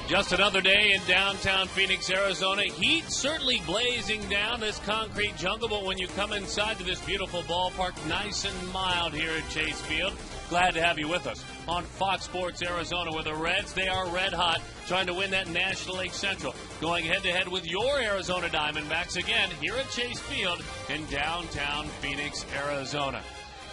Just another day in downtown Phoenix, Arizona. Heat certainly blazing down this concrete jungle, but when you come inside to this beautiful ballpark, nice and mild here at Chase Field. Glad to have you with us on Fox Sports Arizona, where the Reds, they are red hot, trying to win that National League Central. Going head-to-head with your Arizona Diamondbacks again here at Chase Field in downtown Phoenix, Arizona.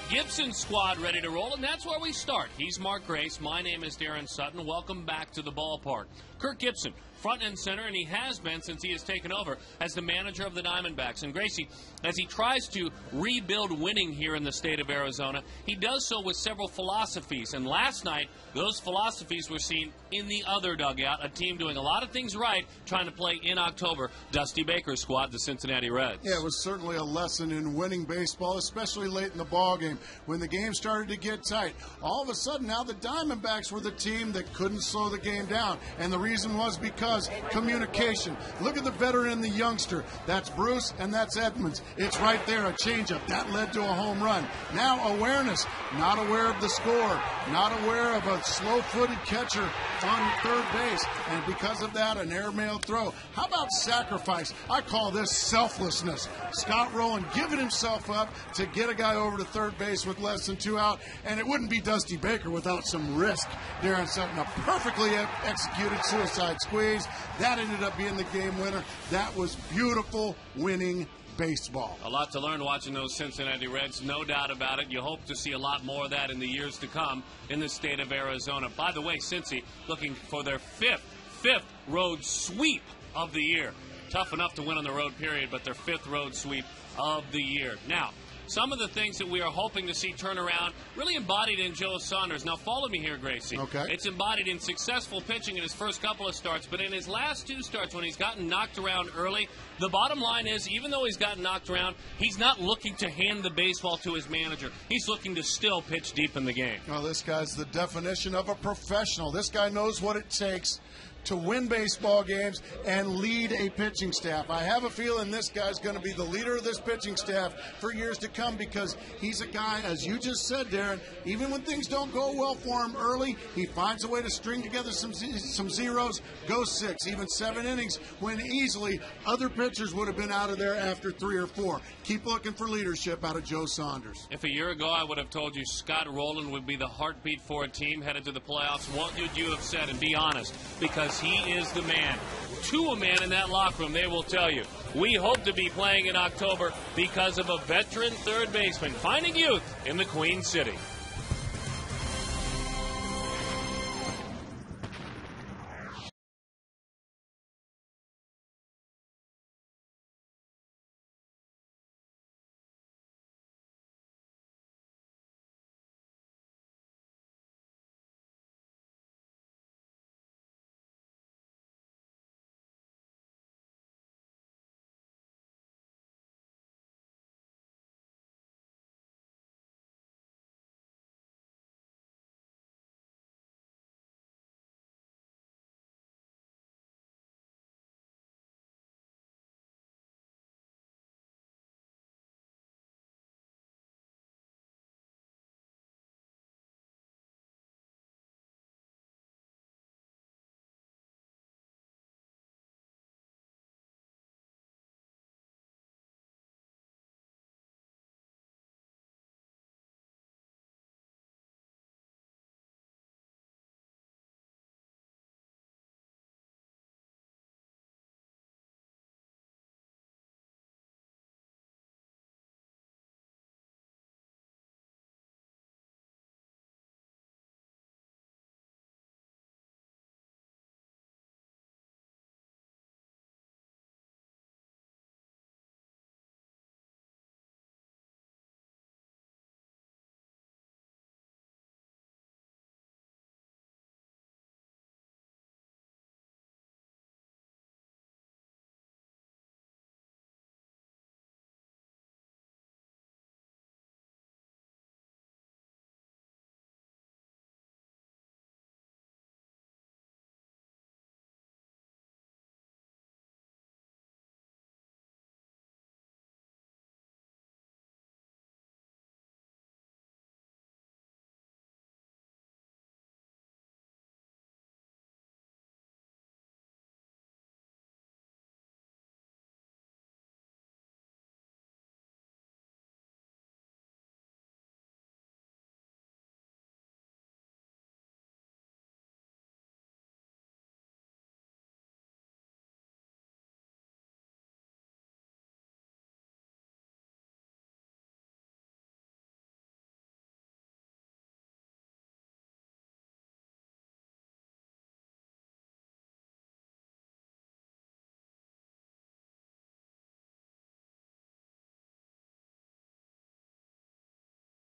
Gibson squad ready to roll, and that's where we start. He's Mark Grace. My name is Darren Sutton. Welcome back to the ballpark. Kirk Gibson, front and center, and he has been since he has taken over as the manager of the Diamondbacks. And Gracie, as he tries to rebuild winning here in the state of Arizona, he does so with several philosophies. And last night, those philosophies were seen in the other dugout, a team doing a lot of things right, trying to play in October. Dusty Baker's squad, the Cincinnati Reds. Yeah, it was certainly a lesson in winning baseball, especially late in the ball game when the game started to get tight. All of a sudden, now the Diamondbacks were the team that couldn't slow the game down, and the reason was because communication. Look at the veteran and the youngster. That's Bruce and that's Edmonds. It's right there, a changeup. That led to a home run. Now awareness, not aware of the score, not aware of a slow-footed catcher on third base, and because of that, an airmail throw. How about sacrifice? I call this selflessness. Scott Rowland giving himself up to get a guy over to third base with less than 2 out, and it wouldn't be Dusty Baker without some risk. Darren Sutton, a perfectly executed suicide squeeze. That ended up being the game winner. That was beautiful winning baseball. A lot to learn watching those Cincinnati Reds, no doubt about it. You hope to see a lot more of that in the years to come in the state of Arizona. By the way, Cincy looking for their fifth road sweep of the year. Tough enough to win on the road, period, but their fifth road sweep of the year. Now, some of the things that we are hoping to see turn around really embodied in Joe Saunders. Now, follow me here, Gracie. Okay. It's embodied in successful pitching in his first couple of starts, but in his last 2 starts when he's gotten knocked around early, the bottom line is, even though he's gotten knocked around, he's not looking to hand the baseball to his manager. He's looking to still pitch deep in the game. Well, this guy's the definition of a professional. This guy knows what it takes to win baseball games and lead a pitching staff. I have a feeling this guy's going to be the leader of this pitching staff for years to come, because he's a guy, as you just said, Darren, even when things don't go well for him early, he finds a way to string together some zeros, go 6, even 7 innings, when easily other pitchers would have been out of there after 3 or 4. Keep looking for leadership out of Joe Saunders. If a year ago I would have told you Scott Rowland would be the heartbeat for a team headed to the playoffs, what would you have said? And be honest, because he is the man. To a man in that locker room, they will tell you. We hope to be playing in October because of a veteran third baseman finding youth in the Queen City.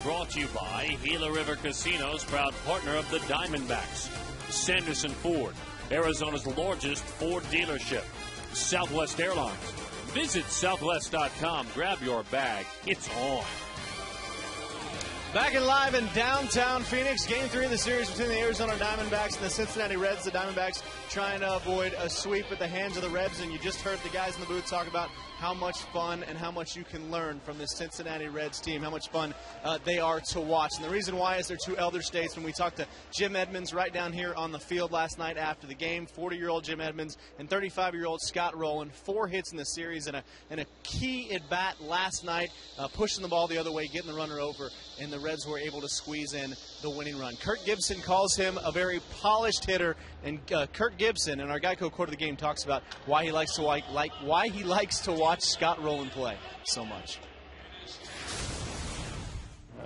Brought to you by Gila River Casinos, proud partner of the Diamondbacks. Sanderson Ford, Arizona's largest Ford dealership. Southwest Airlines. Visit southwest.com. Grab your bag. It's on. Back and live in downtown Phoenix. Game 3 of the series between the Arizona Diamondbacks and the Cincinnati Reds. The Diamondbacks trying to avoid a sweep at the hands of the Reds. And you just heard the guys in the booth talk about how much fun and how much you can learn from this Cincinnati Reds team, how much fun they are to watch. And the reason why is they're two elder statesmen. We talked to Jim Edmonds right down here on the field last night after the game. 40-year-old Jim Edmonds and 35-year-old Scott Rowland. 4 hits in the series and a key at bat last night, pushing the ball the other way, getting the runner over, and the Reds were able to squeeze in the winning run. Kurt Gibson calls him a very polished hitter, and Kurt Gibson, and our Geico quote of the game, talks about why he likes to watch Scott Rowland play so much.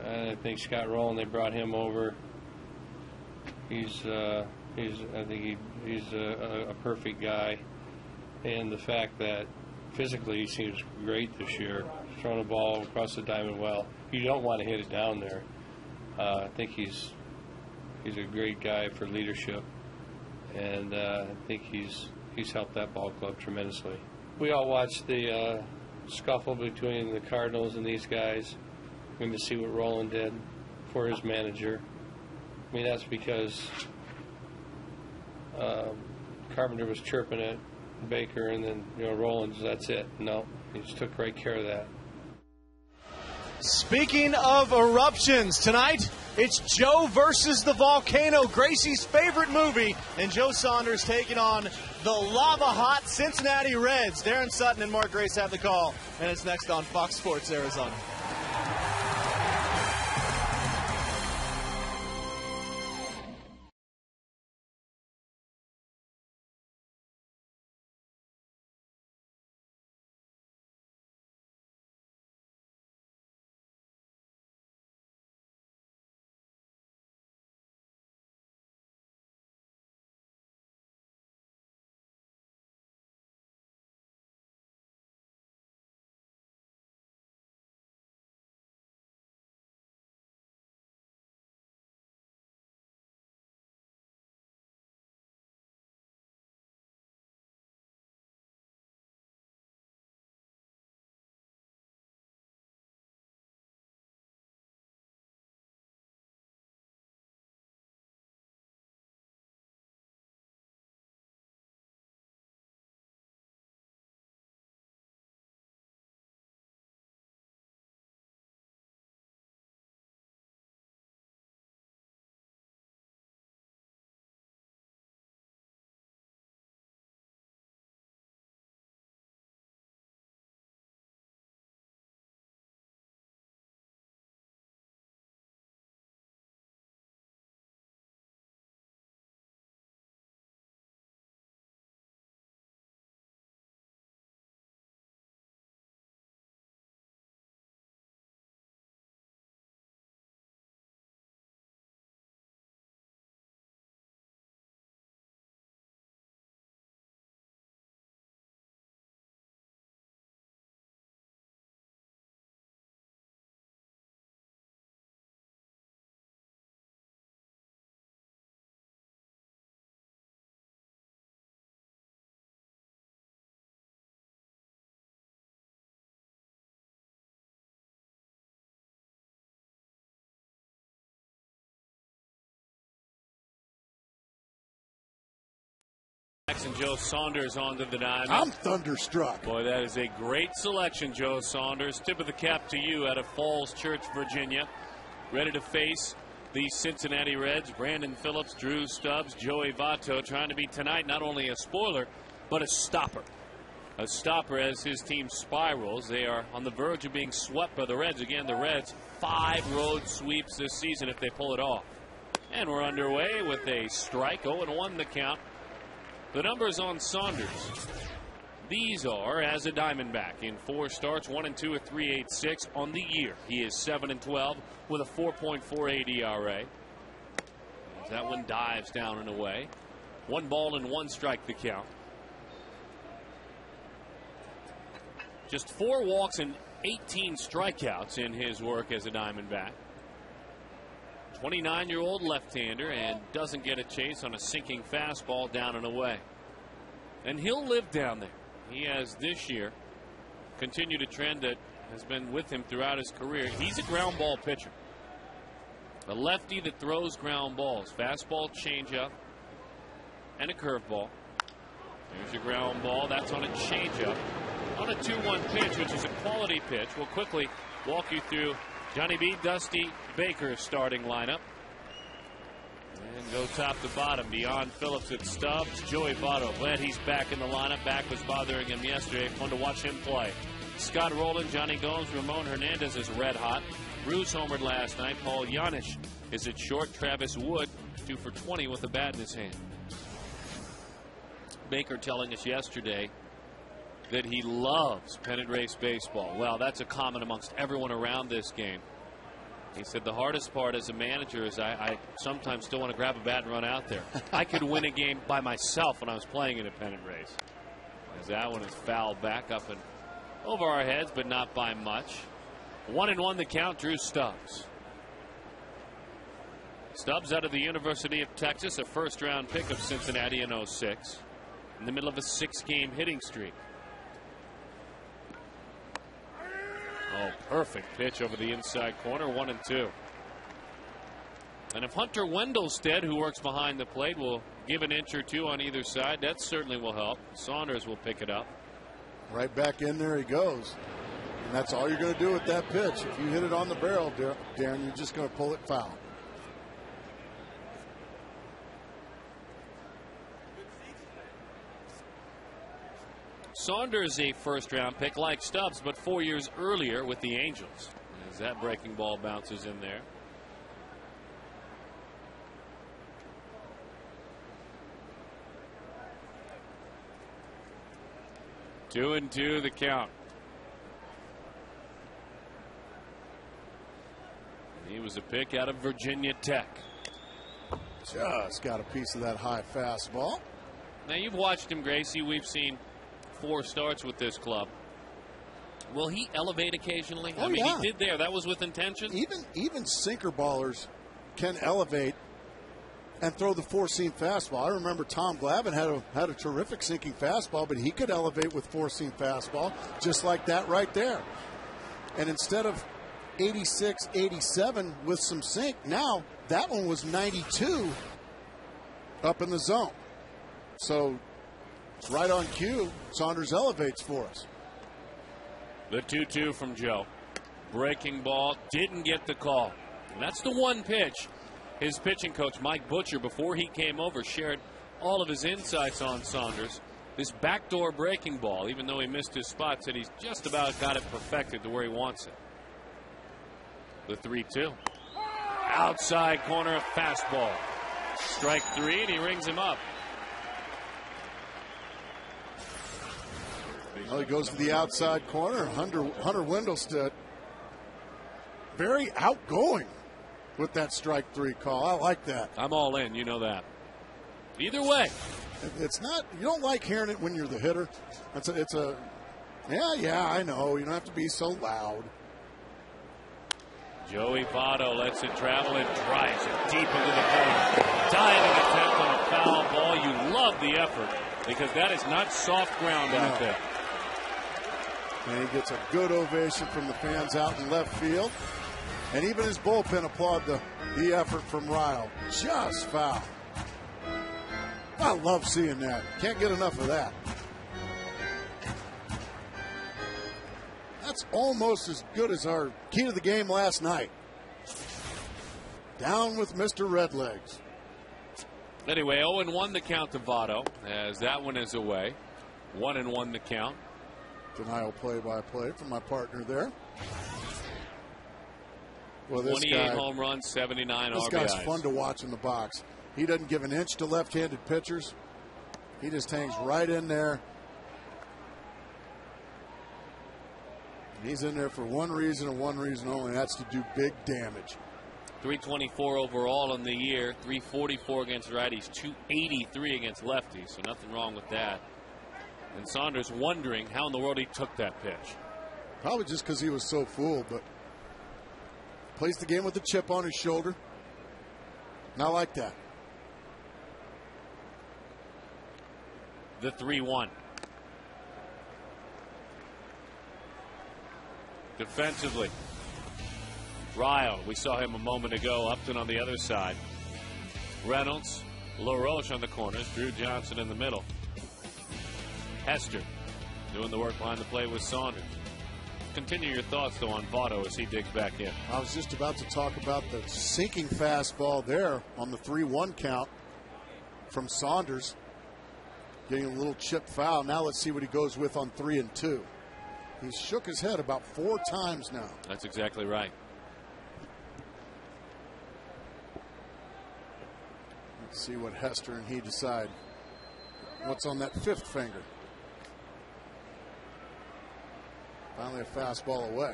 I think Scott Rowland, they brought him over. I think he's a perfect guy, and the fact that physically he seems great this year, throwing a ball across the diamond well. You don't want to hit it down there. I think he's a great guy for leadership, and I think he's helped that ball club tremendously. We all watched the scuffle between the Cardinals and these guys. We're going to see what Rowland did for his manager. I mean, that's because Carpenter was chirping at Baker, and then Rowland's, that's it. No, he just took great care of that. Speaking of eruptions, tonight it's Joe versus the volcano, Gracie's favorite movie, and Joe Saunders taking on the lava-hot Cincinnati Reds. Darren Sutton and Mark Grace have the call, and it's next on Fox Sports Arizona. And Joe Saunders onto the diamond. I'm thunderstruck. Boy, that is a great selection, Joe Saunders. Tip of the cap to you out of Falls Church, Virginia. Ready to face the Cincinnati Reds. Brandon Phillips, Drew Stubbs, Joey Votto trying to be tonight not only a spoiler, but a stopper. A stopper as his team spirals. They are on the verge of being swept by the Reds. Again, the Reds, 5 road sweeps this season if they pull it off. And we're underway with a strike. 0-1 the count. The numbers on Saunders. These are as a Diamondback in 4 starts, 1 and 2 at 3.86 on the year. He is 7-12 with a 4.48 ERA. That one dives down and away. 1 ball and 1 strike the count. Just 4 walks and 18 strikeouts in his work as a Diamondback. 29-year-old left-hander, and doesn't get a chase on a sinking fastball down and away. And he'll live down there. He has this year continued a trend that has been with him throughout his career. He's a ground ball pitcher. A lefty that throws ground balls. Fastball, changeup, and a curveball. There's your ground ball. That's on a changeup. On a 2-1 pitch, which is a quality pitch. We'll quickly walk you through Johnny B. Dusty Baker's starting lineup. And go top to bottom. Beyond Phillips at Stubbs. Joey Votto. Glad he's back in the lineup. Back was bothering him yesterday. Fun to watch him play. Scott Rowland, Johnny Gomes, Ramon Hernandez is red hot. Bruce homered last night. Paul Yanish is at short. Travis Wood 2 for 20 with a bat in his hand. Baker telling us yesterday that he loves pennant race baseball. Well, that's a comment amongst everyone around this game. He said the hardest part as a manager is I sometimes still want to grab a bat and run out there. I could win a game by myself when I was playing in a pennant race. As that one is fouled back up and over our heads, but not by much. 1-1 the count. Drew Stubbs. Stubbs out of the University of Texas, a first-round pick of Cincinnati in '06. In the middle of a 6-game hitting streak. Oh, perfect pitch over the inside corner, 1-2. And if Hunter Wendelstedt, who works behind the plate, will give an inch or two on either side, that certainly will help. Saunders will pick it up. Right back in there he goes. And that's all you're going to do with that pitch. If you hit it on the barrel, Darren, you're just going to pull it foul. Saunders a first-round pick like Stubbs, but 4 years earlier with the Angels. As that breaking ball bounces in there. Two and two the count. He was a pick out of Virginia Tech. Just got a piece of that high fastball. Now you've watched him, Gracie. We've seen 4 starts with this club. Will he elevate occasionally? Oh, I mean, yeah. he did there. That was with intention. Even sinker ballers can elevate and throw the 4-seam fastball. I remember Tom Glavine had a terrific sinking fastball, but he could elevate with 4-seam fastball just like that right there. And instead of 86, 87 with some sink, now that one was 92 up in the zone. So right on cue, Saunders elevates for us. The 2-2 from Joe. Breaking ball, didn't get the call. And that's the one pitch. His pitching coach, Mike Butcher, before he came over, shared all of his insights on Saunders. This backdoor breaking ball, even though he missed his spot, said he's just about got it perfected to where he wants it. The 3-2. Outside corner fastball. Strike 3, and he rings him up. Well, he goes to the outside corner. Hunter Wendelstedt, very outgoing with that strike 3 call. I like that. I'm all in. You know that. Either way. It's not, you don't like hearing it when you're the hitter. Yeah, I know. You don't have to be so loud. Joey Votto lets it travel and drives it deep into the corner. Diving attempt on a foul ball. You love the effort because that is not soft ground out there. And he gets a good ovation from the fans out in left field. And even his bullpen applaud the effort from Ryle. Just foul. I love seeing that. Can't get enough of that. That's almost as good as our key to the game last night. Down with Mr. Redlegs. Anyway, 0-1 the count to Votto as that one is away. 1-1 the count. Denial play-by-play from my partner there. Well, this 28 guy, home runs, 79 this RBIs. Guy's fun to watch in the box. He doesn't give an inch to left-handed pitchers. He just hangs right in there. He's in there for one reason and one reason only, and that's to do big damage. 324 overall in the year, 344 against righties, 283 against lefties, so nothing wrong with that. And Saunders wondering how in the world he took that pitch. Probably just because he was so full, but plays the game with a chip on his shoulder. I like that. The 3-1. Defensively, Ryle, we saw him a moment ago. Upton on the other side. Reynolds, LaRoche on the corners. Drew Johnson in the middle. Hester doing the work behind the play with Saunders. Continue your thoughts, though, on Votto as he digs back in. I was just about to talk about the sinking fastball there on the 3-1 count from Saunders. Getting a little chip foul. Now let's see what he goes with on 3 and 2. He's shook his head about 4 times now. That's exactly right. Let's see what Hester and he decide. What's on that 5th finger? Finally a fastball away.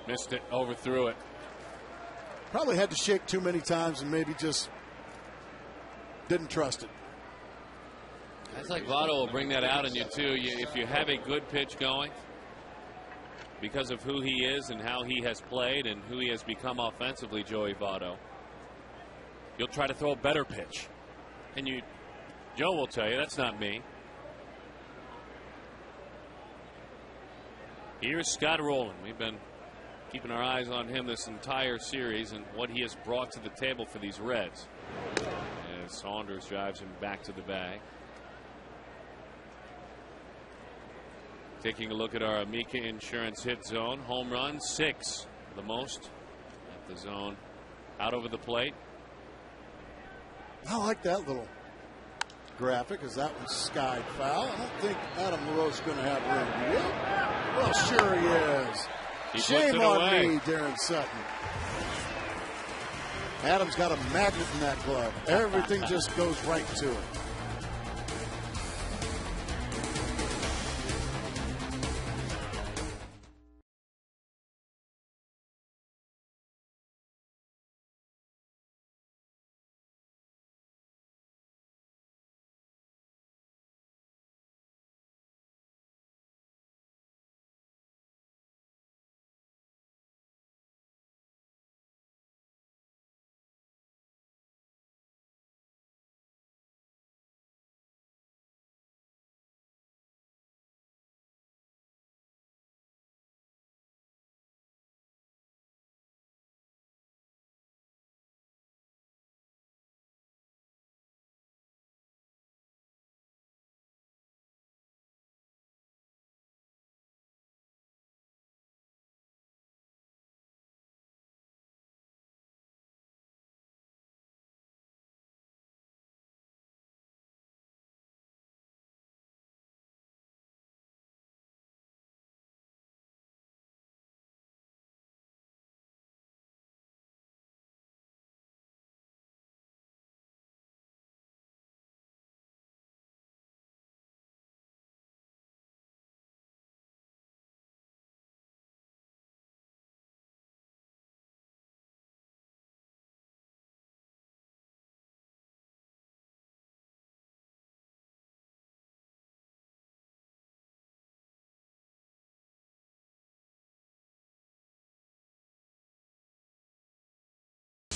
Missed it, overthrew it. Probably had to shake too many times and maybe just didn't trust it. It's like Votto will bring that out in you, too. If you have a good pitch going, because of who he is and how he has played and who he has become offensively, Joey Votto, you'll try to throw a better pitch. And Joe will tell you, that's not me. Here's Scott Rowland. We've been keeping our eyes on him this entire series and what he has brought to the table for these Reds. As Saunders drives him back to the bag. Taking a look at our Amica Insurance hit zone. Home run, 6, the most at the zone. Out over the plate. I like that little graphic, as that one's skied foul. I don't think Adam LaRoche's going to have room. Yep. Well, sure he is. He Shame on me, Darren Sutton. Adam's got a magnet in that glove. Everything just goes right to it.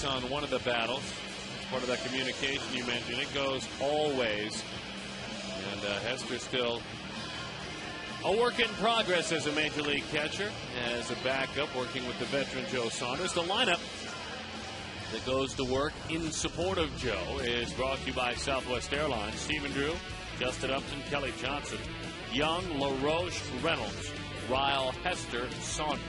On one of the battles, part of that communication you mentioned, it goes always. And Hester still a work in progress as a major league catcher, as a backup working with the veteran Joe Saunders. The lineup that goes to work in support of Joe is brought to you by Southwest Airlines. Stephen Drew, Justin Upton, Kelly Johnson, Young, LaRoche, Reynolds, Ryle, Hester, Saunders.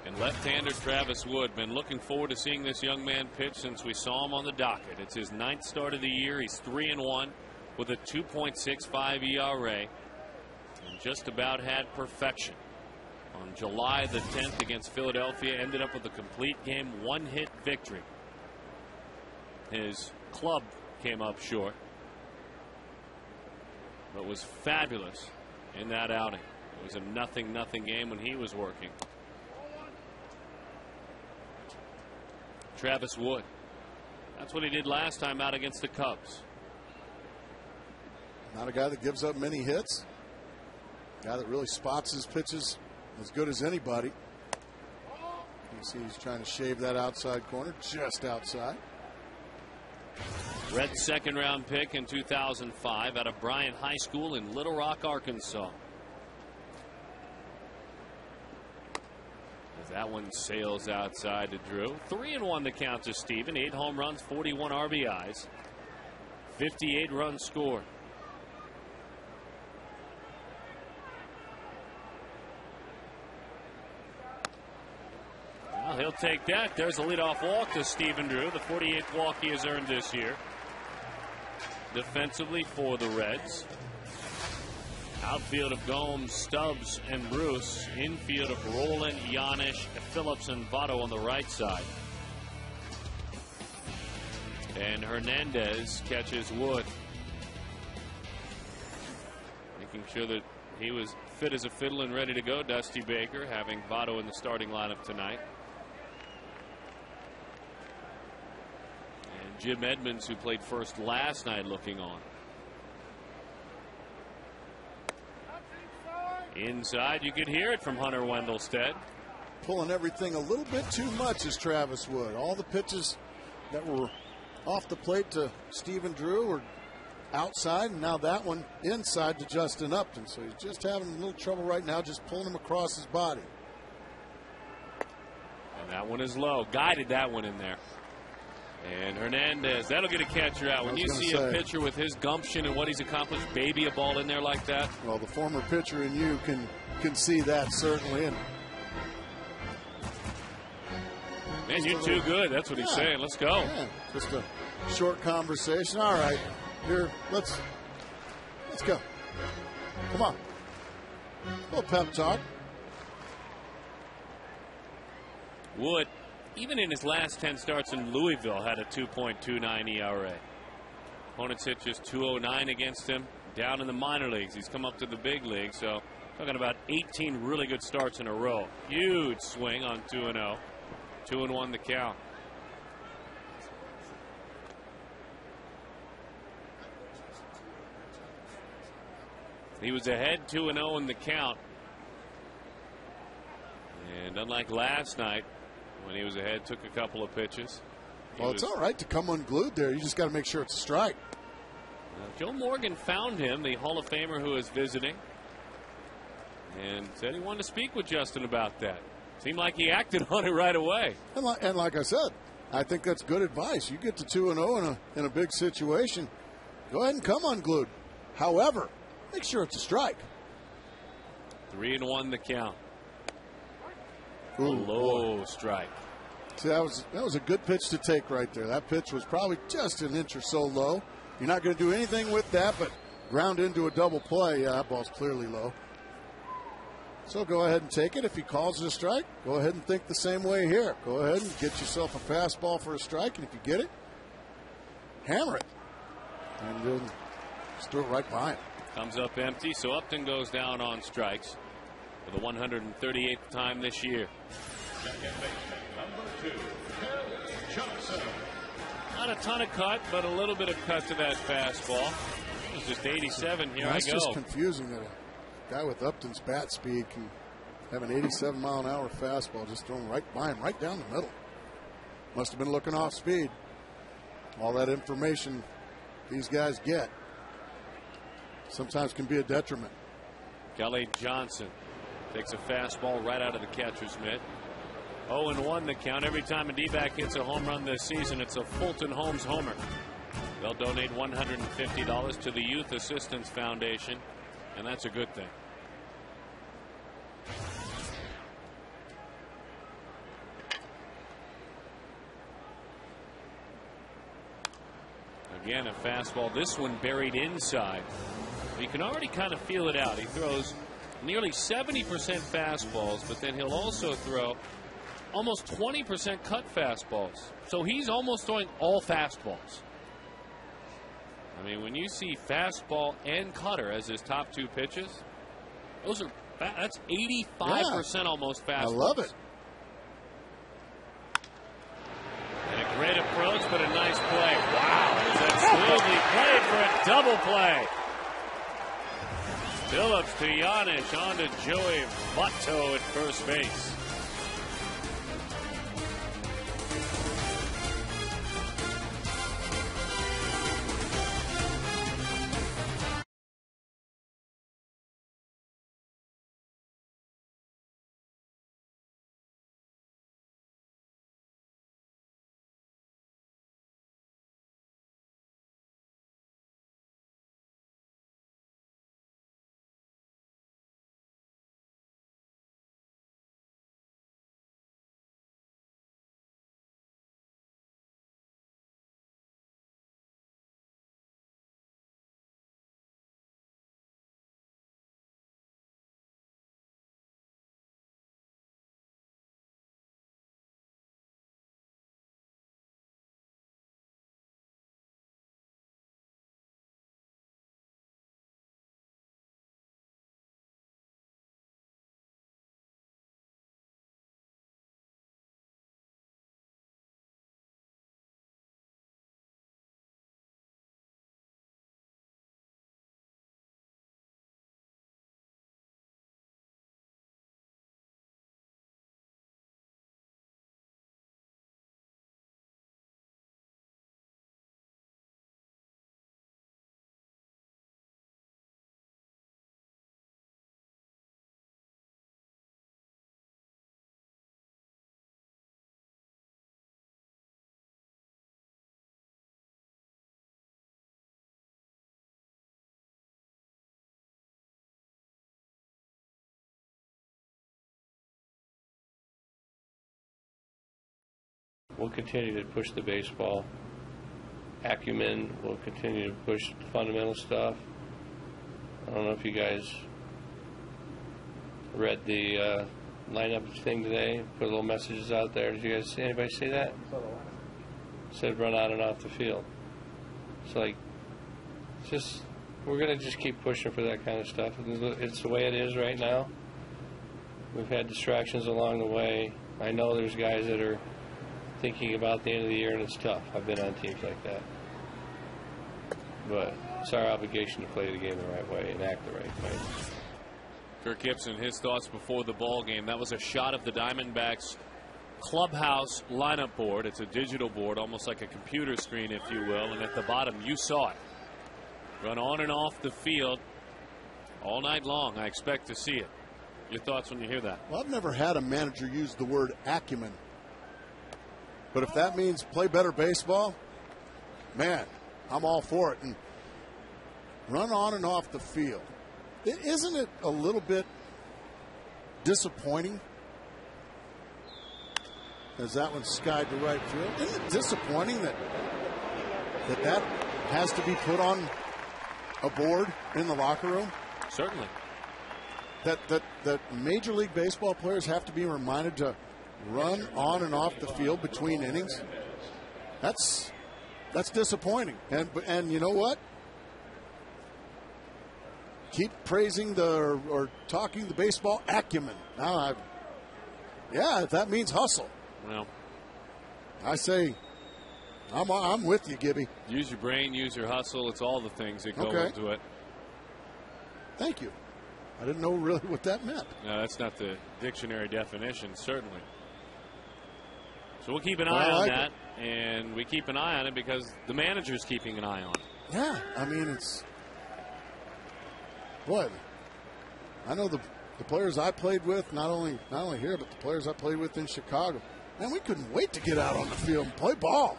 And left-hander Travis Wood. Been looking forward to seeing this young man pitch since we saw him on the docket. It's his 9th start of the year. He's 3-1 with a 2.65 ERA. And just about had perfection. On July the 10th against Philadelphia, ended up with a complete game, 1-hit victory. His club came up short, but was fabulous in that outing. It was a 0-0 game when he was working. Travis Wood. That's what he did last time out against the Cubs. Not a guy that gives up many hits. Guy that really spots his pitches as good as anybody. You see he's trying to shave that outside corner, just outside. Red's second-round pick in 2005 out of Bryant High School in Little Rock, Arkansas. As that one sails outside to Drew. 3-1 the count to Steven. 8 home runs, 41 RBIs, 58 runs scored. Well, he'll take that. There's a leadoff walk to Steven Drew, the 48th walk he has earned this year. Defensively for the Reds. Outfield of Gomes, Stubbs, and Bruce. Infield of Rowland, Yanish, Phillips, and Votto on the right side. And Hernandez catches Wood. Making sure that he was fit as a fiddle and ready to go, Dusty Baker, having Votto in the starting lineup tonight. And Jim Edmonds, who played first last night, looking on. Inside, you could hear it from Hunter Wendelstedt. Pulling everything a little bit too much is Travis Wood. All the pitches that were off the plate to Steven Drew were outside, and now that one inside to Justin Upton. So he's just having a little trouble right now, just pulling him across his body. And that one is low. Guided that one in there. And Hernandez, that'll get a catcher out. When you see a pitcher with his gumption and what he's accomplished, baby a ball in there like that. Well, the former pitcher in you can see that, certainly. And man, you're too good. That's what he's saying. Let's go. Yeah, just a short conversation. All right, here, let's go. Come on. A little pep talk. Wood, even in his last 10 starts in Louisville, had a 2.29 ERA. Opponents hit just 209 against him. Down in the minor leagues, he's come up to the big league. So talking about 18 really good starts in a row. Huge swing on 2-0. 2-1 the count. He was ahead 2-0 in the count. And unlike last night, when he was ahead, took a couple of pitches. Well, it's all right to come unglued there. You just got to make sure it's a strike. Joe Morgan found him, the Hall of Famer who is visiting, and said he wanted to speak with Justin about that. Seemed like he acted on it right away. And like I said, I think that's good advice. You get to 2-0 in a big situation, go ahead and come unglued. However, make sure it's a strike. 3-1 the count. Ooh, low boy. Strike. See, that was a good pitch to take right there. That pitch was probably just an inch or so low. You're not going to do anything with that, but ground into a double play. Yeah, that ball's clearly low. So go ahead and take it. If he calls it a strike, go ahead and think the same way here. Go ahead and get yourself a fastball for a strike, and if you get it, hammer it. And then just throw it right by him. Comes up empty, so Upton goes down on strikes for the 138th time this year. Not a ton of cut, but a little bit of cut to that fastball. It was just 87. Here That's I go. Just confusing that a guy with Upton's bat speed can have an 87-mile-an-hour fastball just thrown right by him, right down the middle. Must have been looking off speed. All that information these guys get sometimes can be a detriment. Kelly Johnson takes a fastball right out of the catcher's mitt. 0-1 the count. Every time a D-back hits a home run this season, it's a Fulton Holmes homer. They'll donate $150 to the Youth Assistance Foundation, and that's a good thing. Again, a fastball. This one buried inside. You can already kind of feel it out. He throws nearly 70% fastballs, but then he'll also throw almost 20% cut fastballs. So he's almost throwing all fastballs. I mean, when you see fastball and cutter as his top two pitches, that's 85% almost fastballs. I love it. And a great approach, but a nice play. Wow, is that smoothly played for a double play. Phillips to Giannis, on to Joey Votto at first base. We'll continue to push the baseball acumen. We'll continue to push the fundamental stuff. I don't know if you guys read the lineup thing today. Put little messages out there. Did you guys see anybody see that? Said run on and off the field. It's like, we're going to just keep pushing for that kind of stuff. It's the way it is right now. We've had distractions along the way. I know there's guys that are thinking about the end of the year, and it's tough. I've been on teams like that. But it's our obligation to play the game the right way and act the right way. Kirk Gibson, his thoughts before the ball game. That was a shot of the Diamondbacks clubhouse lineup board. It's a digital board, almost like a computer screen, if you will. And at the bottom, you saw it. Run on and off the field all night long. I expect to see it. Your thoughts when you hear that? Well, I've never had a manager use the word acumen. But if that means play better baseball, man, I'm all for it. And run on and off the field. Isn't it a little bit disappointing? As that one skied to right field. Isn't it disappointing that has to be put on a board in the locker room? Certainly. That Major League Baseball players have to be reminded to run on and off the field between innings. That's disappointing. And you know what? Keep praising or talking the baseball acumen. Now, if that means hustle. Well, I say, I'm with you, Gibby. Use your brain, use your hustle. It's all the things that go into it. Thank you. I didn't know really what that meant. No, that's not the dictionary definition, certainly. So we'll keep an eye on that, and we keep an eye on it because the manager's keeping an eye on it. Yeah, I mean, I know the players I played with, not only here, but the players I played with in Chicago. Man, we couldn't wait to get out on the field and play ball.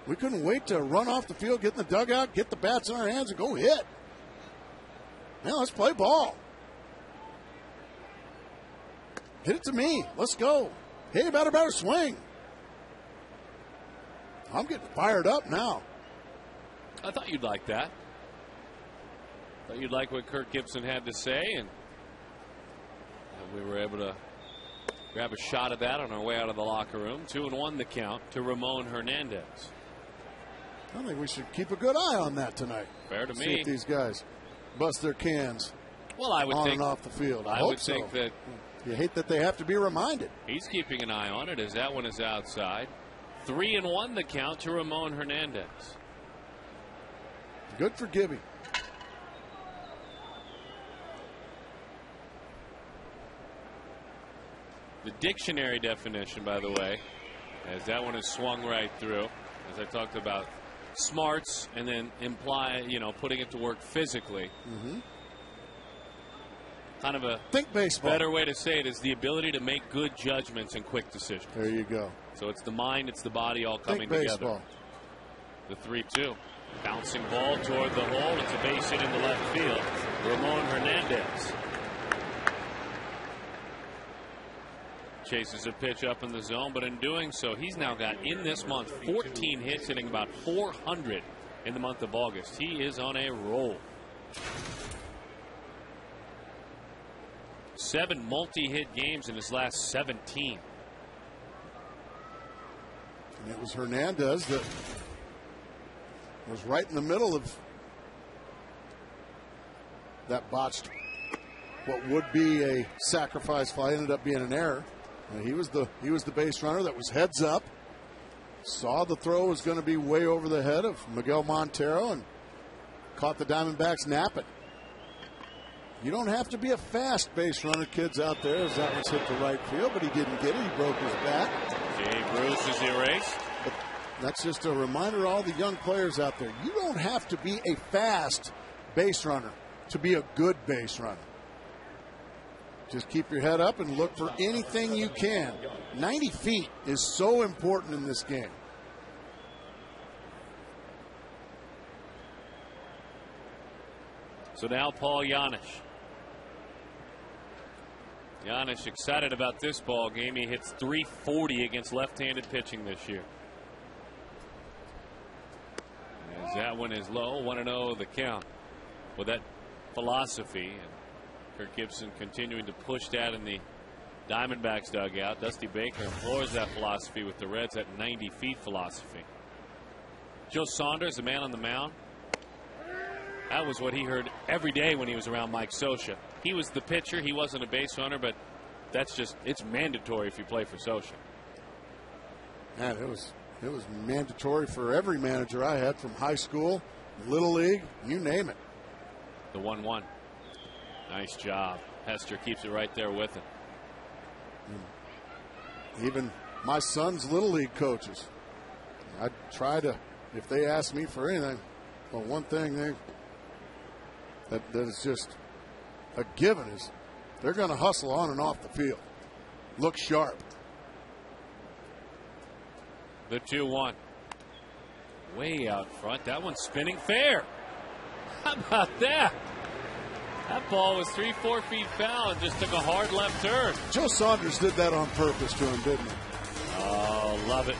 We couldn't wait to run off the field, get in the dugout, get the bats in our hands, and go hit. Man, let's play ball. Hit it to me. Let's go. Hey, better swing. I'm getting fired up now. I thought you'd like that. Thought you'd like what Kirk Gibson had to say, and we were able to grab a shot of that on our way out of the locker room. 2-1 the count to Ramon Hernandez. I think we should keep a good eye on that tonight. Fair to me. See if these guys bust their cans. Well, I would on think and off the field. I would think that you hate that they have to be reminded. He's keeping an eye on it as that one is outside. 3-1 the count to Ramon Hernandez. Good for Gibby. The dictionary definition, by the way, as that one is swung right through, as I talked about smarts and then putting it to work physically. Kind of a think baseball. Better way to say it is the ability to make good judgments and quick decisions. There you go. So it's the mind, it's the body all coming think together. Baseball. The 3-2. Bouncing ball toward the hole. It's a base hit into left field. Ramon Hernandez chases a pitch up in the zone, but in doing so, he's now got, in this month, 14 hits, hitting about 400 in the month of August. He is on a roll. 7 multi-hit games in his last 17. And it was Hernandez that was right in the middle of that botched, what would be a sacrifice fly, ended up being an error. And he was the base runner that was heads up, saw the throw was going to be way over the head of Miguel Montero, and caught the Diamondbacks napping. You don't have to be a fast base runner, kids out there, as that was hit to right field, but he didn't get it. He broke his bat. Jay Bruce is erased. But that's just a reminder to all the young players out there. You don't have to be a fast base runner to be a good base runner. Just keep your head up and look for anything you can. 90 feet is so important in this game. So now Paul Janisch. Janisch excited about this ball game. He hits .340 against left-handed pitching this year. As that one is low, 1-0 the count. With that philosophy, and Kirk Gibson continuing to push that in the Diamondbacks dugout. Dusty Baker implores that philosophy with the Reds, that 90 feet philosophy. Joe Saunders, the man on the mound. That was what he heard every day when he was around Mike Scioscia. He was the pitcher. He wasn't a base runner, but that's just, it's mandatory if you play for Scioscia. Man, it was mandatory for every manager I had, from high school, little league, you name it. The 1-1. Nice job. Hester keeps it right there with him. Even my son's little league coaches, I try to, if they ask me for anything, well, one thing that is just a given is they're going to hustle on and off the field. Look sharp. The 2-1. Way out front. That one's spinning fair. How about that? That ball was 3-4 feet foul and just took a hard left turn. Joe Saunders did that on purpose to him, didn't he? Oh, love it.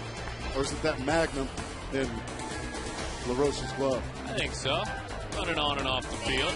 Or is it that magnum in LaRoche's glove? I think so. Running on and off the field.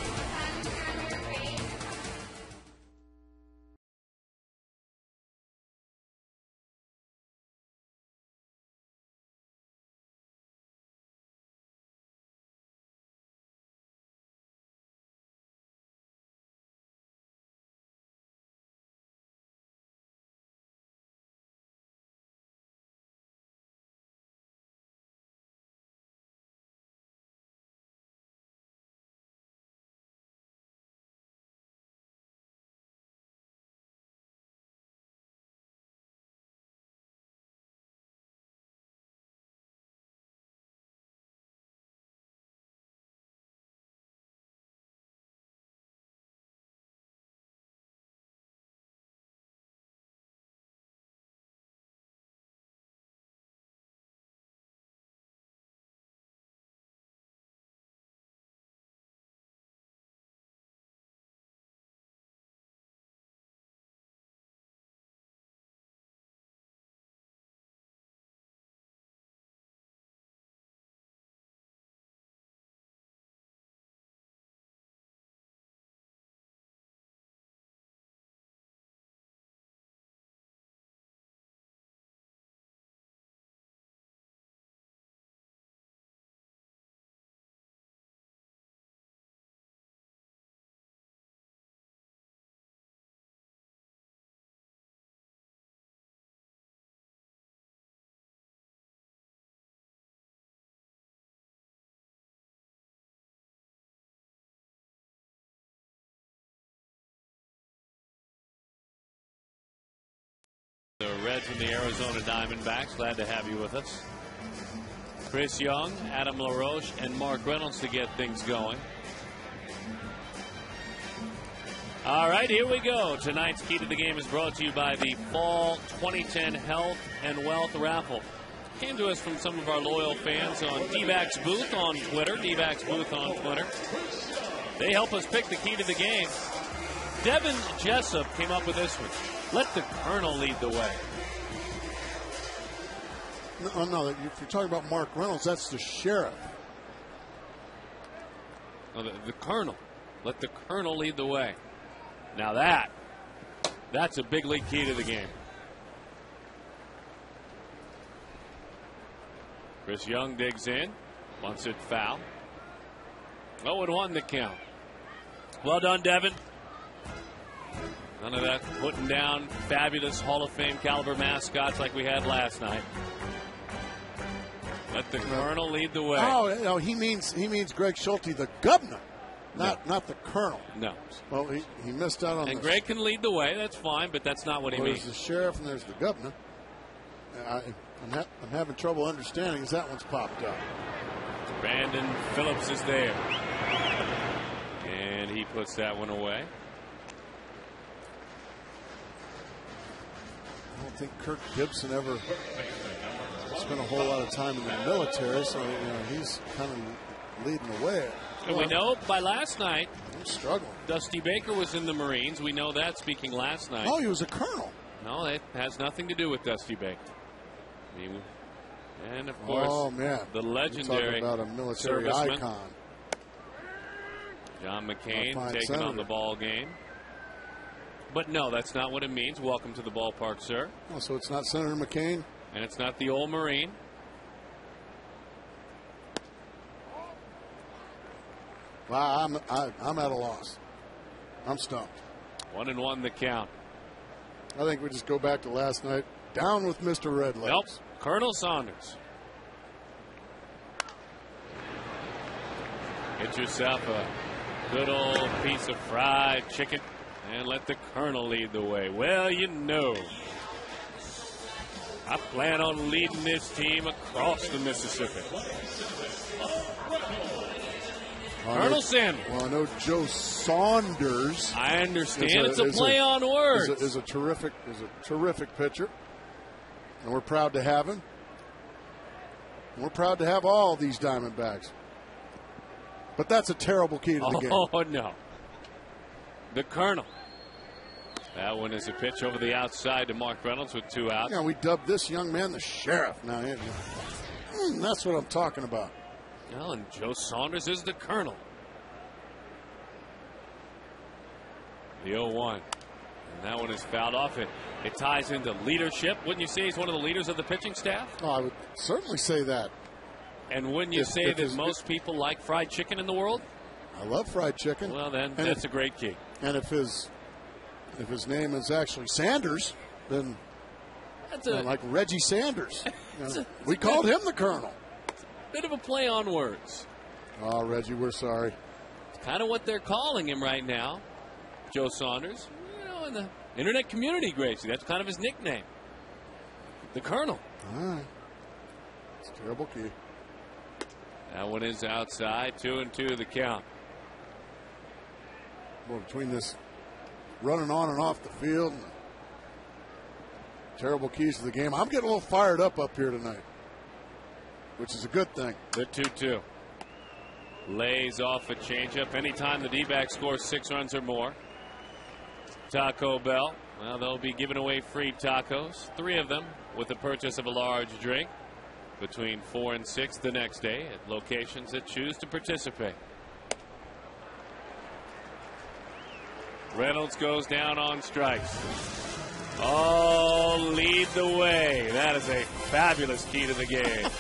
The Reds and the Arizona Diamondbacks. Glad to have you with us. Chris Young, Adam LaRoche, and Mark Reynolds to get things going. All right, here we go. Tonight's Key to the Game is brought to you by the Fall 2010 Health and Wealth Raffle. Came to us from some of our loyal fans on D-Backs Booth on Twitter. D-Backs Booth on Twitter. They help us pick the key to the game. Devin Jessup came up with this one. Let the Colonel lead the way. No, if you're talking about Mark Reynolds, that's the sheriff. No, the Colonel. Let the Colonel lead the way. Now that's a big league key to the game. Chris Young digs in, wants it foul. 0-1 the count. Well done, Devin. None of that putting down fabulous Hall of Fame caliber mascots like we had last night. Let the Colonel lead the way. Oh, no, he means Greg Schulte, the governor, not the Colonel. No. Well, he missed out on. And Greg can lead the way. That's fine, but that's not what he means. There's the sheriff and there's the governor. I'm having trouble understanding as that one's popped up. Brandon Phillips is there, and he puts that one away. I don't think Kirk Gibson ever spent a whole lot of time in the military, so he's kind of leading the way. And we know by last night, I'm struggling. Dusty Baker was in the Marines. We know that, speaking last night. Oh, he was a colonel. No, that has nothing to do with Dusty Baker. And of course, the legendary about a military icon. John McCain taking on the ball game. But no, that's not what it means. Welcome to the ballpark, sir. Oh, so it's not Senator McCain? And it's not the old Marine. Wow, I'm at a loss. I'm stumped. 1-1 the count. I think we just go back to last night. Down with Mr. Red Legs. Nope. Colonel Saunders. Get yourself a good old piece of fried chicken and let the Colonel lead the way. Well, you know, I plan on leading this team across the Mississippi. Colonel Sanders. Well, I know Joe Saunders. I understand it's a play on words. Is a terrific pitcher, and we're proud to have him. And we're proud to have all these Diamondbacks. But that's a terrible key to the game. Oh no, the Colonel. That one is a pitch over the outside to Mark Reynolds with 2 outs. Yeah, we dubbed this young man the sheriff. Now, that's what I'm talking about. Well, and Joe Saunders is the Colonel. The 0-1. And that one is fouled off. It ties into leadership. Wouldn't you say he's one of the leaders of the pitching staff? Oh, I would certainly say that. And wouldn't you say that most people like fried chicken in the world? I love fried chicken. Well, then that's a great key. And if his name is actually Sanders, then like Reggie Sanders. We called him the Colonel. Bit of a play on words. Oh, Reggie, we're sorry. It's kind of what they're calling him right now, Joe Saunders. In the internet community, Gracie, that's kind of his nickname. The Colonel. All right. It's a terrible key. That one is outside. 2-2 the count. Well, between this running on and off the field and terrible keys to the game, I'm getting a little fired up here tonight, which is a good thing. The 2-2. Lays off a changeup. Anytime the D-back scores 6 runs or more. Taco Bell. Well, they'll be giving away free tacos. 3 of them with the purchase of a large drink. Between 4 and 6 the next day at locations that choose to participate. Reynolds goes down on strikes. Oh, lead the way. That is a fabulous key to the game.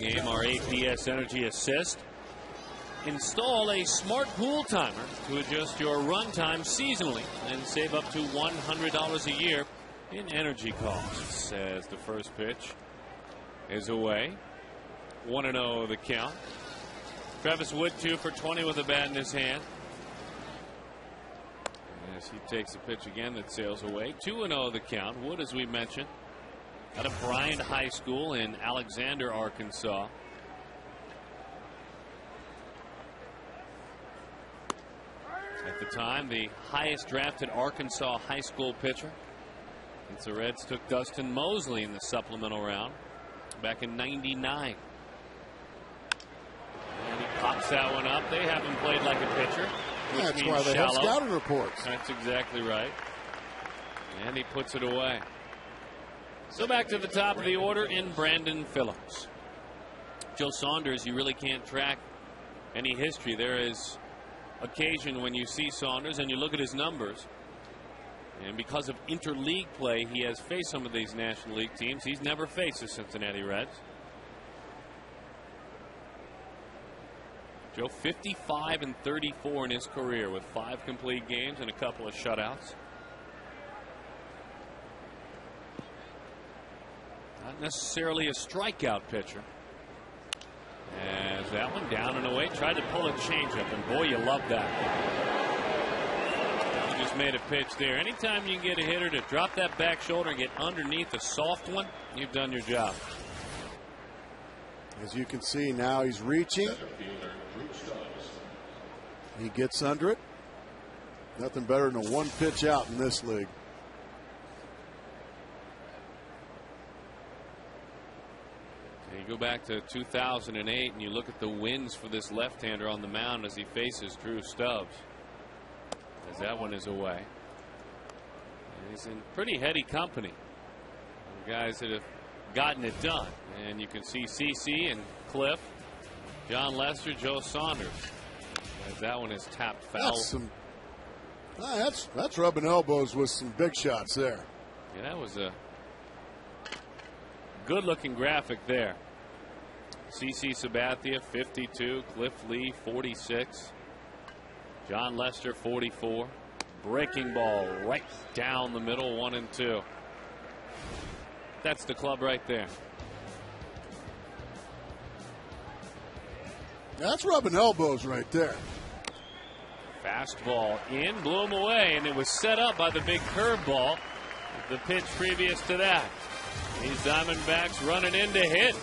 game, our APS Energy Assist. Install a smart pool timer to adjust your run time seasonally and save up to $100 a year in energy costs. As the first pitch is away. 1-0 the count. Travis Wood 2 for 20 with a bat in his hand. As he takes a pitch again that sails away. 2-0 the count. Wood, as we mentioned, out of Bryant High School in Alexander, Arkansas. At the time, the highest drafted Arkansas high school pitcher since the Reds took Dustin Mosley in the supplemental round back in '99. And he pops that one up. They haven't played like a pitcher. That's why they have scouting reports. That's exactly right. And he puts it away. So back to the top of the order in Brandon Phillips. Joe Saunders, you really can't track any history. There is occasion when you see Saunders and you look at his numbers, and because of interleague play, he has faced some of these National League teams. He's never faced the Cincinnati Reds. Joe 55-34 in his career with 5 complete games and a couple of shutouts. Not necessarily a strikeout pitcher. As that one down and away, tried to pull a changeup, and boy, you love that. He just made a pitch there. Anytime you can get a hitter to drop that back shoulder and get underneath a soft one, you've done your job. As you can see now, he's reaching. He gets under it. Nothing better than a one pitch out in this league. You go back to 2008 and you look at the wins for this left-hander on the mound as he faces Drew Stubbs. As that one is away. And he's in pretty heady company. Guys that have gotten it done. And you can see CC and Cliff, John Lester, Joe Saunders. As that one is tapped foul. That's rubbing elbows with some big shots there. Yeah, that was a good-looking graphic there. CC Sabathia 52, Cliff Lee 46, John Lester 44. Breaking ball right down the middle, 1 and 2. That's the club right there. That's rubbing elbows right there. Fastball in, blew him away, and it was set up by the big curveball. The pitch previous to that. These Diamondbacks running in to hit.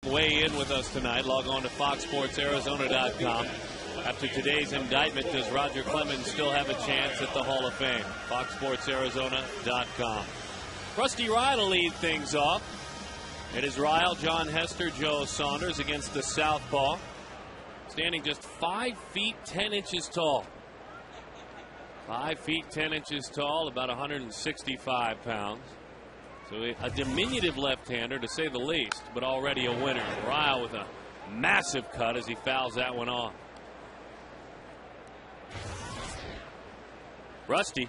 Weigh in with us tonight. Log on to FoxSportsArizona.com. After today's indictment, does Roger Clemens still have a chance at the Hall of Fame? FoxSportsArizona.com. Rusty Ride will lead things off. It is Ryle, John Hester, Joe Saunders against the southpaw, standing just 5 feet 10 inches tall. 5 feet 10 inches tall, about 165 pounds. So a diminutive left-hander, to say the least, but already a winner. Ryle with a massive cut as he fouls that one off. Rusty,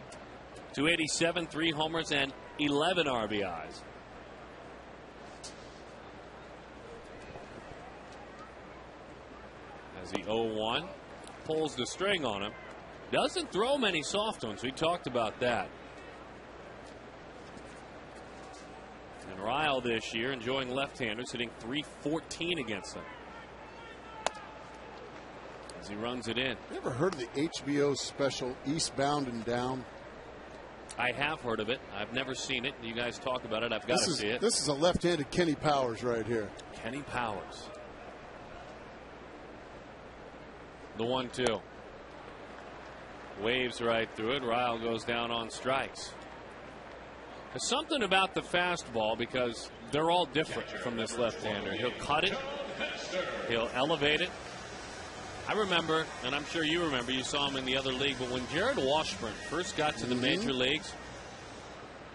287, 3 homers, and 11 RBIs. As the 0-1 pulls the string on him. Doesn't throw many soft ones. We talked about that. And Ryle this year enjoying left-handers, hitting .314 against them. As he runs it in. You ever heard of the HBO special Eastbound and Down? I have heard of it. I've never seen it. You guys talk about it. I've got to see it. This is a left-handed Kenny Powers right here. Kenny Powers. The 1-2. Waves right through it. Ryle goes down on strikes. There's something about the fastball because they're all different from this left-hander. He'll cut it. He'll elevate it. I remember, and I'm sure you remember, you saw him in the other league, but when Jared Washburn first got to the major leagues,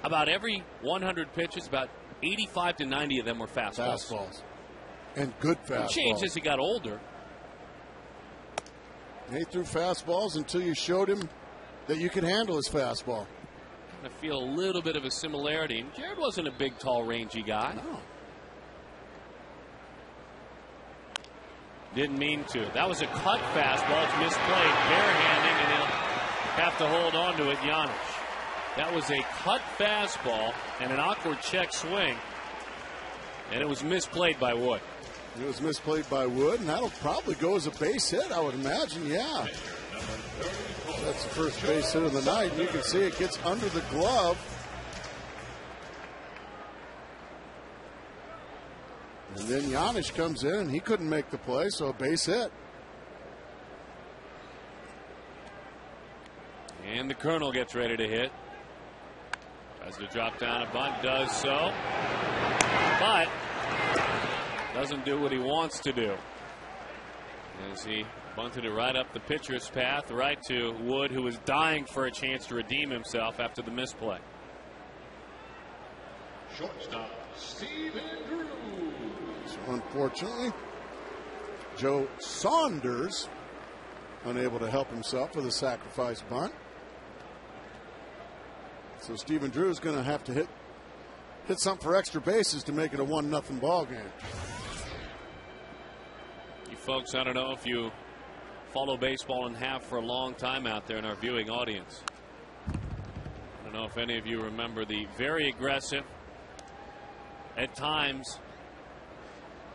about every 100 pitches, about 85 to 90 of them were fastballs. And good fastballs. It changed as he got older. He threw fastballs until you showed him that you could handle his fastball. I feel a little bit of a similarity. And Jared wasn't a big, tall, rangy guy. No. Didn't mean to. That was a cut fastball. It's misplayed. Barehanding, and he'll have to hold on to it. Giannis. That was a cut fastball and an awkward check swing. And it was misplayed by Wood. It was misplayed by Wood, and that'll probably go as a base hit, I would imagine, yeah. That's the first base hit of the night, and you can see it gets under the glove. And then Giannis comes in, and he couldn't make the play, so a base hit. And the Colonel gets ready to hit. Tries to drop down a bunt, does so. But doesn't do what he wants to do. As he bunted it right up the pitcher's path, right to Wood, who was dying for a chance to redeem himself after the misplay. Shortstop, Stephen Drew. So unfortunately, Joe Saunders unable to help himself with a sacrifice bunt. So Stephen Drew is going to have to hit something for extra bases to make it a 1-0 ball game. You folks, I don't know if you follow baseball and have for a long time out there in our viewing audience. I don't know if any of you remember the very aggressive, at times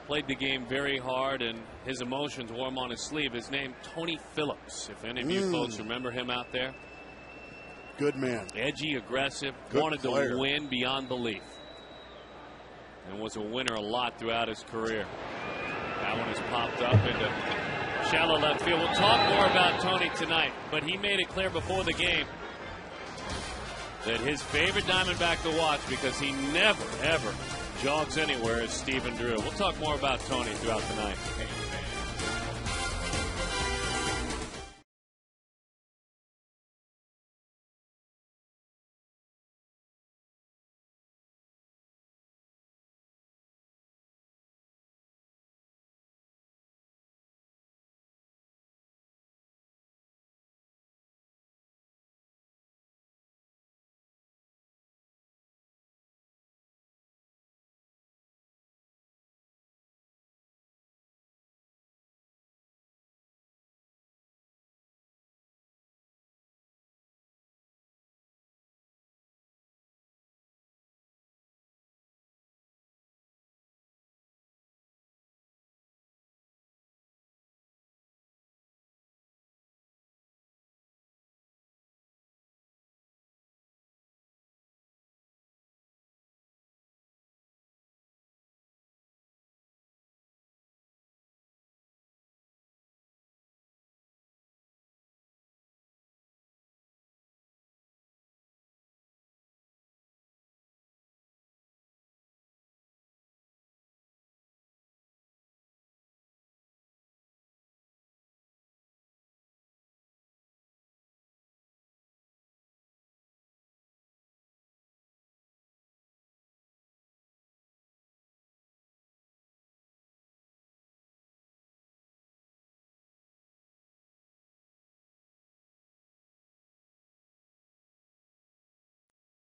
played the game very hard, and his emotions wore him on his sleeve. His name, Tony Phillips. If any of you folks remember him out there. Good man. Edgy, aggressive, Good wanted player. to win beyond belief. And was a winner a lot throughout his career. That one has popped up into shallow left field. We'll talk more about Tony tonight, but he made it clear before the game that his favorite Diamondback to watch, because he never, ever jogs anywhere, is Stephen Drew. We'll talk more about Tony throughout the night.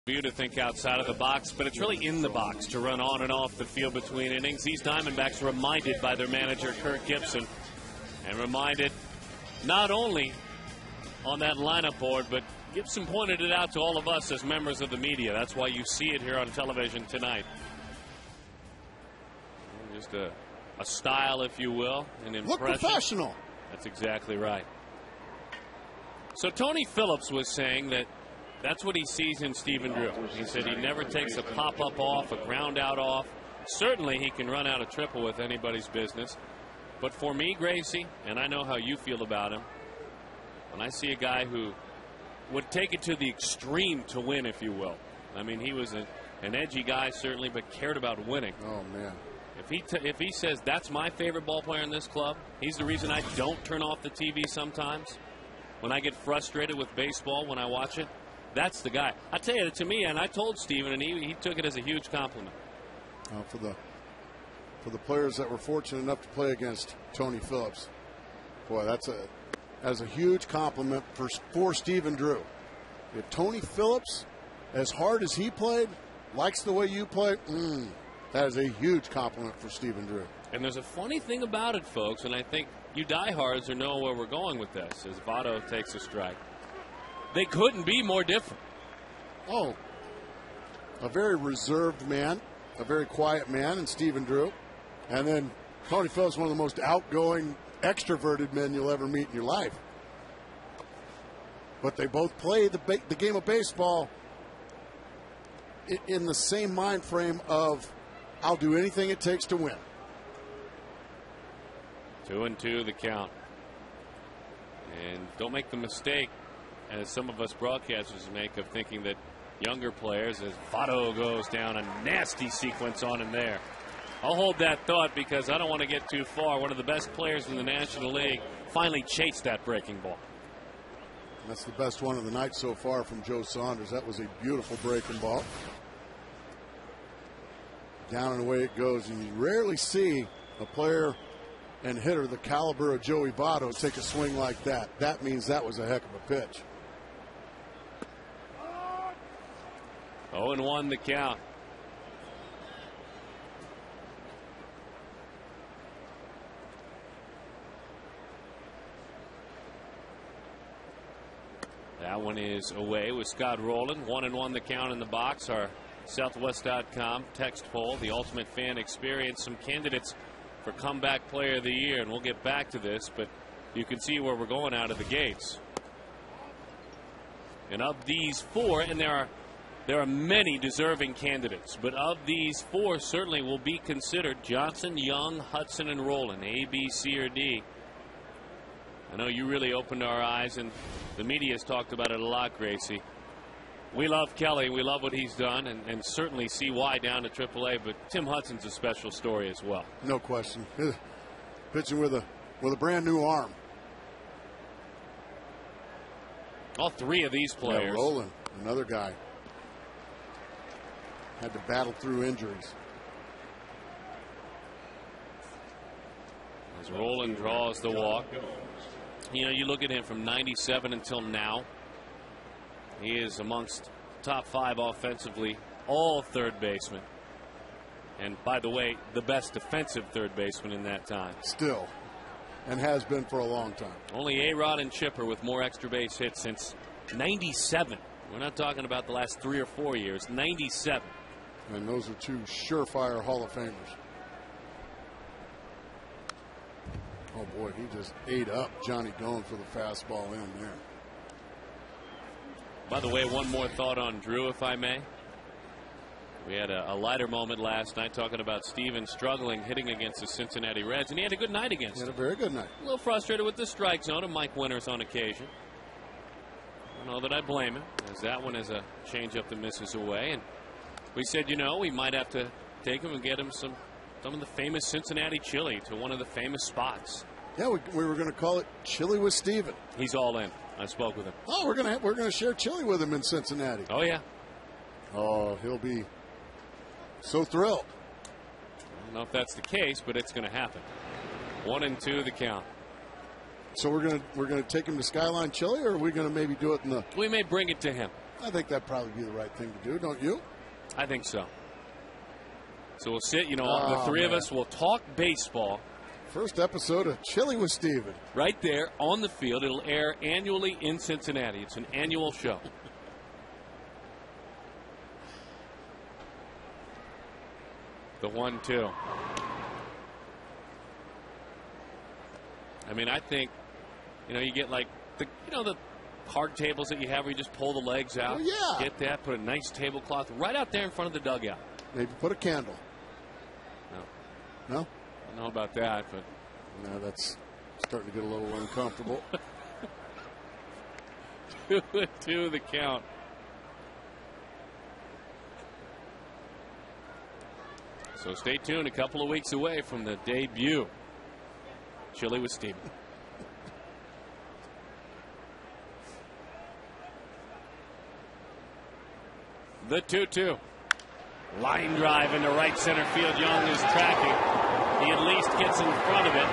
You to think outside of the box, but it's really in the box to run on and off the field between innings. These Diamondbacks are reminded by their manager, Kirk Gibson, and reminded not only on that lineup board, but Gibson pointed it out to all of us as members of the media. That's why you see it here on television tonight. Just a style, if you will, an impression. Look professional. That's exactly right. So Tony Phillips was saying that that's what he sees in Stephen Drew. He said he never takes a pop-up off, a ground-out off. Certainly he can run out a triple with anybody's business. But for me, Gracie, and I know how you feel about him, when I see a guy who would take it to the extreme to win, if you will. I mean, he was an edgy guy, certainly, but cared about winning. Oh, man. If he says that's my favorite ball player in this club, he's the reason I don't turn off the TV sometimes when I get frustrated with baseball when I watch it. That's the guy. I tell you, to me, and I told Steven, and he took it as a huge compliment. For the players that were fortunate enough to play against Tony Phillips, boy, that's a huge compliment for Stephen Drew. If Tony Phillips, as hard as he played, likes the way you play, that is a huge compliment for Stephen Drew. And there's a funny thing about it, folks, and I think you diehards are know where we're going with this, as Votto takes a strike. They couldn't be more different. Oh, a very reserved man, a very quiet man in Stephen Drew. And then Tony Phillips, one of the most outgoing, extroverted men you'll ever meet in your life. But they both play the game of baseball in the same mind frame of, I'll do anything it takes to win. 2-2 the count. And don't make the mistake, as some of us broadcasters make, of thinking that younger players, as Votto goes down, a nasty sequence on him there. I'll hold that thought because I don't want to get too far. One of the best players in the National League finally chased that breaking ball. That's the best one of the night so far from Joe Saunders. That was a beautiful breaking ball. Down and away it goes, and you rarely see a player and hitter the caliber of Joey Votto take a swing like that. That means that was a heck of a pitch. 0-1 the count. That one is away with Scott Rowland. 1-1 the count in the box. Our Southwest.com text poll, the ultimate fan experience. Some candidates for comeback player of the year, and we'll get back to this, but you can see where we're going out of the gates. And of these four, and there are many deserving candidates, but of these four certainly will be considered Johnson, Young, Hudson, and Rowland, A, B, C, or D. I know you really opened our eyes, and the media has talked about it a lot, Gracie. We love Kelly. We love what he's done, and certainly see why down to AAA, but Tim Hudson's a special story as well. No question. Pitching with a brand new arm. All three of these players. Yeah, Rowland, another guy. Had to battle through injuries. As Rowland draws the walk. You know, you look at him from 97 until now. He is amongst top 5 offensively, all third basemen. And by the way, the best defensive third baseman in that time. Still. And has been for a long time. Only A-Rod and Chipper with more extra base hits since 97. We're not talking about the last 3 or 4 years. 97. And those are two surefire Hall of Famers. Oh boy, he just ate up Johnny Goen for the fastball in there. By the way, one more thought on Drew, if I may. We had a lighter moment last night talking about Steven struggling hitting against the Cincinnati Reds, and he had a good night against them. He had a very good night. A little frustrated with the strike zone of Mike Winters on occasion. I don't know that I blame him, as that one is a changeup that misses away. And we said, you know, we might have to take him and get him some of the famous Cincinnati chili to one of the famous spots. Yeah, we were going to call it Chili with Steven. He's all in. I spoke with him. Oh, we're going to share chili with him in Cincinnati. Oh yeah. Oh, he'll be so thrilled. I don't know if that's the case, but it's going to happen. 1-2 the count. So we're going to take him to Skyline Chili, or are we going to maybe do it in the? We may bring it to him. I think that'd probably be the right thing to do, don't you? I think so. So we'll sit, the three of us will talk baseball. First episode of Chili with Steven. Right there on the field. It'll air annually in Cincinnati. It's an annual show. The 1-2. I mean, I think, you get like the card tables that you have where you just pull the legs out. Oh, yeah. Get that, put a nice tablecloth right out there in front of the dugout. Maybe put a candle. No? I don't know about that, but. No, that's starting to get a little uncomfortable. 2-2 the count. So stay tuned, a couple of weeks away from the debut. Chili with Steven. The 2-2. Line drive into right center field. Young is tracking. He at least gets in front of it.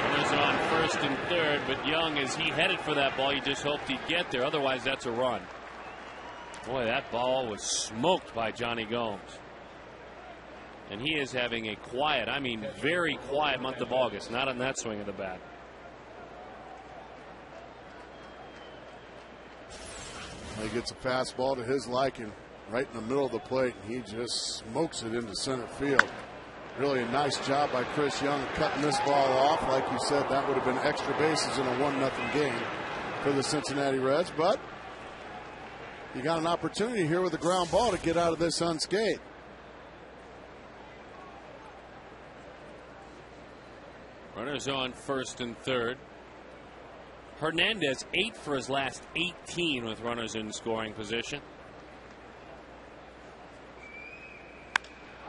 Runners are on first and third, but Young, as he headed for that ball, you just hoped he'd get there. Otherwise, that's a run. Boy, that ball was smoked by Johnny Gomes. And he is having a quiet, I mean very quiet month of August. Not on that swing of the bat. He gets a fastball to his liking right in the middle of the plate, and he just smokes it into center field. Really a nice job by Chris Young cutting this ball off. Like you said, that would have been extra bases in a 1-0 game for the Cincinnati Reds, but you got an opportunity here with a ground ball to get out of this unscathed. Runners on first and third. Hernandez 8 for his last 18 with runners in scoring position.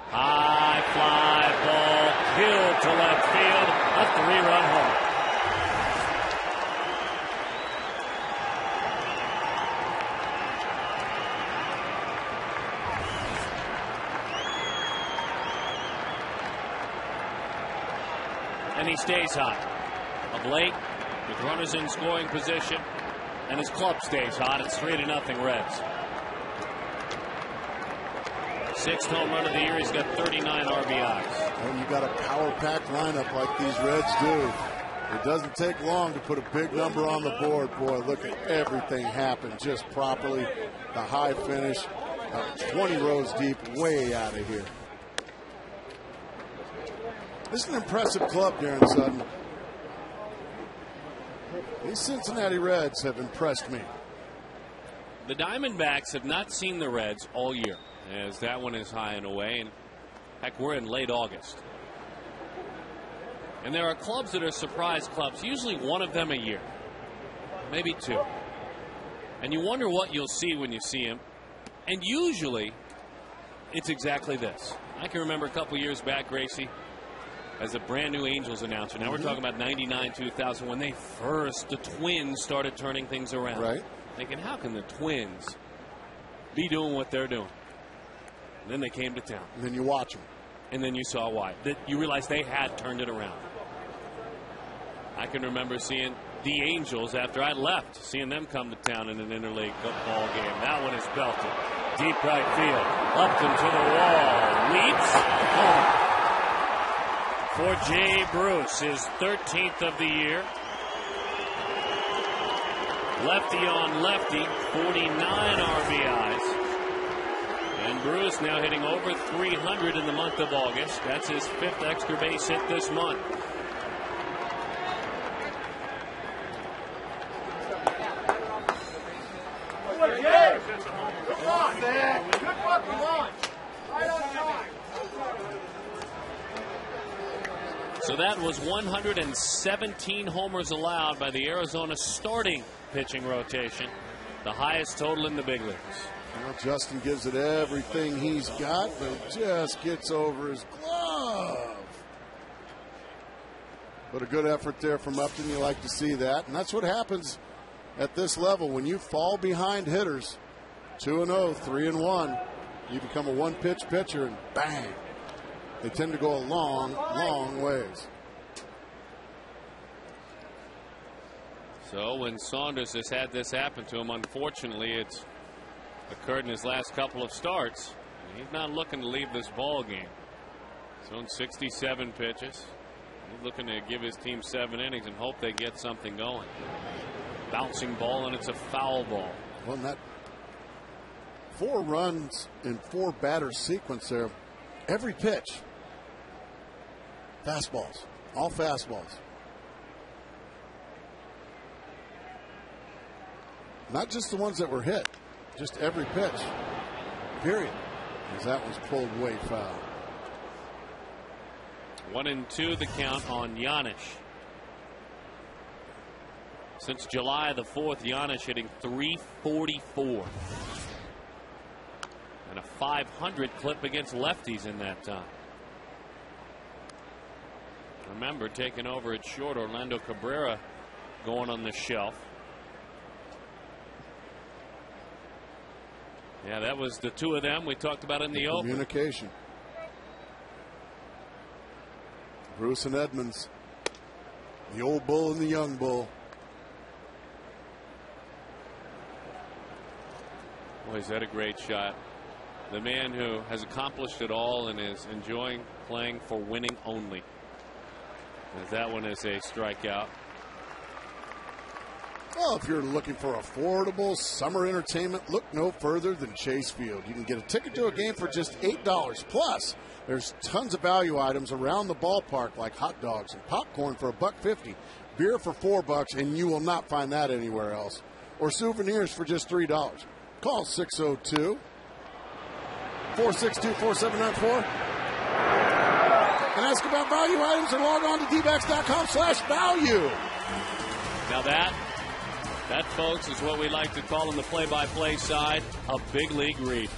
High fly ball killed to left field. A 3-run home. And he stays hot. Of late, with runners in scoring position, and his club stays hot. It's 3-0 Reds. Sixth home run of the year. He's got 39 RBIs. When you got a power-packed lineup like these Reds do, it doesn't take long to put a big number on the board. Boy, look at everything happen just properly. The high finish, 20 rows deep, way out of here. This is an impressive club, Darren Sutton. These Cincinnati Reds have impressed me. The Diamondbacks have not seen the Reds all year, as that one is high and away. And heck, we're in late August. And there are clubs that are surprise clubs, usually one of them a year, maybe two. And you wonder what you'll see when you see them. And usually, it's exactly this. I can remember a couple years back, Gracie, as a brand new Angels announcer. Now we're talking about 99, 2000, when the Twins started turning things around. Right. Thinking, how can the Twins be doing what they're doing? And then they came to town. And then you watch them. And then you saw why. That you realized they had turned it around. I can remember seeing the Angels after I left, seeing them come to town in an interleague football game. That one is belted. Deep right field. Upton to the wall. Leaps. Home. For Jay Bruce, his 13th of the year. Lefty on lefty, 49 RBIs. And Bruce now hitting over 300 in the month of August. That's his 5th extra base hit this month. So that was 117 homers allowed by the Arizona starting pitching rotation, the highest total in the big leagues. Well, Justin gives it everything he's got, but it just gets over his glove. But a good effort there from Upton. You like to see that. And that's what happens at this level. When you fall behind hitters, 2-0, 3-1, you become a one-pitch pitcher, and bang. They tend to go a long, long ways. So when Saunders has had this happen to him, unfortunately, it's occurred in his last couple of starts. He's not looking to leave this ball game. He's on 67 pitches. He's looking to give his team 7 innings and hope they get something going. Bouncing ball, and it's a foul ball. Well, that 4 runs in 4 batter sequence there. Every pitch. Fastballs. All fastballs. Not just the ones that were hit. Just every pitch. Period. Because that was pulled way foul. 1-2 the count on Giannis. Since July the 4th, Giannis hitting .344. And a .500 clip against lefties in that time. Remember, taking over at short, Orlando Cabrera going on the shelf. Yeah, that was the 2 of them we talked about in the open. Communication. Bruce and Edmonds. The old bull and the young bull. Boy, is that a great shot. The man who has accomplished it all and is enjoying playing for winning only. As that one is a strikeout. Well, if you're looking for affordable summer entertainment, look no further than Chase Field. You can get a ticket to a game for just $8. Plus, there's tons of value items around the ballpark like hot dogs and popcorn for $1.50, beer for $4, and you will not find that anywhere else. Or souvenirs for just $3. Call 602-462-4794 and ask about value items or log on to dbacks.com/value. Now that, folks, is what we like to call on the play-by-play side a big league read.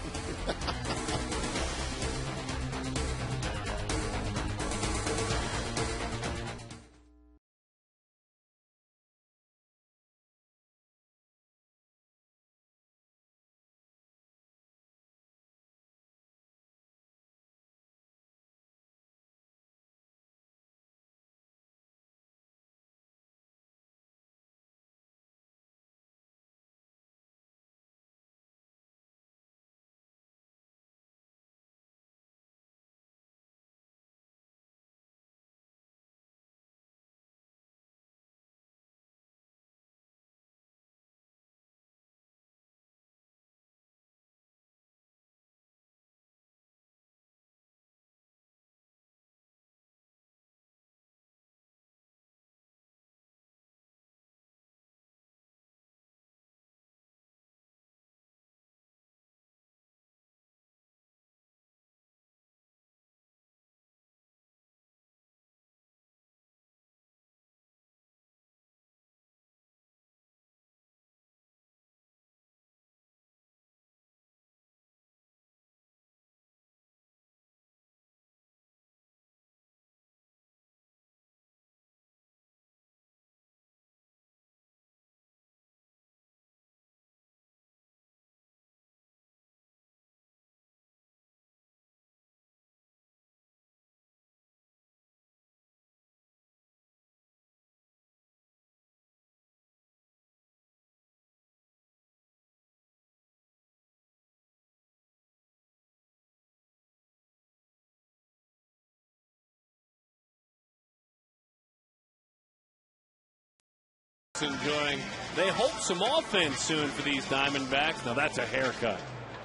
Enjoying. They hope some offense soon for these Diamondbacks. Now that's a haircut.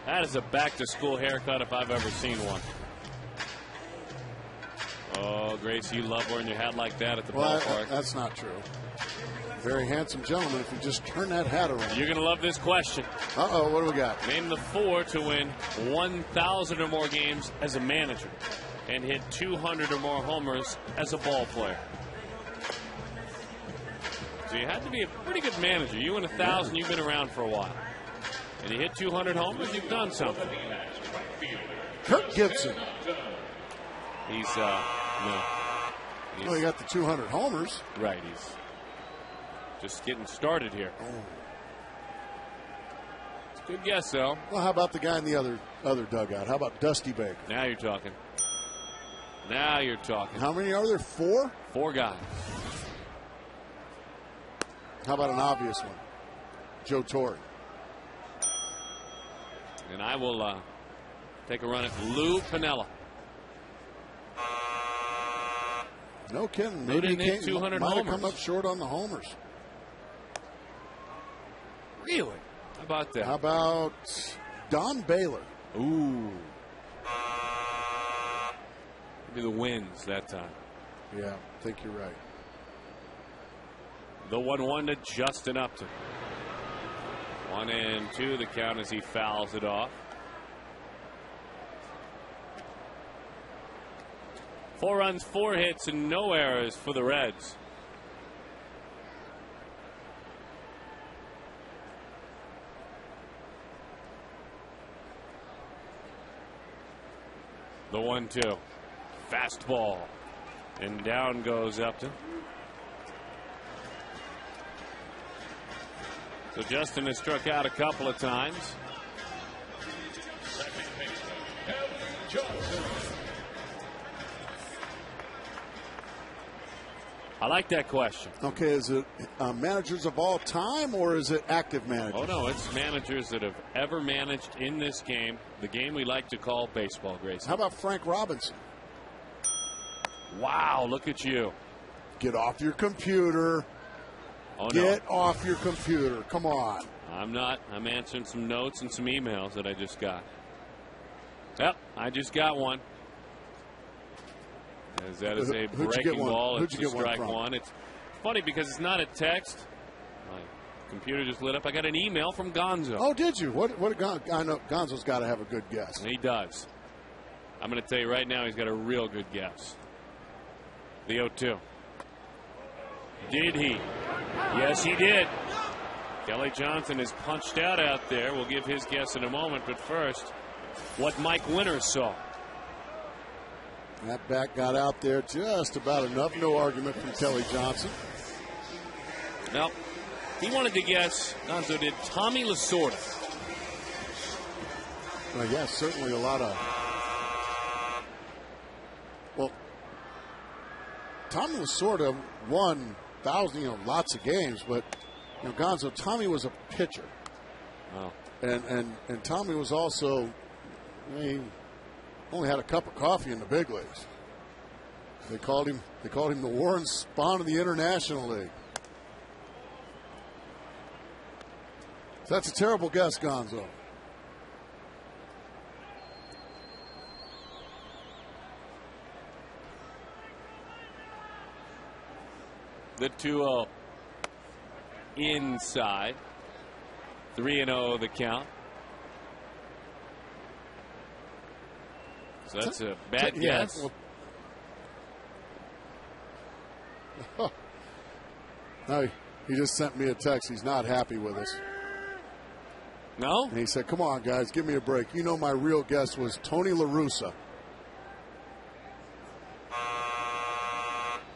That is a back-to-school haircut if I've ever seen one. Oh, Grace, you love wearing your hat like that at the ballpark. That's not true. Very handsome gentleman if you just turn that hat around. You're going to love this question. Uh-oh, what do we got? Name the 4 to win 1,000 or more games as a manager and hit 200 or more homers as a ball player. So you had to be a pretty good manager. You win 1,000, you've been around for a while. And you hit 200 homers, you've done something. Kirk Gibson. He's well, he got the 200 homers. Right, he's just getting started here. Oh. It's a good guess, though. Well, how about the guy in the other dugout? How about Dusty Baker? Now you're talking. Now you're talking. How many are there? 4? 4 guys. How about an obvious one? Joe Torre. And I will take a run at Lou Piniella. No kidding. Who Maybe didn't he hit 200 might have homers? come up short on the homers. Really? How about that? How about Don Baylor? Ooh. Maybe the Winds that time. Yeah, I think you're right. The 1-1 to Justin Upton. 1-2 the count as he fouls it off. 4 runs, 4 hits, and no errors for the Reds. The 1-2. Fastball. And down goes Upton. So Justin has struck out a couple of times. Second baseman, Kelly Johnson. I like that question. Okay, is it managers of all time or is it active managers? Oh, no, it's managers that have ever managed in this game, the game we like to call baseball, Grayson. How about Frank Robinson? Wow, look at you. Get off your computer. Oh, Get no. off your computer. Come on. I'm not. I'm answering some notes and some emails that I just got. Yep, I just got one. As that is a Who'd you breaking get one? ball. Who'd It's you a get one strike from? one. It's funny because it's not a text. My computer just lit up. I got an email from Gonzo. Oh, did you? What I know Gonzo's got to have a good guess. And he does. I'm going to tell you right now, he's got a real good guess. The 0-2. Did he? Yes, he did. Kelly Johnson is punched out there. We'll give his guess in a moment. But first, what Mike Winters saw. That bat got out there just about enough. No argument from Kelly Johnson. Well, he wanted to guess, Gonzo did, Tommy Lasorda. Well, yeah, certainly a lot of. Well, Tommy Lasorda won lots of games, but Gonzo, Tommy was a pitcher. Wow. And Tommy was also, he only had a cup of coffee in the big leagues. They called him the Warren Spahn of the International League. So that's a terrible guess, Gonzo. The 2-0 inside. 3-0 the count. So that's a bad guess. Well, no, he just sent me a text. He's not happy with us. No? And he said, come on, guys, give me a break. You know my real guess was Tony La Russa.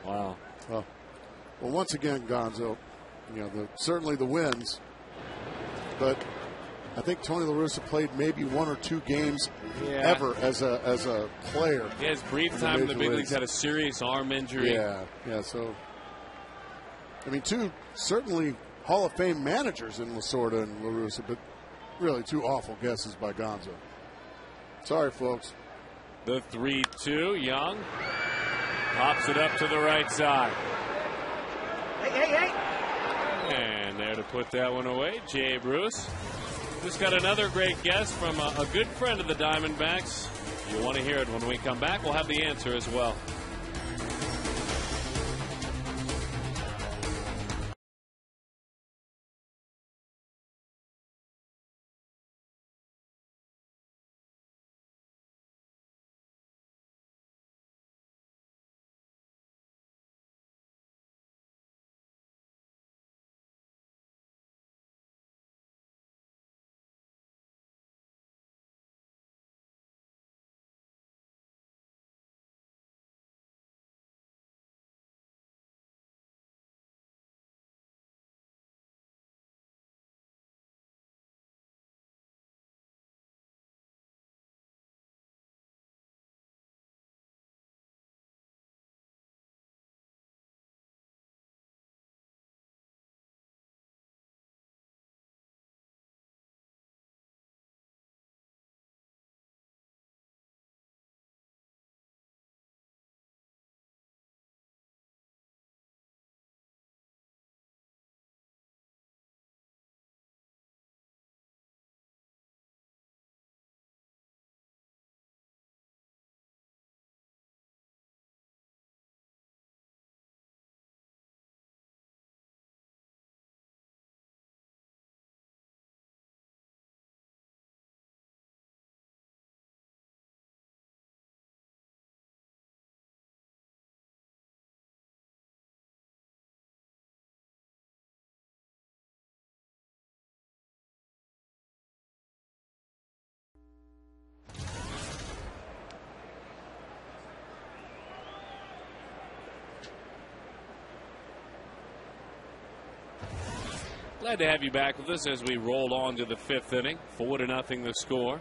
Wow. Well, once again, Gonzo, certainly the wins, but I think Tony La Russa played maybe 1 or 2 games ever as a player. He has brief time in the big leagues, had a serious arm injury. Yeah. So, I mean, 2 certainly Hall of Fame managers in Lasorda and La Russa, but really 2 awful guesses by Gonzo. Sorry, folks. The 3-2, Young pops it up to the right side. Hey. And there to put that one away, Jay Bruce. Just got another great guess from a good friend of the Diamondbacks. You'll want to hear it when we come back. We'll have the answer as well. Glad to have you back with us as we roll on to the 5th inning. 4-0 the score.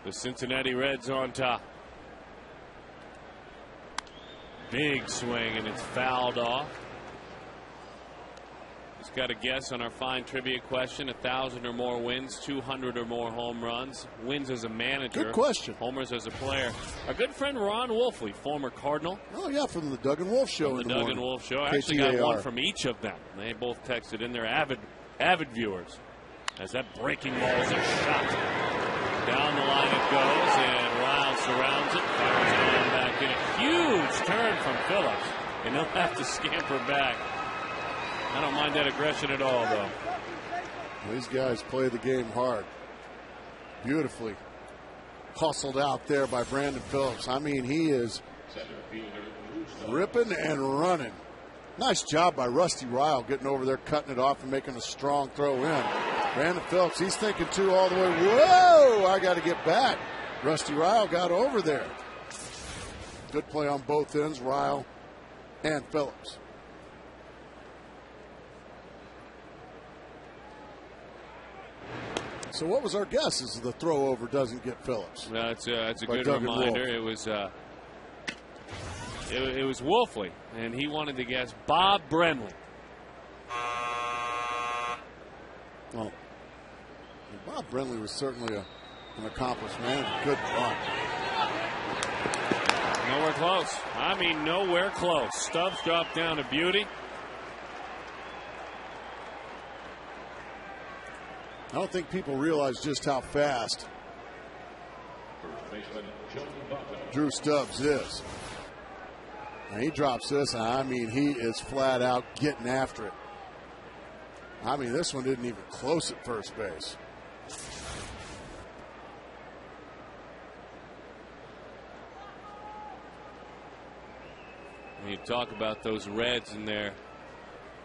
The Cincinnati Reds on top. Big swing, and it's fouled off. Just got a guess on our fine trivia question. 1,000 or more wins, 200 or more home runs. Wins as a manager. Good question. Homers as a player. Our good friend Ron Wolfley, former Cardinal. Oh, yeah, from the Doug and Wolf Show. From the Doug and Wolf Show. I actually got one from each of them. They both texted in. They're avid viewers. As that breaking ball is a shot. Down the line it goes, and Ryle surrounds it. Fires it on back in. A huge turn from Phillips, and he'll have to scamper back. I don't mind that aggression at all, though. These guys play the game hard. Beautifully hustled out there by Brandon Phillips. I mean, he is ripping and running. Nice job by Rusty Ryle getting over there, cutting it off and making a strong throw in. Brandon Phillips, he's thinking too all the way. Whoa, I got to get back. Rusty Ryle got over there. Good play on both ends, Ryle and Phillips. So what was our guess as the throw over doesn't get Phillips? That's a good reminder. It was Wolfley, and he wanted to guess Bob Brenly. Well, Bob Brenly was certainly an accomplished manager. Good run. Nowhere close. I mean, nowhere close. Stubbs dropped down to beauty. I don't think people realize just how fast Drew Stubbs is. And he drops this, and I mean, he is flat out getting after it. I mean, this one didn't even close at first base. When you talk about those Reds and their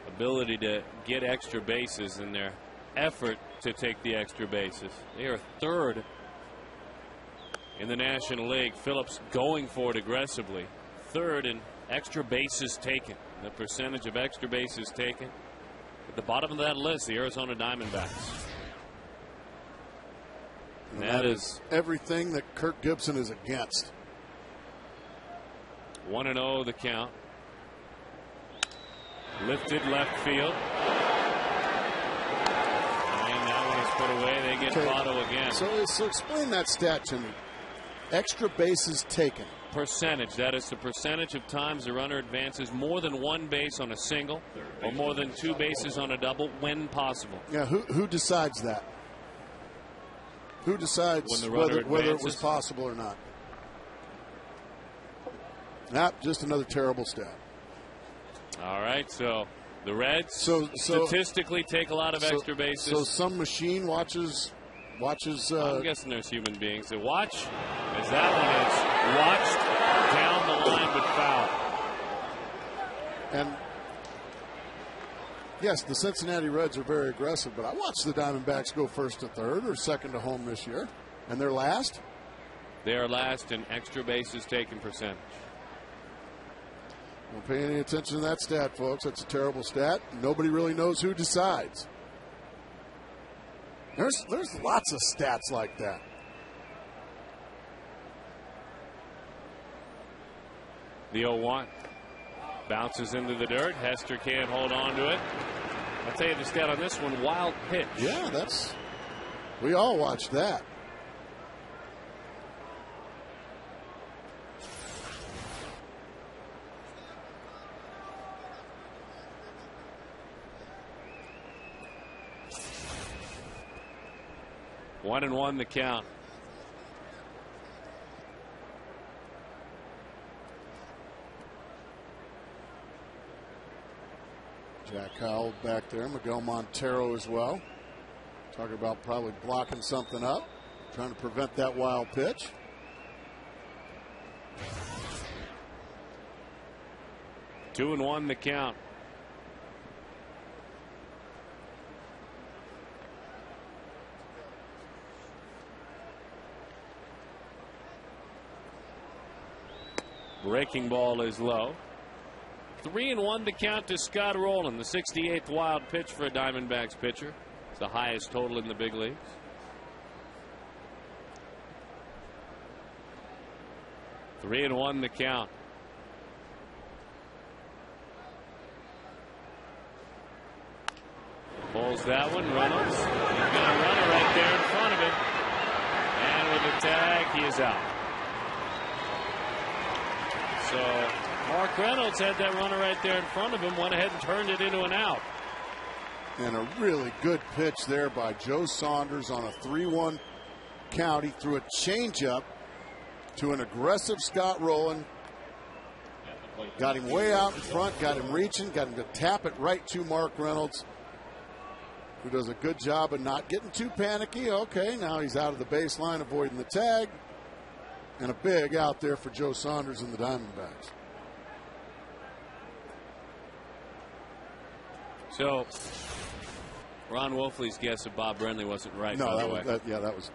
ability to get extra bases and their effort to take the extra bases. They are 3rd in the National League. Phillips going for it aggressively. 3rd in extra bases taken. The percentage of extra bases taken. At the bottom of that list, the Arizona Diamondbacks. And that is everything that Kirk Gibson is against. 1-0 the count. Lifted left field. Put away, they get Votto again. So explain that stat to me. Extra bases taken. Percentage. That is the percentage of times the runner advances more than one base on a single or more than 2 bases on a double when possible. Yeah, who decides that? Who decides whether it was possible or not? Just another terrible stat. All right, so the Reds statistically take a lot of extra bases. So some machine watches. I'm guessing there's human beings that watch, as that one is watched down the line but foul. And yes, the Cincinnati Reds are very aggressive, but I watched the Diamondbacks go 1st to 3rd or 2nd to home this year, and they're last. They are last in extra bases taken percentage. Don't pay any attention to that stat, folks. That's a terrible stat. Nobody really knows who decides. There's lots of stats like that. The 0-1 bounces into the dirt. Hester can't hold on to it. I'll tell you the stat on this one: wild pitch. Yeah, we all watched that. One and one the count. Jack Howell back there. Miguel Montero as well. Talking about probably blocking something up. Trying to prevent that wild pitch. Two and one the count. Breaking ball is low. 3-1 to count to Scott Rowland, the 68th wild pitch for a Diamondbacks pitcher. It's the highest total in the big leagues. Three and 1 to count. Pulls that one. Reynolds. He's got a runner right there in front of him. And with the tag, he is out. So Mark Reynolds had that runner right there in front of him, went ahead and turned it into an out. And a really good pitch there by Joe Saunders on a 3-1 count. He threw a changeup to an aggressive Scott Rowland. Got him way out in front, got him reaching, got him to tap it right to Mark Reynolds, who does a good job of not getting too panicky. Okay, now he's out of the baseline, avoiding the tag. And a big out there for Joe Saunders and the Diamondbacks. So, Ron Wolfley's guess of Bob Brenly wasn't right, no, by the way. That was,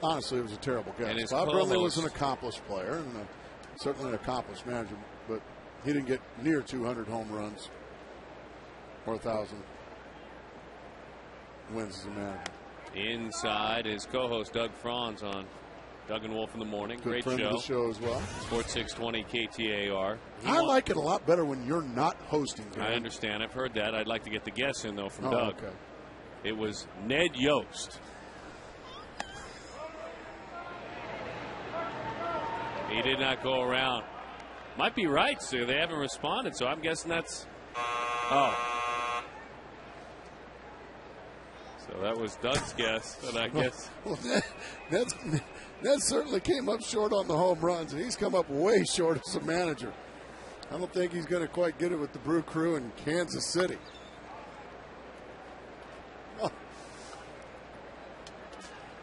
honestly, it was a terrible guess. Bob Brenly was an accomplished player and certainly an accomplished manager, but he didn't get near 200 home runs or 1,000 wins as a manager. Inside is co-host Doug Franz on Doug and Wolf in the Morning. Good Great friend show. Of the show as well. Sports 620 KTAR. I like it a lot better when you're not hosting. I understand. I've heard that. I'd like to get the guess in, though, from Doug. Okay. It was Ned Yost. He did not go around. Might be right, Sue. They haven't responded, so I'm guessing that's... Oh. So that was Doug's guess, and I guess... Well, that certainly came up short on the home runs, and he's come up way short as a manager. I don't think he's going to quite get it with the Brew Crew in Kansas City. Oh.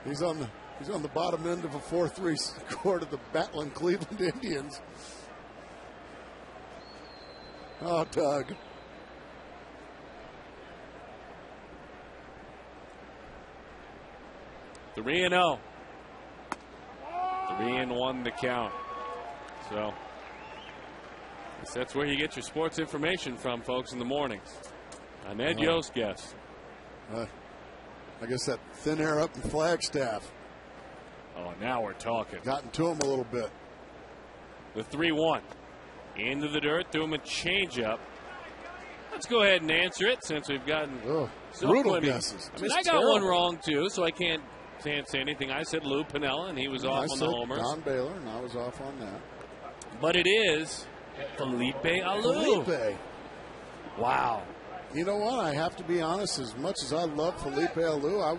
He's on the bottom end of a 4-3 score to the battling Cleveland Indians. Oh, Doug. Three and 0. 3-1 to count. So, I guess that's where you get your sports information from, folks, in the mornings. On Ed Yost guess. I guess that thin air up in Flagstaff. Oh, now we're talking. Gotten to him a little bit. The 3-1. Into the dirt, threw him a changeup. Let's go ahead and answer it since we've gotten brutal guesses. I mean, I got one wrong, too, so I can't say anything. I said Lou Piniella, and he was off on the homers. Don Baylor, and I was off on that. But it is Felipe Alou. Felipe. Wow. You know what? I have to be honest. As much as I love Felipe Alou,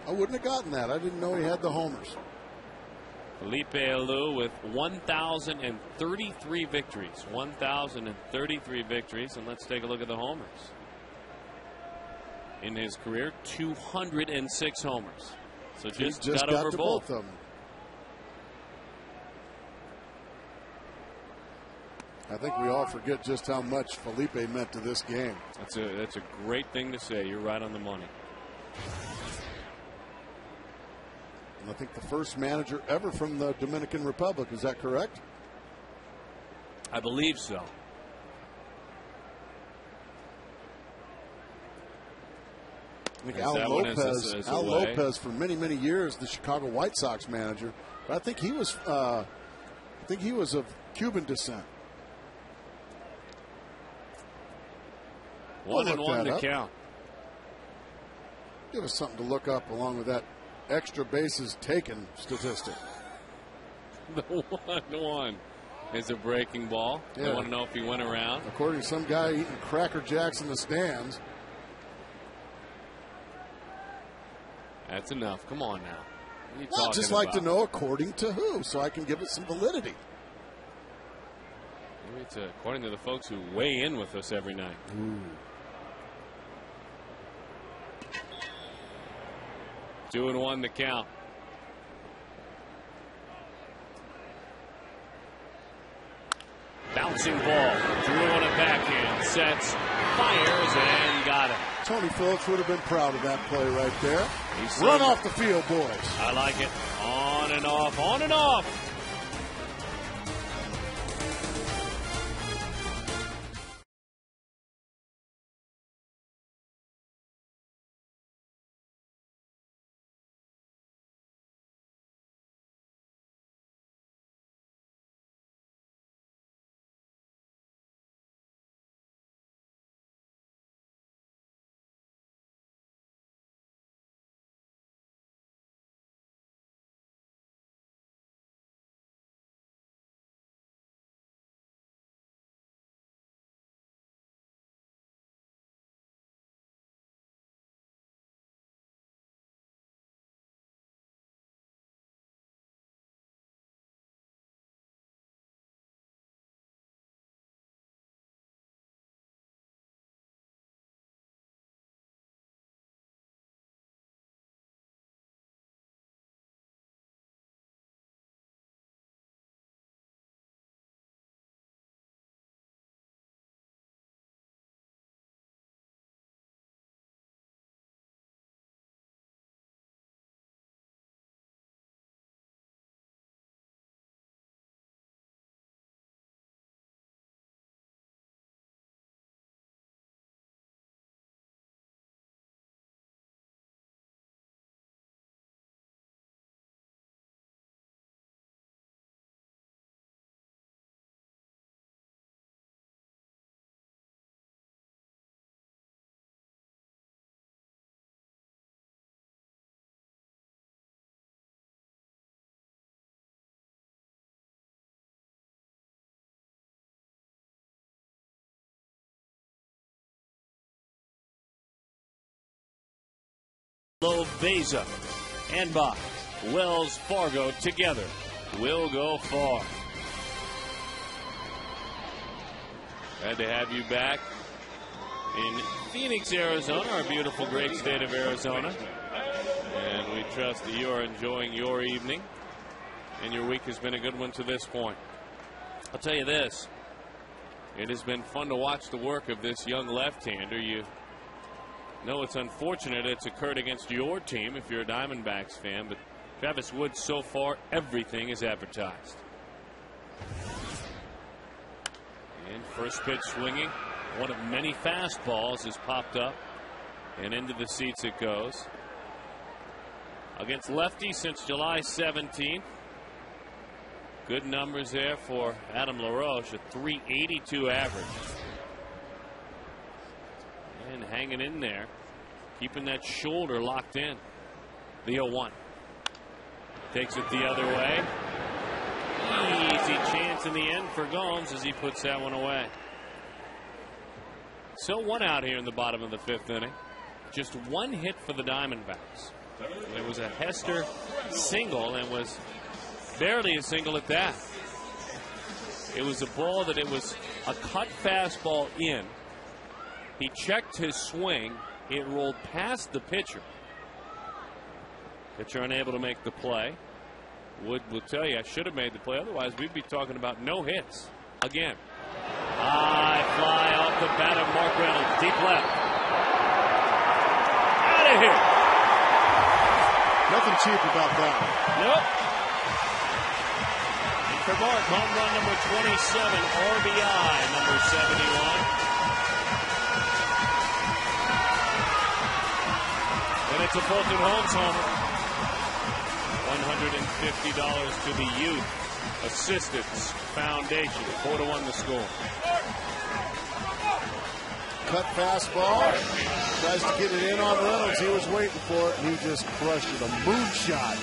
I wouldn't have gotten that. I didn't know he had the homers. Felipe Alou with 1,033 victories. 1,033 victories. And let's take a look at the homers. In his career, 206 homers. So just got over to both of them. I think we all forget just how much Felipe meant to this game. That's a great thing to say. You're right on the money. And I think the first manager ever from the Dominican Republic. Is that correct? I believe so. I think Al Lopez for many, many years, the Chicago White Sox manager. But I think he was of Cuban descent. 1-1 to count. Give us something to look up along with that extra bases taken statistic. The 1-1 is a breaking ball. Yeah. I want to know if he went around. According to some guy eating Cracker Jacks in the stands. That's enough. Come on now. I'd just like to know according to who, so I can give it some validity. Maybe it's according to the folks who weigh in with us every night. Ooh. 2-1 to count. Bouncing ball. Drew on a backhand. Sets. Fires and got it. Tony Phillips would have been proud of that play right there. Run off the field, boys. I like it. On and off. On and off. Beza and Bach, Wells Fargo together will go far. Glad to have you back in Phoenix, Arizona, our beautiful great state of Arizona. And we trust that you are enjoying your evening and your week has been a good one to this point. I'll tell you this, it has been fun to watch the work of this young left-hander. You know it's unfortunate it's occurred against your team if you're a Diamondbacks fan, but Travis Wood, so far, everything is advertised. And first pitch swinging. One of many fastballs has popped up, and into the seats it goes. Against lefty since July 17th. Good numbers there for Adam LaRoche, a .382 average. And hanging in there, keeping that shoulder locked in. The 0-1. Takes it the other way. Easy chance in the end for Gomes as he puts that one away. So one out here in the bottom of the fifth inning. Just one hit for the Diamondbacks. There was a Hester single and was barely a single at that. It was a ball that it was a cut fastball in. He checked his swing. It rolled past the pitcher. Pitcher unable to make the play. Wood will tell you I should have made the play. Otherwise, we'd be talking about no hits again. High fly off the bat of Mark Reynolds. Deep left. Out of here. Nothing cheap about that one. Nope. And for Mark, home run number 27, RBI number 71. And it's a Fulton Holmes homer. $150 to the Youth Assistance Foundation. 4-1 the score. Cut fastball. Tries to get it in on Reynolds. He was waiting for it, and he just crushed it. A moonshot.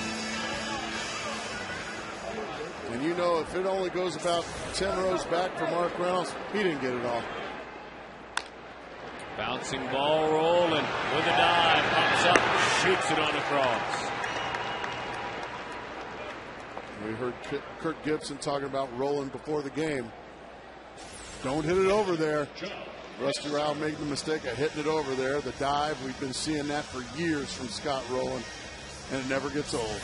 And you know, if it only goes about 10 rows back for Mark Reynolds, he didn't get it all. Bouncing ball rolling with a dive. Pops up, shoots it on across. We heard Kirk Gibson talking about rolling before the game. Don't hit it over there. Rusty Rao made the mistake of hitting it over there. The dive, we've been seeing that for years from Scott Rowland, and it never gets old.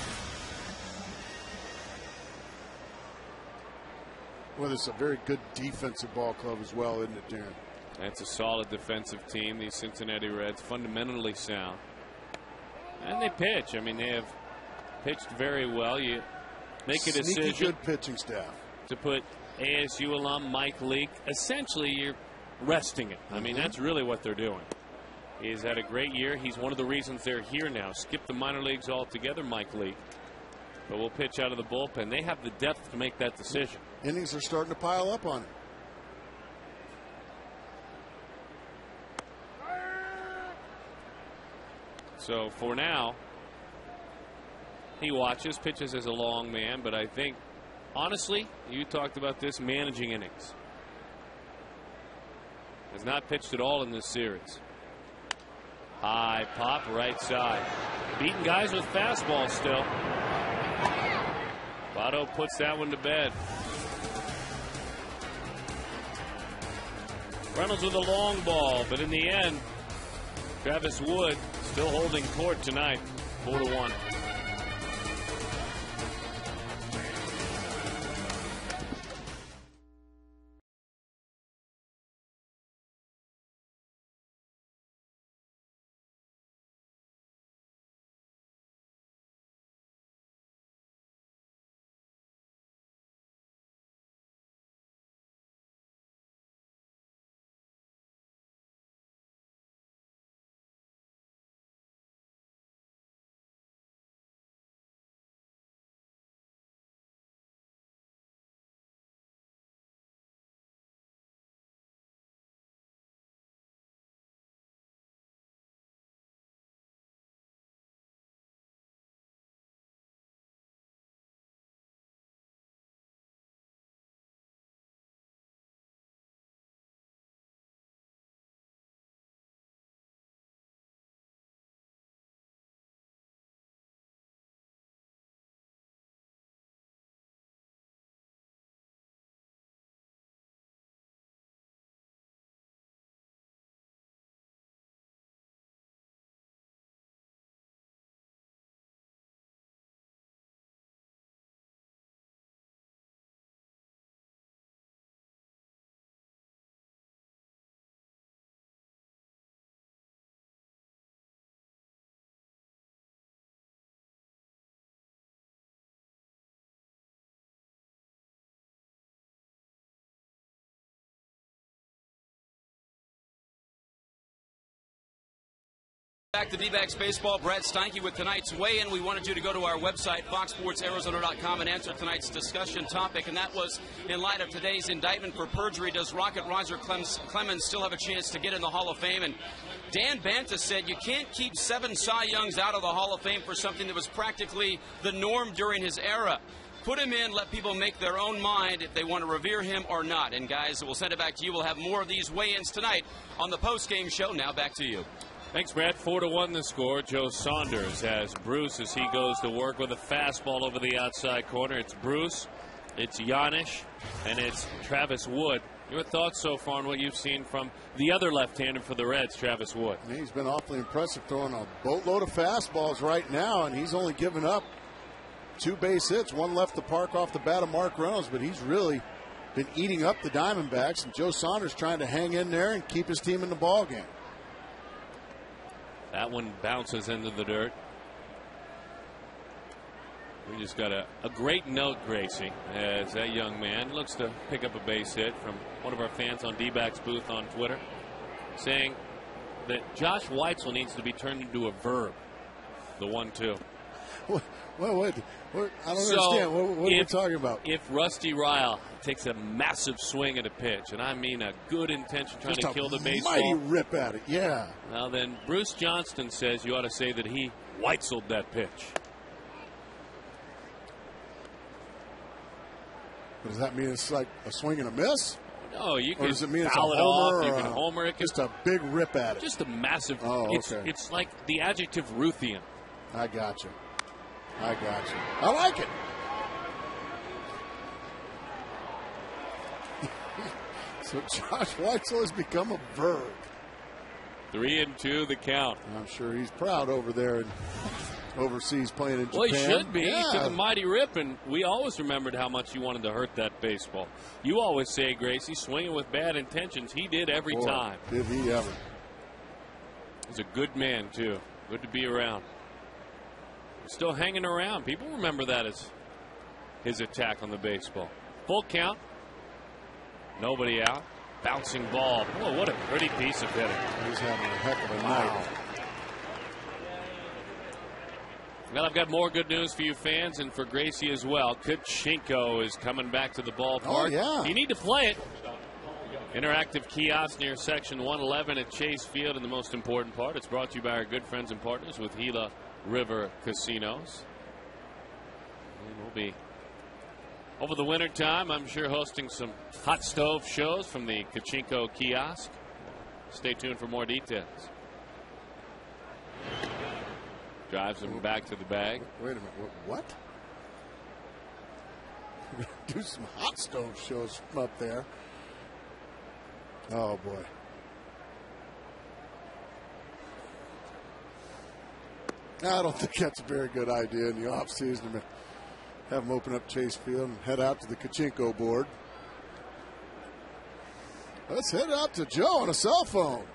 Well, it's a very good defensive ball club as well, isn't it, Darren? That's a solid defensive team, these Cincinnati Reds, fundamentally sound. And they pitch. I mean, they have pitched very well. You make a decision. Sneaky good pitching staff. To put ASU alum Mike Leake, essentially you're resting it. I mean, that's really what they're doing. He's had a great year. He's one of the reasons they're here now. Skip the minor leagues altogether, Mike Leake. But we'll pitch out of the bullpen. They have the depth to make that decision. Innings are starting to pile up on him. So for now, he watches, pitches as a long man, but I think, honestly, you talked about this, managing innings. Has not pitched at all in this series. High pop, right side. Beating guys with fastballs still. Votto puts that one to bed. Reynolds with a long ball, but in the end, Travis Wood still holding court tonight, 4-1. Back to D-backs baseball. Brad Steinke with tonight's weigh-in. We wanted you to go to our website, foxsportsarizona.com, and answer tonight's discussion topic, and that was, in light of today's indictment for perjury, does Rocket Roger Clemens still have a chance to get in the Hall of Fame? And Dan Banta said you can't keep 7 Cy Youngs out of the Hall of Fame for something that was practically the norm during his era. Put him in, let people make their own mind if they want to revere him or not. And guys, we'll send it back to you. We'll have more of these weigh-ins tonight on the post-game show. Now back to you. Thanks, Brad. 4-1 the score. Joe Saunders has Bruce as he goes to work with a fastball over the outside corner. It's Bruce, it's Giannis, and it's Travis Wood. Your thoughts so far on what you've seen from the other left-hander for the Reds, Travis Wood? He's been awfully impressive, throwing a boatload of fastballs right now, and he's only given up 2 base hits. One left the park off the bat of Mark Reynolds, but he's really been eating up the Diamondbacks, and Joe Saunders trying to hang in there and keep his team in the ball game. That one bounces into the dirt. We just got a great note, Gracie, as that young man looks to pick up a base hit from one of our fans on D-backs booth on Twitter, saying that Josh Weitzel needs to be turned into a verb. The 1-2. Wait, I don't understand. What are we talking about? If Rusty Ryle takes a massive swing at a pitch, and I mean a good intention trying to kill the baseball, mighty rip at it, yeah. Well, then Bruce Johnston says you ought to say that he Weitzeled that pitch. Does that mean it's like a swing and a miss? No, you can or does it mean foul it's it a homer off. You can homer it. Just a big rip at it. Just a massive. Oh, okay. It's like the adjective Ruthian. I got you. I like it. So Josh Weitzel has become a verb. 3-2 the count. I'm sure he's proud over there and overseas playing in Japan. Well, he should be. Yeah. He took a mighty rip, and we always remembered how much you wanted to hurt that baseball. You always say, Gracie, swinging with bad intentions. He did every time. Did he ever. He's a good man, too. Good to be around. Still hanging around. People remember that as his attack on the baseball. Full count. Nobody out. Bouncing ball. Oh, what a pretty piece of hitting. He's having a heck of a night. Well, I've got more good news for you fans and for Gracie as well. Kachinko is coming back to the ballpark. Oh, yeah. You need to play it. Interactive kiosk near section 111 at Chase Field. And the most important part, it's brought to you by our good friends and partners with Gila River Casinos. And we'll be, over the winter time, I'm sure, hosting some hot stove shows from the Kachinko kiosk. Stay tuned for more details. Drives him back to the bag. Wait a minute. What? We're going to do some hot stove shows from up there. Oh, boy. I don't think that's a very good idea in the offseason to have them open up Chase Field and head out to the Kachinko board. Let's head out to Joe on a cell phone.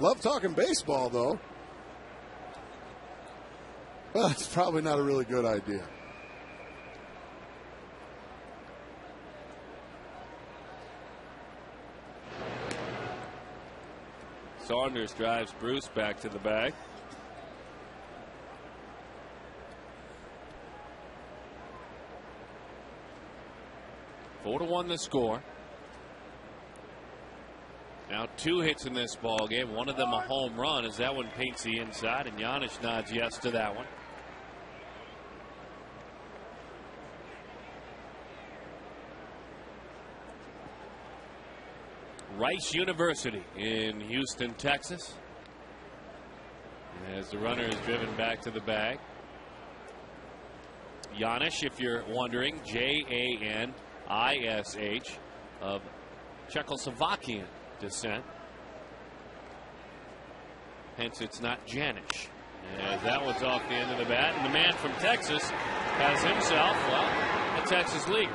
Love talking baseball, though. Well, it's probably not a really good idea. Saunders drives Bruce back to the bag. Four to 1 the score. Now 2 hits in this ball game. One of them a home run as that one paints the inside, and Giannis nods yes to that one. Rice University in Houston, Texas. As the runner is driven back to the bag. Janish, if you're wondering, Janish, of Czechoslovakian descent. Hence, it's not Janish. As that one's off the end of the bat. And the man from Texas has himself, well, a Texas league.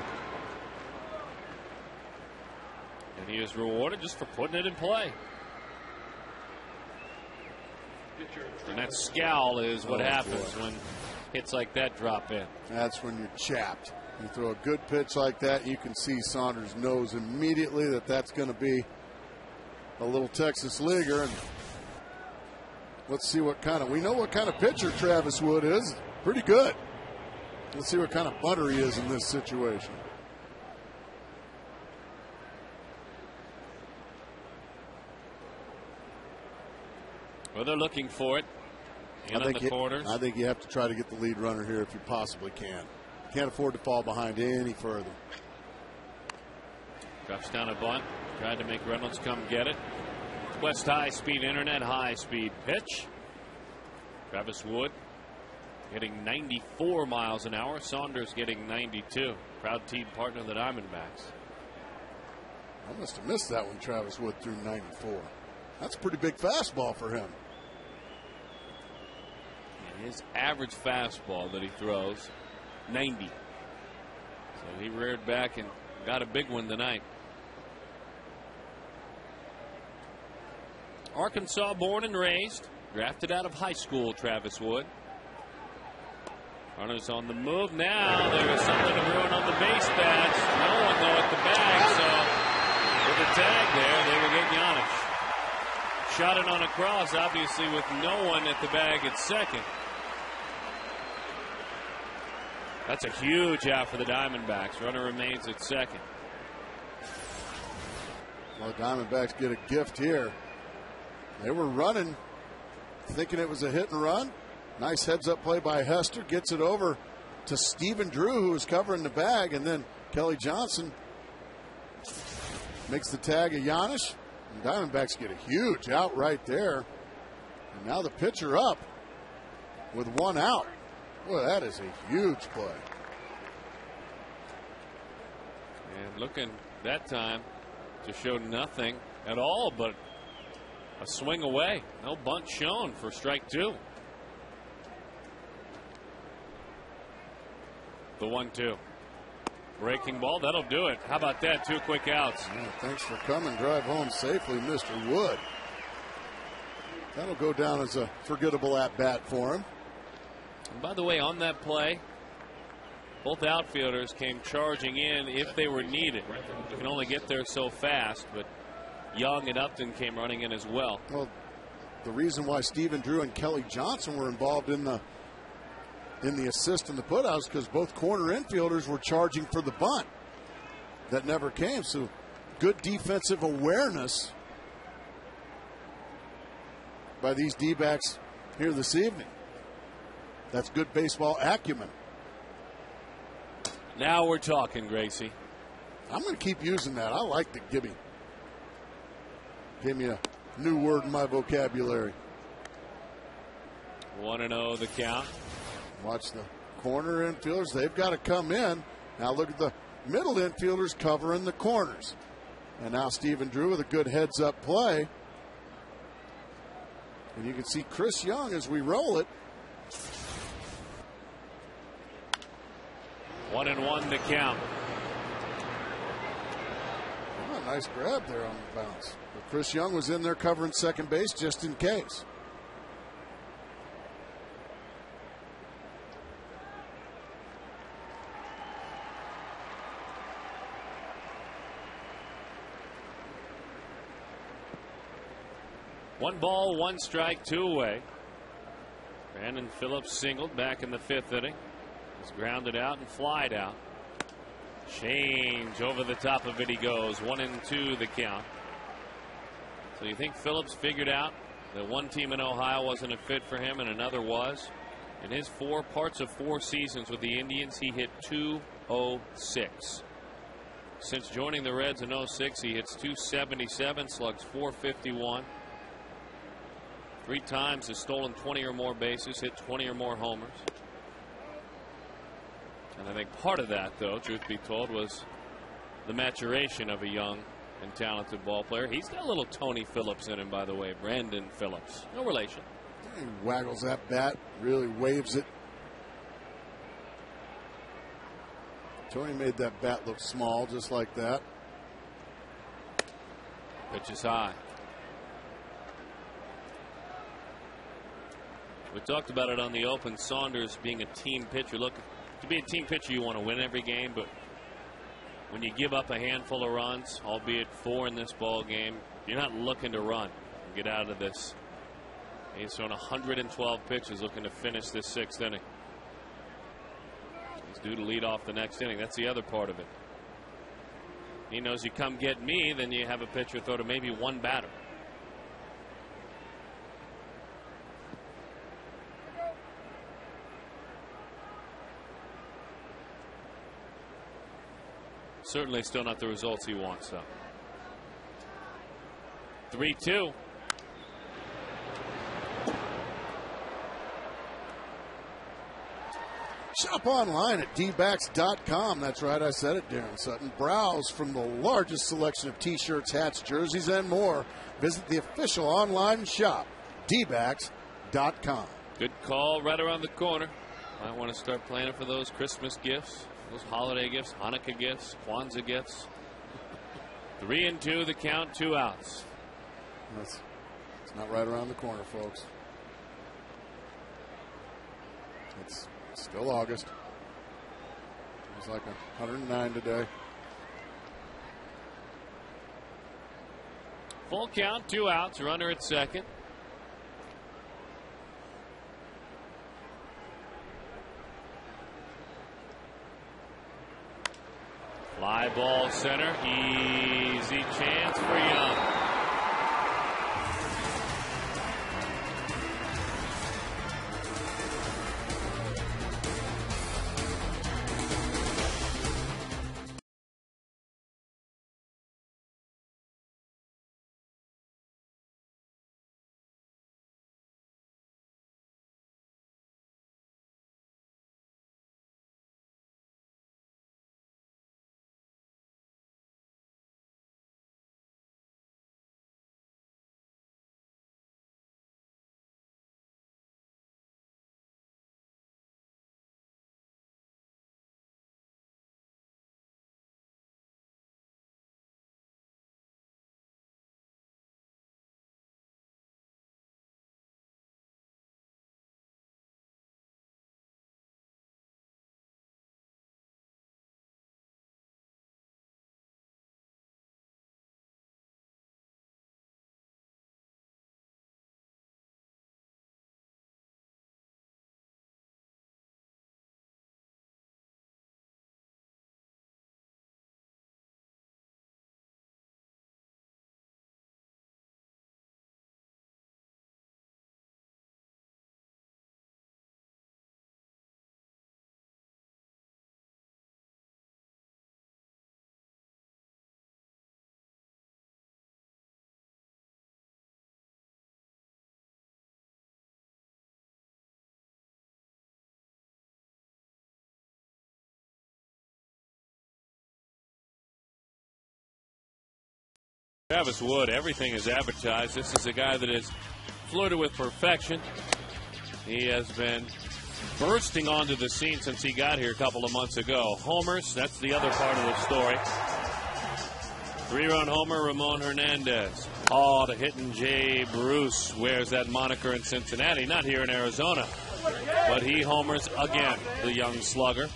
And he is rewarded just for putting it in play. And that scowl is what happens when hits like that drop in. That's when you're chapped. You throw a good pitch like that, you can see Saunders knows immediately that that's going to be a little Texas leaguer. And let's see what kind of, we know what kind of pitcher Travis Wood is. Pretty good. Let's see what kind of butter he is in this situation. Well, they're looking for it in on the corners. I think you have to try to get the lead runner here if you possibly can. Can't afford to fall behind any further. Drops down a bunt. Tried to make Reynolds come get it. West High Speed Internet, high speed pitch. Travis Wood getting 94 miles an hour. Saunders getting 92. Proud team partner of the Diamondbacks. I must have missed that when Travis Wood threw 94. That's a pretty big fastball for him. And his average fastball that he throws, 90. So he reared back and got a big one tonight. Arkansas born and raised, drafted out of high school, Travis Wood. Runners on the move now. There is something to ruin on the base paths. No one though at the bag, so with the tag there, they will get Giannis. Shot it on a cross, obviously with no one at the bag at second. That's a huge out for the Diamondbacks. Runner remains at second. Well, the Diamondbacks get a gift here. They were running, thinking it was a hit and run. Nice heads-up play by Hester. Gets it over to Stephen Drew, who was covering the bag, and then Kelly Johnson makes the tag of Giannis. And Diamondbacks get a huge out right there. And now the pitcher up with one out. Boy, that is a huge play. And looking that time to show nothing at all but a swing away. No bunt shown for strike two. The 1-2. Breaking ball, that'll do it. How about that? 2 quick outs. Yeah, thanks for coming. Drive home safely, Mr. Wood. That'll go down as a forgettable at-bat for him. And by the way, on that play, both outfielders came charging in if they were needed. You can only get there so fast, but Young and Upton came running in as well. Well, the reason why Stephen Drew and Kelly Johnson were involved in the assist and the putouts is because both corner infielders were charging for the bunt that never came. So good defensive awareness by these D-backs here this evening. That's good baseball acumen. Now we're talking, Gracie. I'm going to keep using that. I like the Gibby. Give me a new word in my vocabulary. 1-0 the count. Watch the corner infielders. They've got to come in. Now look at the middle infielders covering the corners. And now Stephen Drew with a good heads-up play. And you can see Chris Young as we roll it. 1-1 the count. Oh, nice grab there on the bounce. But Chris Young was in there covering second base just in case. One ball, one strike, 2 away. Brandon Phillips singled back in the 5th inning. Was grounded out and flied out. Change over the top of it he goes. 1-2 the count. So you think Phillips figured out that one team in Ohio wasn't a fit for him and another was? In his 4 parts of 4 seasons with the Indians, he hit .206. Since joining the Reds in 06, he hits .277, slugs .451. 3 times has stolen 20 or more bases, hit 20 or more homers. And I think part of that, though, truth be told, was the maturation of a young and talented ball player. He's got a little Tony Phillips in him, by the way, Brandon Phillips. No relation. He waggles that bat, really waves it. Tony made that bat look small, just like that. Pitch is high. We talked about it on the open. Saunders being a team pitcher. Look, to be a team pitcher, you want to win every game, but when you give up a handful of runs, albeit 4 in this ball game, you're not looking to run and get out of this. He's thrown 112 pitches, looking to finish this 6th inning. He's due to lead off the next inning. That's the other part of it. He knows you come get me, then you have a pitcher throw to maybe one batter. Certainly still not the results he wants, though. 3-2. Shop online at dbacks.com. That's right, I said it, Darren Sutton. Browse from the largest selection of t-shirts, hats, jerseys, and more. Visit the official online shop, dbacks.com. Good call right around the corner. Might want to start planning for those Christmas gifts, those holiday gifts, Hanukkah gifts, Kwanzaa gifts. 3-2, the count, 2 outs. It's not right around the corner, folks. It's still August. It's like 109 today. Full count, 2 outs, runner at second. Fly ball center, easy chance for Young. Travis Wood, everything is advertised. This is a guy that is flirted with perfection. He has been bursting onto the scene since he got here a couple of months ago. Homers, that's the other part of the story. 3-run homer, Ramon Hernandez. Oh, the hitting Jay Bruce wears that moniker in Cincinnati, not here in Arizona. But he homers again, the young slugger.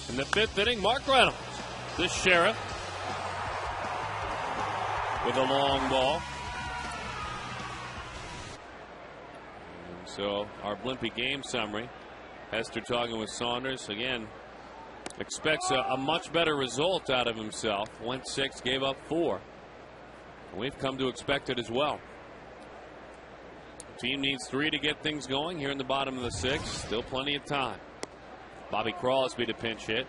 In the 5th inning, Mark Reynolds, the sheriff, with a long ball. And so our Blimpie game summary. Hester talking with Saunders again. Expects a much better result out of himself. Went 6, gave up 4. We've come to expect it as well. The team needs 3 to get things going here in the bottom of the 6th. Still plenty of time. Bobby Crosby to pinch hit.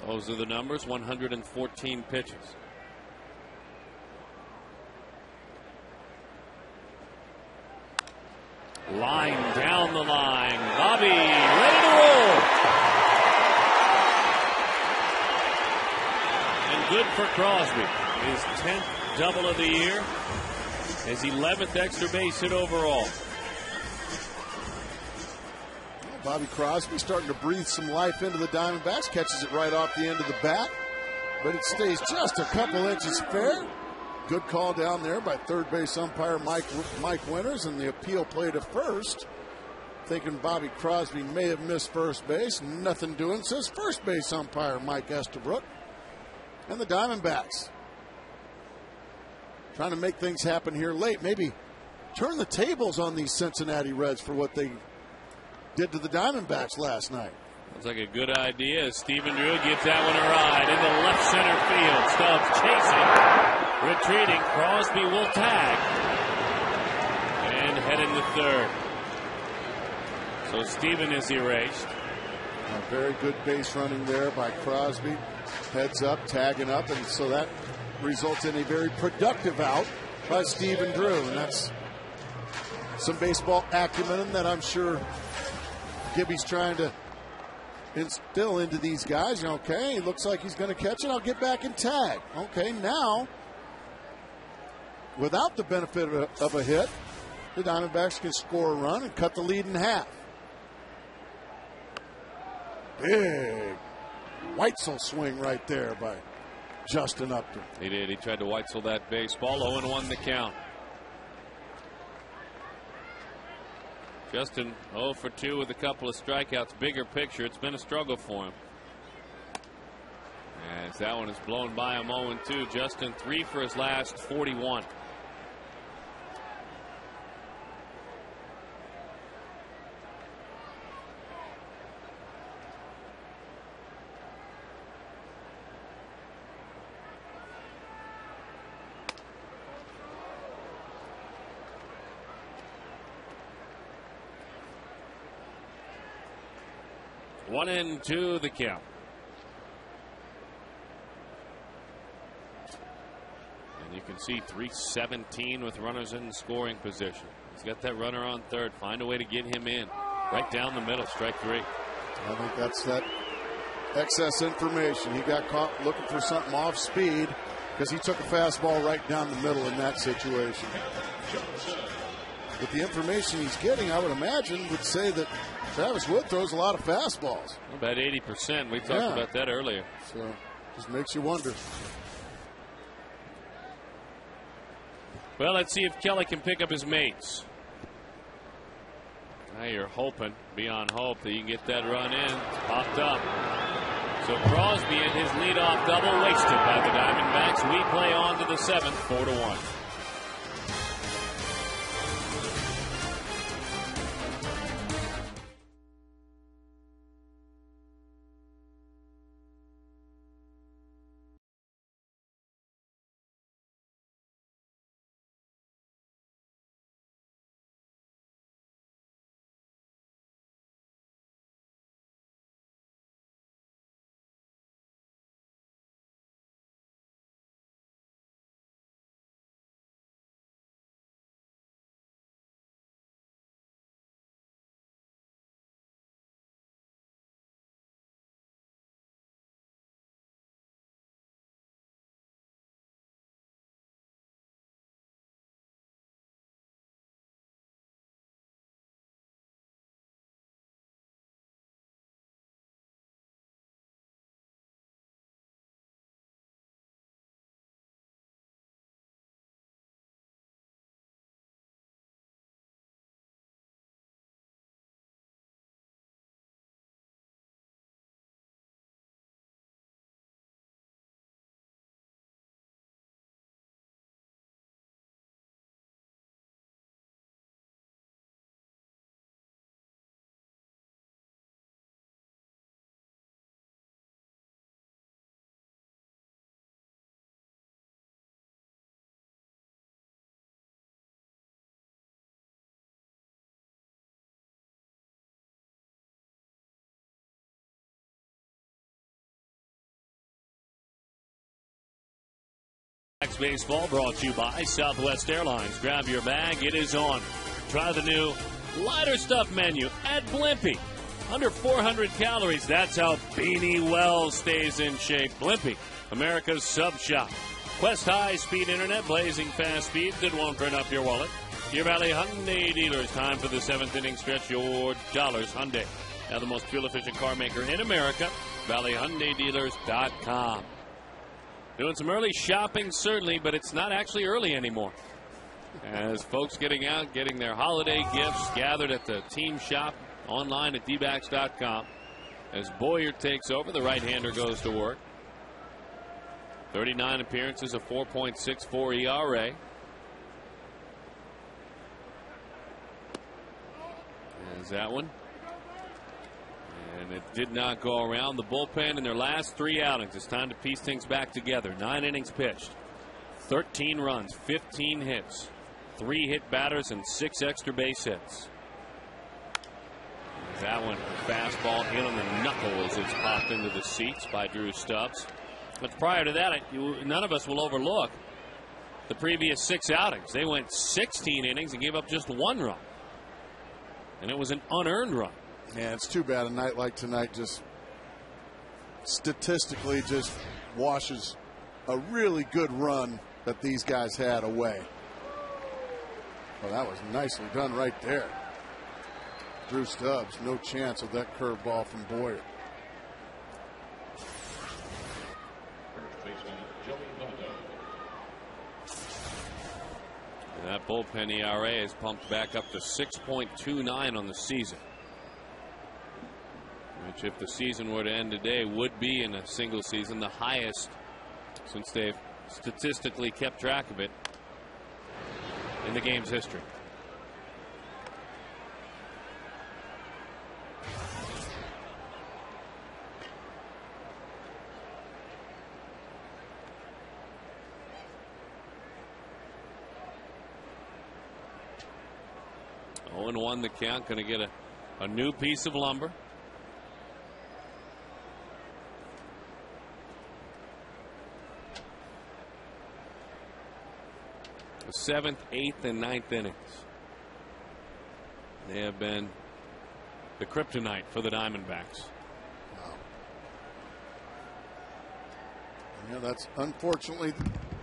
Those are the numbers, 114 pitches. Line down the line. Bobby ready to roll. And good for Crosby. His 10th double of the year. His 11th extra base hit overall. Bobby Crosby starting to breathe some life into the Diamondbacks. Catches it right off the end of the bat. But it stays just a couple inches fair. Good call down there by third base umpire Mike Winters, and the appeal play to first. Thinking Bobby Crosby may have missed first base. Nothing doing, says first base umpire Mike Estabrook. And the Diamondbacks trying to make things happen here late. Maybe turn the tables on these Cincinnati Reds for what they did to the Diamondbacks last night. Looks like a good idea as Stephen Drew gives that one a ride into left center field. Stubbs chasing, retreating. Crosby will tag and head into third. So Stephen is erased. A very good base running there by Crosby. Heads up, tagging up, and so that results in a very productive out by Stephen Drew. And that's some baseball acumen that I'm sure Gibby's trying to instill into these guys. Okay, he looks like he's going to catch it. I'll get back and tag. Okay, now, without the benefit of a hit, the Diamondbacks can score a run and cut the lead in half. Big Weitzel swing right there by Justin Upton. He did. He tried to Weitzel that baseball. 0-1 the count. Justin 0 for 2 with a couple of strikeouts. Bigger picture, it's been a struggle for him. As that one is blown by him 0-2. Justin 3 for his last 41. One and two the count. And you can see 317 with runners in scoring position. He's got that runner on third. Find a way to get him in. Right down the middle, strike three. I think that's that excess information. He got caught looking for something off speed because he took a fastball right down the middle in that situation. With the information he's getting, I would imagine, would say that Travis Wood throws a lot of fastballs. About 80%. We talked about that earlier. So just makes you wonder. Well, let's see if Kelly can pick up his mates. Now you're hoping, beyond hope, that you can get that run in. It's popped up. So Crosby and his leadoff double wasted by the Diamondbacks. We play on to the seventh, 4-1. Baseball brought to you by Southwest Airlines. Grab your bag, it is on. Try the new lighter stuff menu at Blimpie. Under 400 calories, that's how Beanie Wells stays in shape. Blimpie, America's sub shop. Quest high-speed internet, blazing fast speeds that won't burn up your wallet. Your Valley Hyundai dealers, time for the seventh inning stretch. Your dollars Hyundai. Now the most fuel-efficient car maker in America, ValleyHyundaiDealers.com. Doing some early shopping, certainly, but it's not actually early anymore. As folks getting out, getting their holiday gifts gathered at the team shop online at dbacks.com. As Boyer takes over, the right-hander goes to work. 39 appearances, a 4.64 ERA. There's that one. And it did not go around. The bullpen in their last 3 outings. It's time to piece things back together. 9 innings pitched. 13 runs, 15 hits, 3 hit batters, and 6 extra base hits. That one, fastball in on the knuckle as it's popped into the seats by Drew Stubbs. But prior to that, none of us will overlook the previous 6 outings. They went 16 innings and gave up just 1 run. And it was an unearned run. Yeah, it's too bad a night like tonight just statistically just washes a really good run that these guys had away. Well, that was nicely done right there. Drew Stubbs, no chance of that curveball from Boyer. And that bullpen ERA is pumped back up to 6.29 on the season. Which, if the season were to end today, would be in a single season the highest since they've statistically kept track of it in the game's history. Oh, and 1 the count. Going to get a new piece of lumber. The 7th, 8th, and 9th innings. They have been the kryptonite for the Diamondbacks. Wow. Yeah, that's unfortunately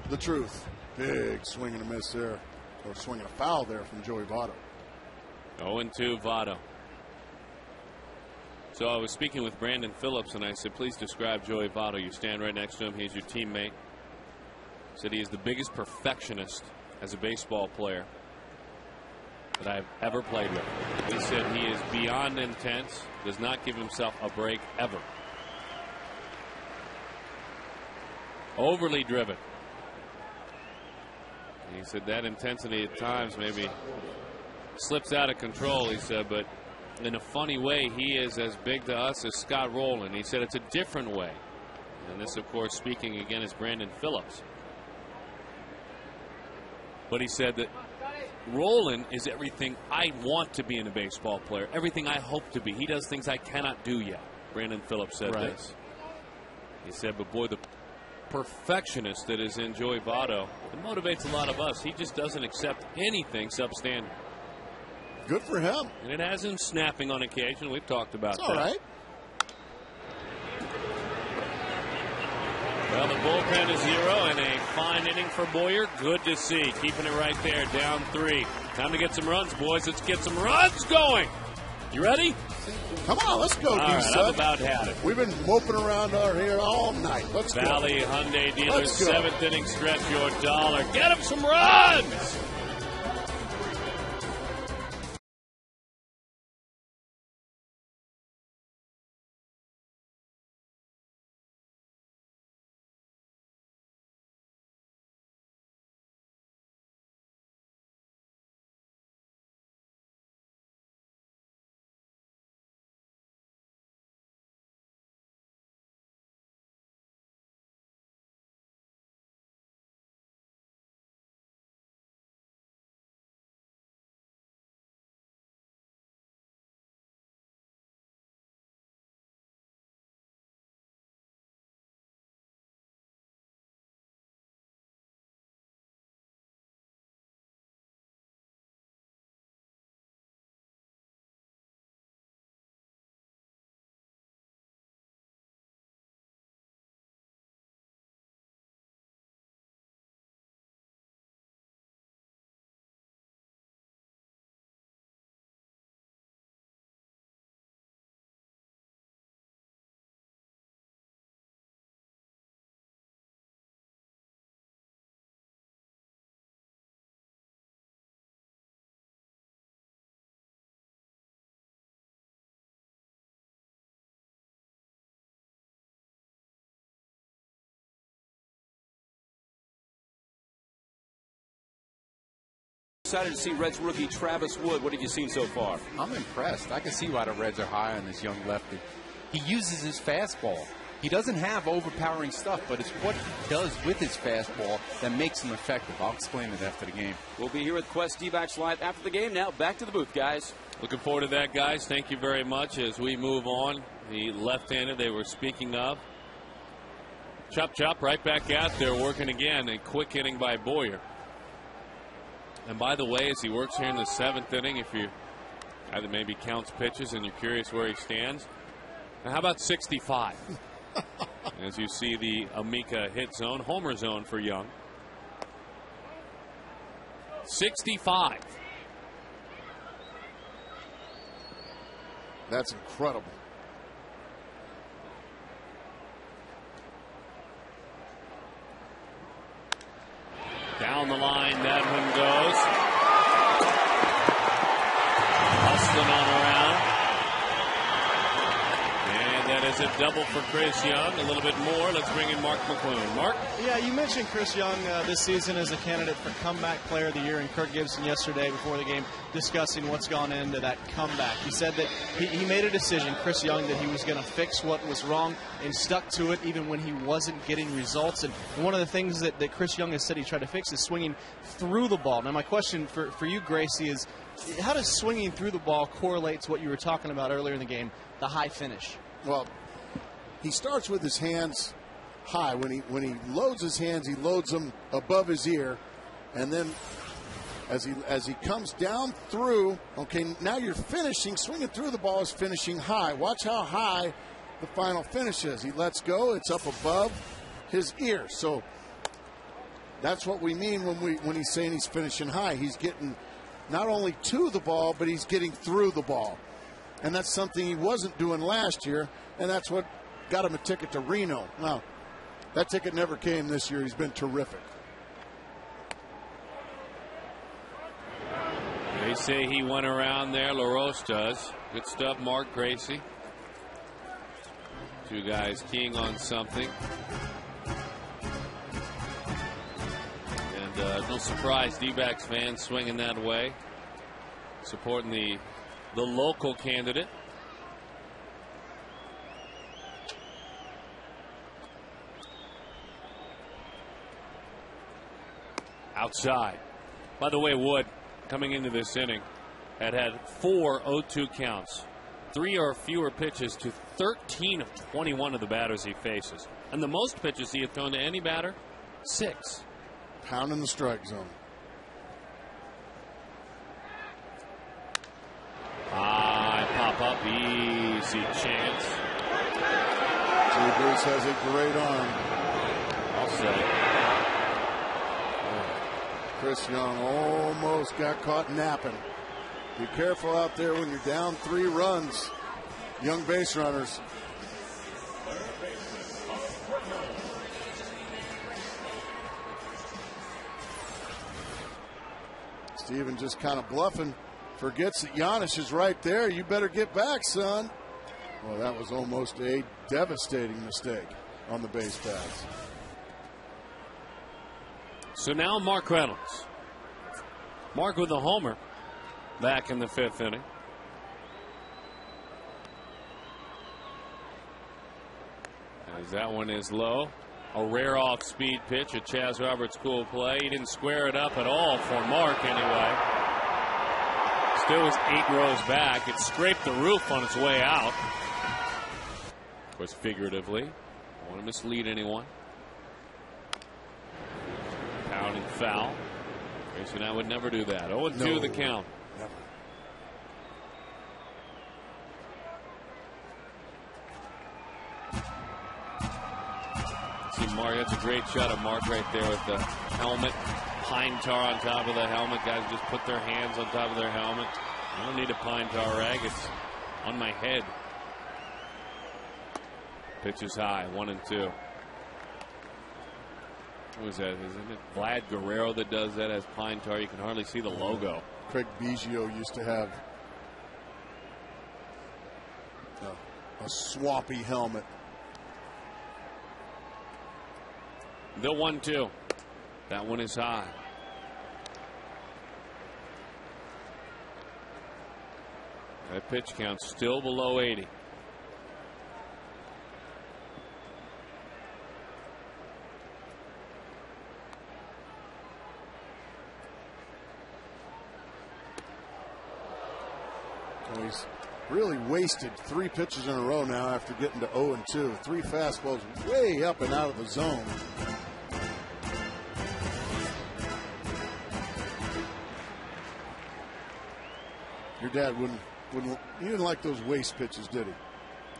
the truth. Big swing and a miss there, or swing and a foul there from Joey Votto. 0-2 Votto. So I was speaking with Brandon Phillips, and I said, please describe Joey Votto. You stand right next to him. He's your teammate. Said he is the biggest perfectionist as a baseball player that I've ever played with. He said he is beyond intense, does not give himself a break ever. Overly driven. He said that intensity at times maybe slips out of control, he said, but in a funny way, he is as big to us as Scott Rowland. He said it's a different way. And this, of course, speaking again is Brandon Phillips. But he said that Rowland is everything I want to be in a baseball player, everything I hope to be. He does things I cannot do yet. Brandon Phillips said this. He said, but boy, the perfectionist that is in Joey Votto, it motivates a lot of us. He just doesn't accept anything substandard. Good for him. And it has him snapping on occasion. We've talked about that. All right. Well, the bullpen is 0 and a fine inning for Boyer. Good to see. Keeping it right there, down 3. Time to get some runs, boys. Let's get some runs going. You ready? Come on, let's go, all right, I've about had it. We've been moping around our here all night. Let's Valley go. Hyundai Dealers, 7th inning stretch, your dollar. Get him some runs! Excited to see Reds rookie Travis Wood. What have you seen so far? I'm impressed. I can see why the Reds are high on this young lefty. He uses his fastball. He doesn't have overpowering stuff, but it's what he does with his fastball that makes him effective. I'll explain it after the game. We'll be here with Quest D-backs live after the game. Now back to the booth, guys. Looking forward to that, guys. Thank you very much. As we move on, the left-handed they were speaking of. Chop, chop, right back out there, working again. A quick inning by Boyer. And by the way, as he works here in the 7th inning, if you either maybe counts pitches and you're curious where he stands, now how about 65? As you see the Amica hit zone, homer zone for Young. 65. That's incredible. Down the line, that one goes. Hustling on around. And that is a double for Chris Young. A little bit more. Let's bring in Mark McClune. Mark? Yeah, you mentioned Chris Young this season as a candidate for Comeback Player of the Year, and Kirk Gibson yesterday before the game discussing what's gone into that comeback. He said that he made a decision, Chris Young, that he was going to fix what was wrong and stuck to it even when he wasn't getting results. And one of the things that Chris Young has said he tried to fix is swinging through the ball. Now, my question for you, Gracie, is how does swinging through the ball correlate to what you were talking about earlier in the game, the high finish? Well, he starts with his hands high. When he loads his hands, he loads them above his ear, and then as he comes down through, okay, now you're finishing. Swinging through the ball is finishing high. Watch how high the final finish is. He lets go. It's up above his ear. So that's what we mean when he's saying he's finishing high. He's getting not only to the ball, but he's getting through the ball. And that's something he wasn't doing last year, and that's what got him a ticket to Reno. Now, that ticket never came this year. He's been terrific. They say he went around there. LaRoche does. Good stuff, Mark, Gracie. Two guys keying on something. And no surprise, D-backs fans swinging that way. Supporting the local candidate. Outside. By the way, Wood, coming into this inning, had 4 0-2 counts. 3 or fewer pitches to 13 of 21 of the batters he faces. And the most pitches he had thrown to any batter, 6. Pounding the strike zone. Pop up, easy chance. Bruce has a great arm. I'll say. Chris Young almost got caught napping. Be careful out there when you're down 3 runs. Young base runners. Steven just kind of bluffing. Forgets that Giannis is right there. You better get back, son. Well, that was almost a devastating mistake on the base pass. So now Mark Reynolds. Mark with a homer back in the 5th inning. As that one is low. A rare off-speed pitch, a Chaz Roberts cool play. He didn't square it up at all for Mark anyway. Still was 8 rows back. It scraped the roof on its way out. Of course, figuratively. Don't want to mislead anyone. Pounding foul. Grayson, I would never do that. 0-2 the count. Never. See, Mark, that's a great shot of Mark right there with the helmet. Pine tar on top of the helmet. Guys just put their hands on top of their helmet. I don't need a pine tar rag. It's on my head. Pitch is high. 1-2. Who is that? Isn't it Vlad Guerrero that does that as pine tar? You can hardly see the logo. Craig Biggio used to have a swampy helmet. The 1-2. That one is high. That pitch count still below 80. He's really wasted 3 pitches in a row now after getting to 0-2. 3 fastballs way up and out of the zone. Your dad wouldn't he didn't like those waste pitches, did he?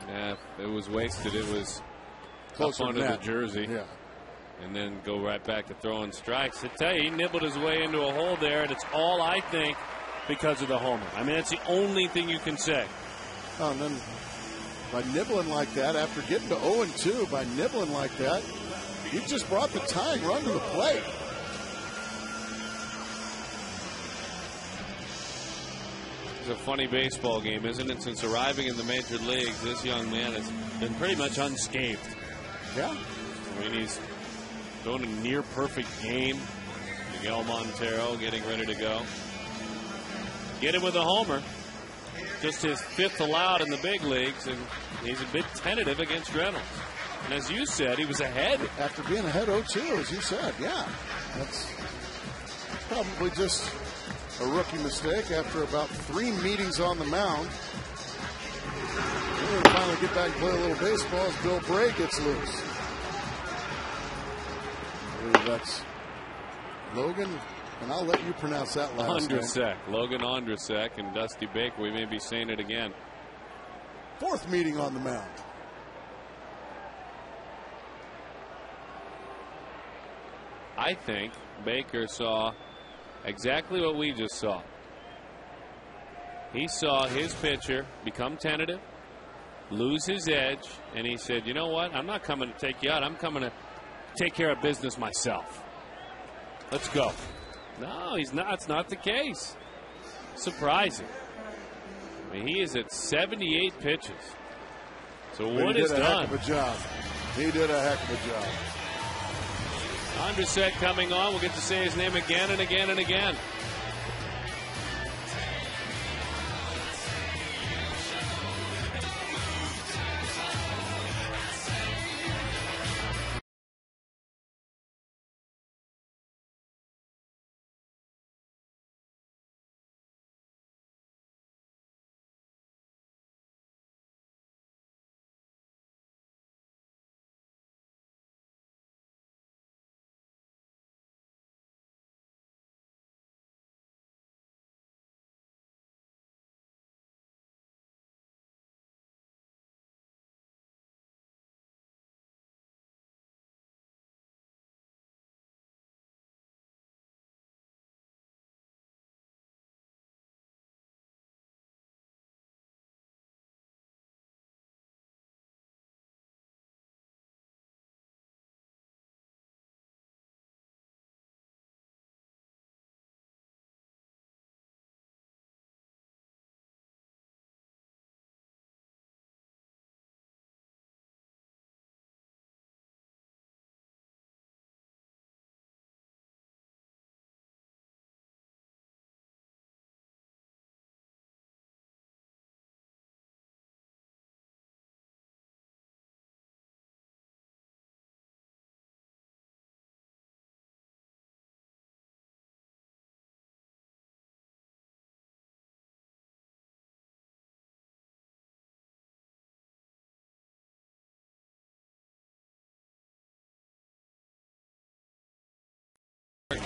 Yeah, it was wasted. It was close up under the jersey. Yeah. And then go right back to throwing strikes. I tell you, he nibbled his way into a hole there, and it's all, I think, because of the homer. I mean, that's the only thing you can say. Oh, and then by nibbling like that, after getting to 0-2, by nibbling like that, he just brought the tying run to the plate. It's a funny baseball game, isn't it? Since arriving in the major leagues, this young man has been pretty much unscathed. Yeah. I mean, he's going a near perfect game. Miguel Montero getting ready to go. Get him with a homer. Just his 5th allowed in the big leagues, and he's a bit tentative against Reynolds. And as you said, he was ahead. After being ahead 0-2, as you said, yeah. That's probably just a rookie mistake after about 3 meetings on the mound. We're going to finally get back and play a little baseball as Bill Bray gets loose. I believe that's Logan, and I'll let you pronounce that last name. Ondrasek. Logan Ondrasek and Dusty Baker. We may be saying it again. 4th meeting on the mound. I think Baker saw exactly what we just saw. He saw his pitcher become tentative, lose his edge, and he said, you know what? I'm not coming to take you out. I'm coming to take care of business myself. Let's go. No, he's not. It's not the case. Surprising. I mean, he is at 78 pitches. So what is done? He did a heck of a job. He did a heck of a job. Ondrasek coming on. We'll get to say his name again and again and again.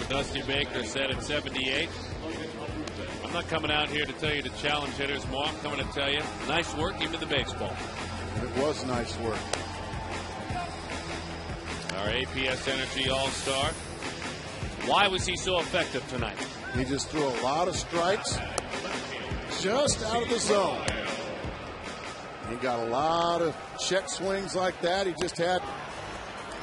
Dusty Baker said at 78. I'm not coming out here to tell you to challenge hitters more. I'm coming to tell you, nice work, give me the baseball. It was nice work. Our APS Energy All-Star. Why was he so effective tonight? He just threw a lot of strikes just out of the zone. He got a lot of check swings like that. He just had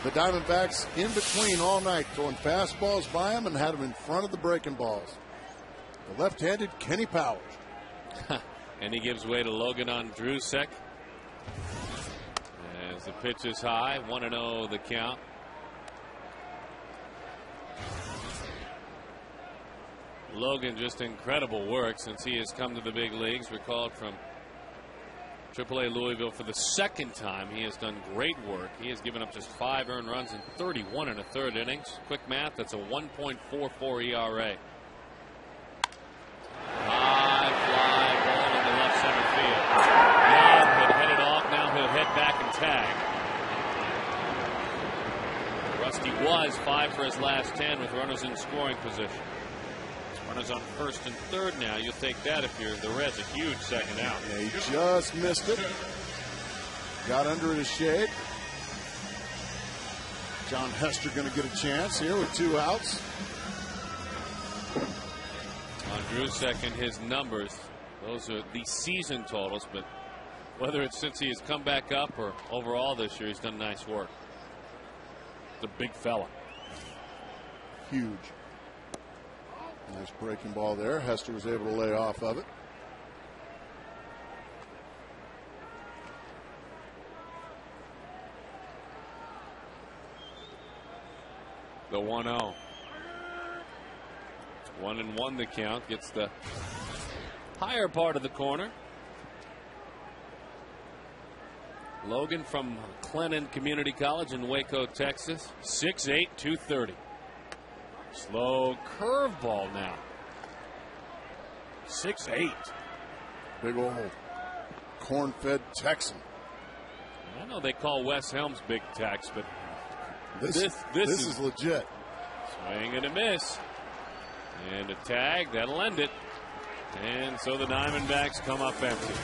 the Diamondbacks in between all night, throwing fastballs by him and had him in front of the breaking balls. The left-handed Kenny Powers. And he gives way to Logan Ondrasek. As the pitch is high, 1-0 the count. Logan, just incredible work since he has come to the big leagues. Recalled from AAA Louisville for the second time. He has done great work. He has given up just 5 earned runs in 31 1/3 innings. Quick math, that's a 1.44 ERA. High fly ball into left center field. Young had headed off. Now he'll head back and tag. Rusty was 5 for his last 10 with runners in scoring position. Runners on first and third now. You'll take that if you're the Reds. A huge second out. Yeah, he just missed it. Got under it a shade. John Hester going to get a chance here with 2 outs. On Drew's second, his numbers, those are the season totals, but whether it's since he has come back up or overall this year, he's done nice work. The big fella. Huge. Nice breaking ball there. Hester was able to lay off of it. The 1-0. 1-1 the count. Gets the higher part of the corner. Logan from Clennon Community College in Waco, Texas. 6'8", 230. Slow curveball now. 6'8". Big old corn-fed Texan. I know they call Wes Helms Big Tex, but this is legit. Swing and a miss. And a tag, that'll end it. And so the Diamondbacks come up empty.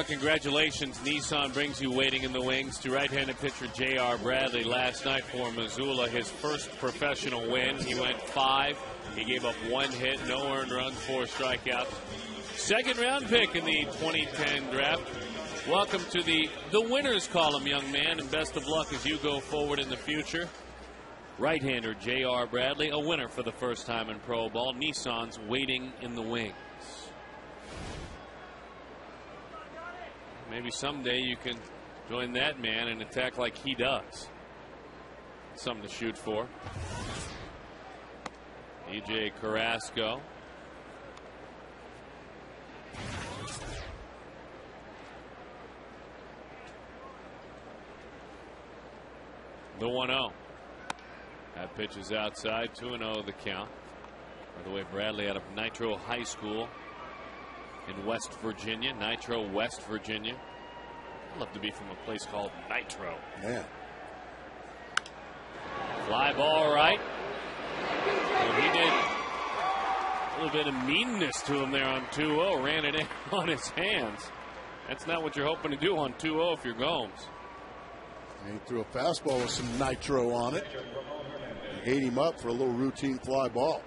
Congratulations. Nissan brings you waiting in the wings to right-handed pitcher J.R. Bradley last night for Missoula. His first professional win. He went 5. He gave up 1 hit, no earned runs, 4 strikeouts. Second round pick in the 2010 draft. Welcome to the winner's column, young man, and best of luck as you go forward in the future. Right-hander J.R. Bradley, a winner for the first time in pro ball. Nissan's waiting in the wings. Maybe someday you can join that man and attack like he does. Something to shoot for. E.J. Carrasco. The 1-0. That pitch is outside. 2-0 the count. By the way, Bradley out of Nitro High School in West Virginia. Nitro, West Virginia. I'd love to be from a place called Nitro. Yeah. Fly ball right. Well, he did little bit of meanness to him there on 2-0. Ran it in on his hands. That's not what you're hoping to do on 2-0 if you're Gomes. He threw a fastball with some nitro on it. He ate him up for a little routine fly ball.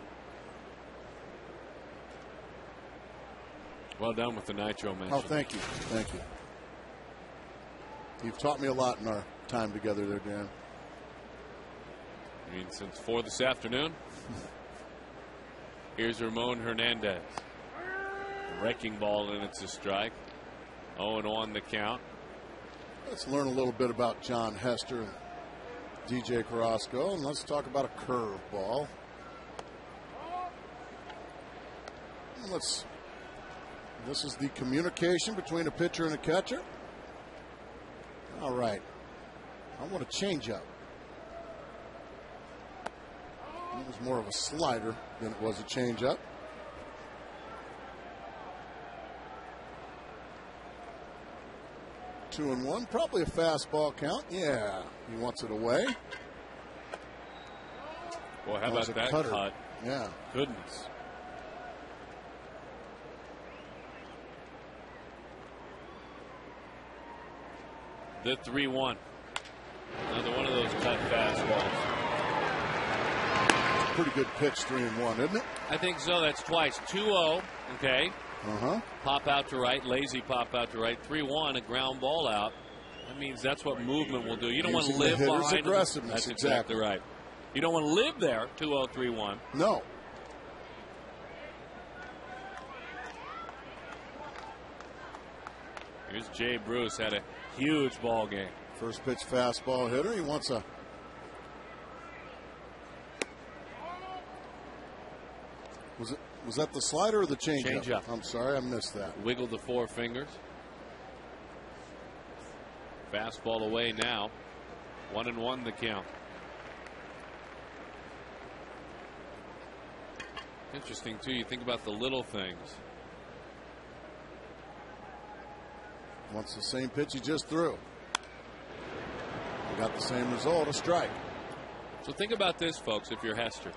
Well done with the nitro mention. Oh, thank you. Thank you. You've taught me a lot in our time together there, Dan. I mean, since 4 this afternoon. Here's Ramon Hernandez. Wrecking ball, and it's a strike. 0-1 the count. Let's learn a little bit about John Hester and DJ Carrasco, and let's talk about a curve ball. This is the communication between a pitcher and a catcher. All right. I want a changeup. It was more of a slider than it was a changeup. Two and one, probably a fastball count. Yeah, he wants it away. Boy, how about that cut? Yeah. Goodness. The 3-1. Another one of those cut fastballs. Pretty good pitch, 3-1, isn't it? I think so. That's twice. 2-0. Okay. Uh-huh. Pop out to right, lazy pop out to right. 3-1, a ground ball out. That means that's what movement will do. You don't want to live behind aggressiveness. That's exactly right. You don't want to live there. 2-0, 3-1. No. Here's Jay Bruce. Had a huge ball game. First pitch fastball hitter. He wants a. Was that the slider or the changeup? Changeup. I'm sorry, I missed that. Wiggled the 4 fingers. Fastball away now. 1-1 the count. Interesting too. You think about the little things. Wants the same pitch he just threw. We got the same result, a strike. So think about this, folks, if you're Hester.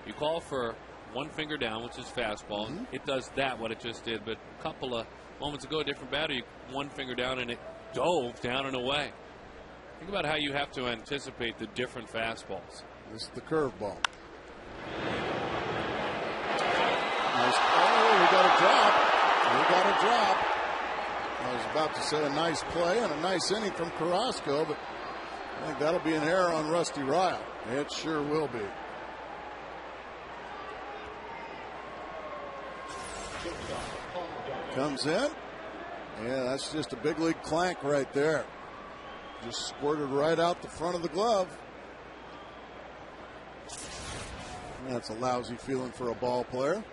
You call for 1 finger down, which is fastball. Mm-hmm. It does that, what it just did. But a couple of moments ago, a different batter, 1 finger down, and it dove down and away. Think about how you have to anticipate the different fastballs. This is the curveball. Nice. Oh, we got a drop. We got a drop. I was about to say a nice play and a nice inning from Carrasco, but I think that'll be an error on Rusty Ryle. It sure will be. Comes in. Yeah, that's just a big league clank right there. Just squirted right out the front of the glove. That's a lousy feeling for a ball player.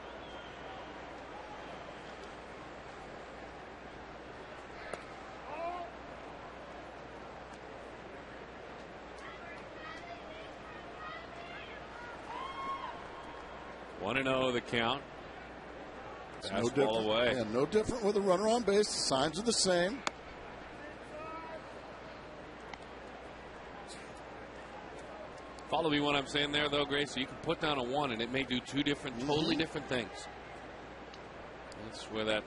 One and 0 the count. It's Fastball away. Yeah, no different with a runner on base. The signs are the same. Follow me what I'm saying there, though, Grace. You can put down a 1, and it may do 2 different, totally different things. That's where that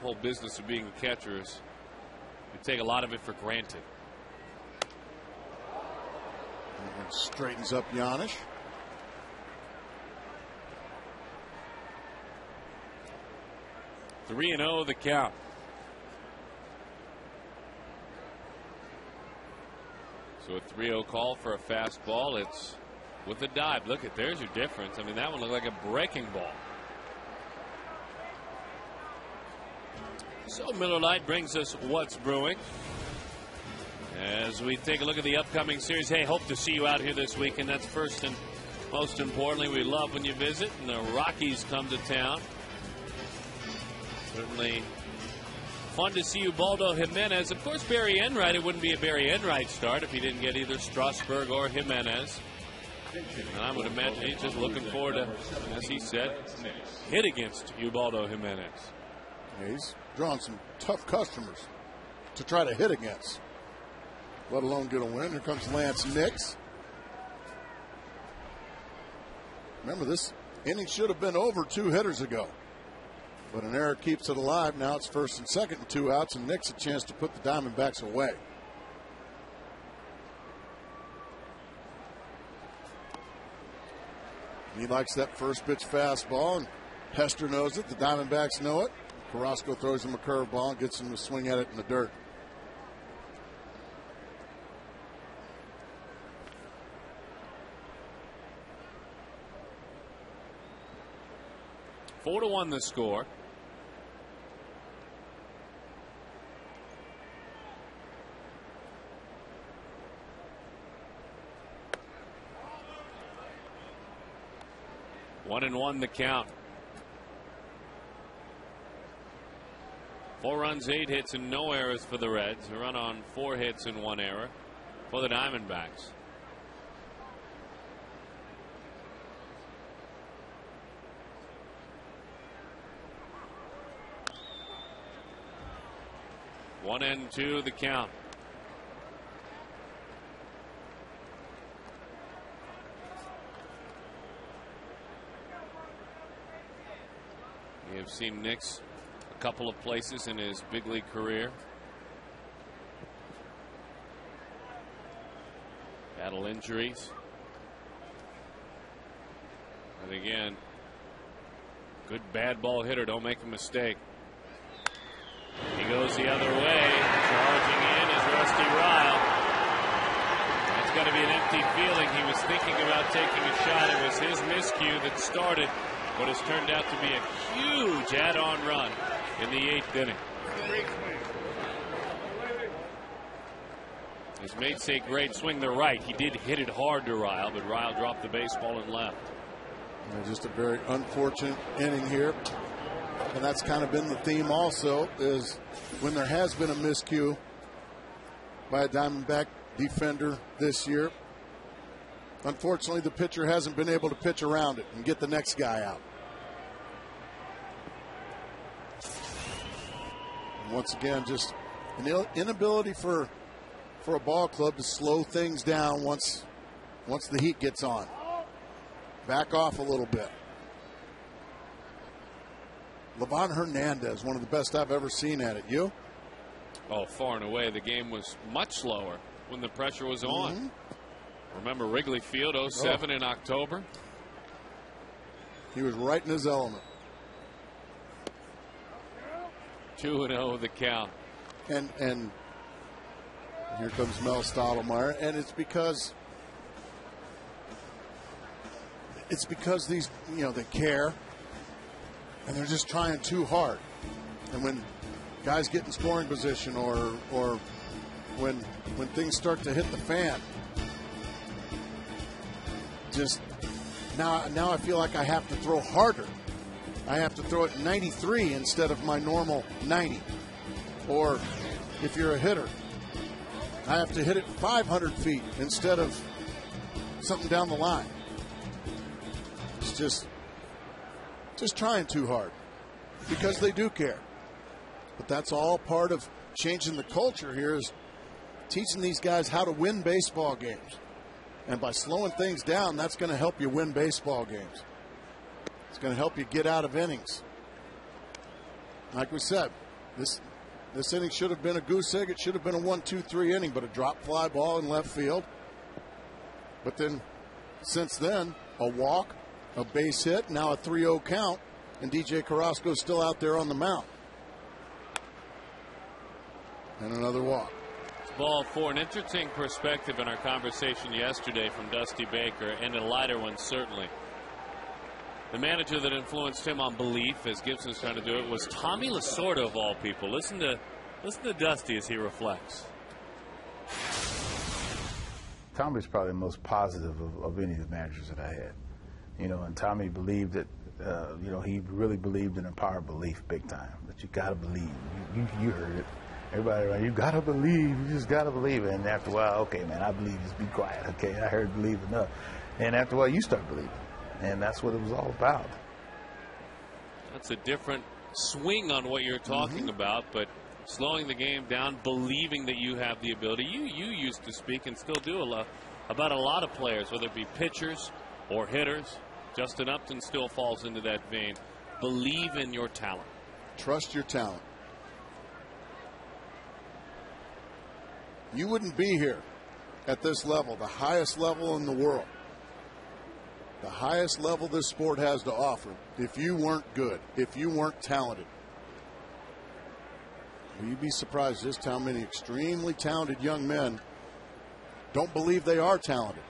whole business of being a catcher is. You take a lot of it for granted. And straightens up Giannis. Three and 0 the count. So a 3-0 call for a fastball. It's with a dive. Look at, there's your difference. I mean, that one looked like a breaking ball. So Miller Lite brings us what's brewing. As we take a look at the upcoming series. Hey, hope to see you out here this weekend. That's first and most importantly. We love when you visit and the Rockies come to town. Certainly fun to see you, Ubaldo Jimenez. Of course, Barry Enright. It wouldn't be a Barry Enright start if he didn't get either Strasburg or Jimenez. And I would imagine he's just looking forward to, as he said, hit against Ubaldo Jimenez. Yeah, he's drawn some tough customers to try to hit against, let alone get a win. Here comes Lance Nix. Remember, this Inning should have been over 2 hitters ago. But an error keeps it alive. Now it's 1st and 2nd and 2 outs, and Nick's a chance to put the Diamondbacks away. He likes that first pitch fastball, and Hester knows it. The Diamondbacks know it. Carrasco throws him a curveball and gets him to swing at it in the dirt. Four to 1 the score. One and 1 the count. 4 runs, 8 hits, and no errors for the Reds. A run on 4 hits and 1 error for the Diamondbacks. One and 2 the count. We have seen Nix a couple of places in his big league career. Battle injuries. And again, good bad ball hitter. Don't make a mistake. He goes the other way. Charging in is Rusty Ryle. That's got to be an empty feeling. He was thinking about taking a shot. It was his miscue that started what has turned out to be a huge add-on run in the 8th inning. His mates say great swing. They're right. He did hit it hard to Ryle, but Ryle dropped the baseball and left. Just a very unfortunate inning here. And that's kind of been the theme also, is when there has been a miscue by a Diamondback defender this year, unfortunately the pitcher hasn't been able to pitch around it and get the next guy out. And once again, just an inability for a ball club to slow things down once the heat gets on. Back off a little bit. Livan Hernandez, one of the best I've ever seen at it. You? Oh, far and away. The game was much slower when the pressure was on. Remember Wrigley Field, 07 in October? He was right in his element. 2-0 the count. And here comes Mel Stottlemyre, and it's because these, they care. And they're just trying too hard. And when guys get in scoring position or when things start to hit the fan, just now I feel like I have to throw harder. I have to throw it 93 instead of my normal 90. Or if you're a hitter, I have to hit it 500 feet instead of something down the line. It's just trying too hard because they do care. But that's all part of changing the culture here, is teaching these guys how to win baseball games. And by slowing things down, that's going to help you win baseball games. It's going to help you get out of innings. Like we said, this inning should have been a goose egg. It should have been a 1-2-3 inning, but a drop fly ball in left field. But then, since then, a walk, a base hit, now a 3-0 count, and DJ Carrasco's still out there on the mound. And another walk. Ball for an interesting perspective in our conversation yesterday from Dusty Baker, and a lighter one certainly. The manager that influenced him on belief, as Gibson's trying to do it, was Tommy Lasorda of all people. Listen to Dusty as he reflects. Tommy's probably the most positive of any of the managers that I had. And Tommy believed that, he really believed in the power of belief big time. That you got to believe. You heard it. Everybody around, you got to believe. You just got to believe it. And after a while, okay, man, I believe. Just be quiet. Okay, I heard believe enough. And after a while, you start believing. And that's what it was all about. That's a different swing on what you're talking about, but slowing the game down, believing that you have the ability. You used to speak and still do about a lot of players, whether it be pitchers or hitters, Justin Upton still falls into that vein. Believe in your talent. Trust your talent. You wouldn't be here at this level, the highest level in the world, the highest level this sport has to offer, if you weren't good, if you weren't talented. Will you be surprised just how many extremely talented young men don't believe they are talented?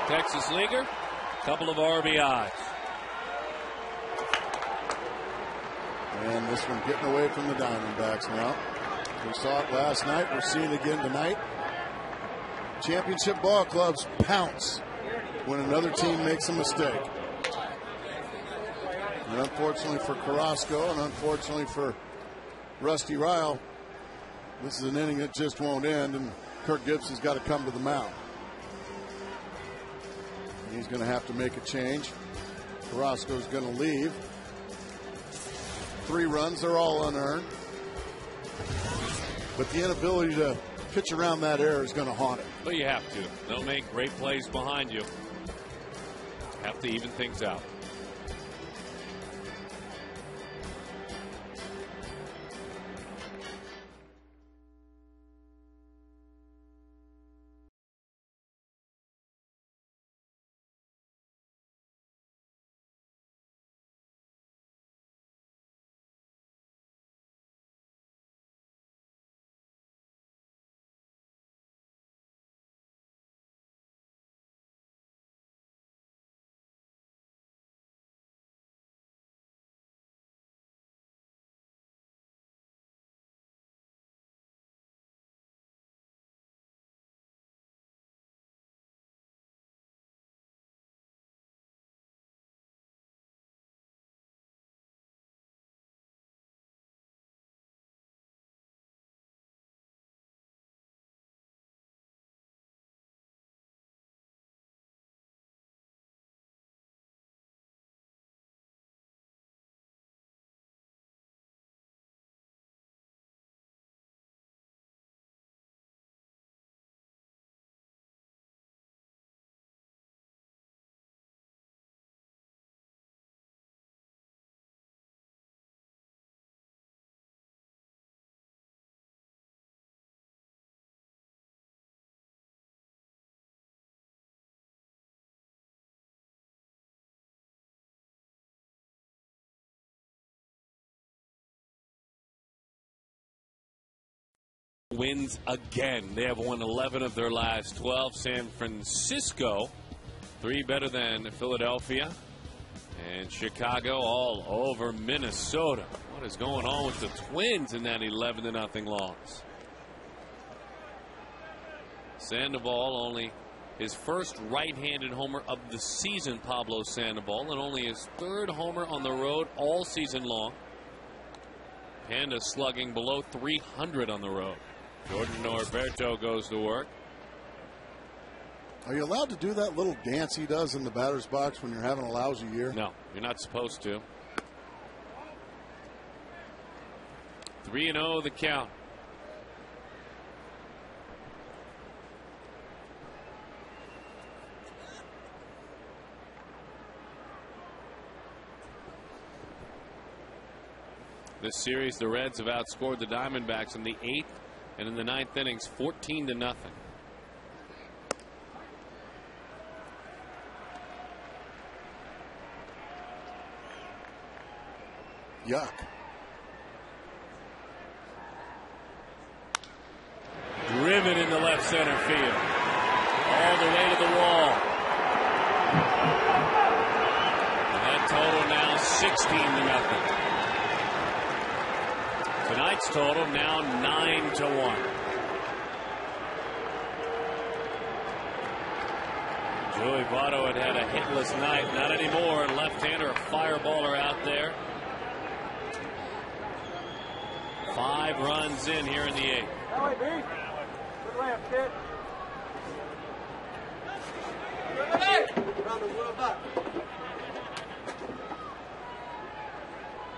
Texas Leaguer, couple of RBIs. And this one getting away from the Diamondbacks now. We saw it last night. We're seeing it again tonight. Championship ball clubs pounce when another team makes a mistake. And unfortunately for Carrasco and unfortunately for Rusty Ryle, this is an inning that just won't end, and Kirk Gibson's got to come to the mound. And he's going to have to make a change. Carrasco's going to leave. 3 runs, they're all unearned. But the inability to pitch around that error is going to haunt it. But you have to. They'll make great plays behind you. Have to even things out. Wins again. They have won 11 of their last 12. San Francisco, 3 better than Philadelphia. And Chicago all over Minnesota. What is going on with the Twins in that 11-0 loss? Sandoval only his first right-handed homer of the season, Pablo Sandoval, and only his 3rd homer on the road all season long. Panda slugging below 300 on the road. Jordan Norberto goes to work. Are you allowed to do that little dance he does in the batter's box when you're having a lousy year? No, you're not supposed to. 3-0 the count. This series, the Reds have outscored the Diamondbacks in the 8th and in the 9th innings, 14-0. Yuck. Driven into left center field. All the way to the wall. And that total now 16-0. Tonight's total now 9-1. Joey Votto had a hitless night. Not anymore. Left-hander, a fireballer out there. 5 runs in here in the 8th. Good left, kid.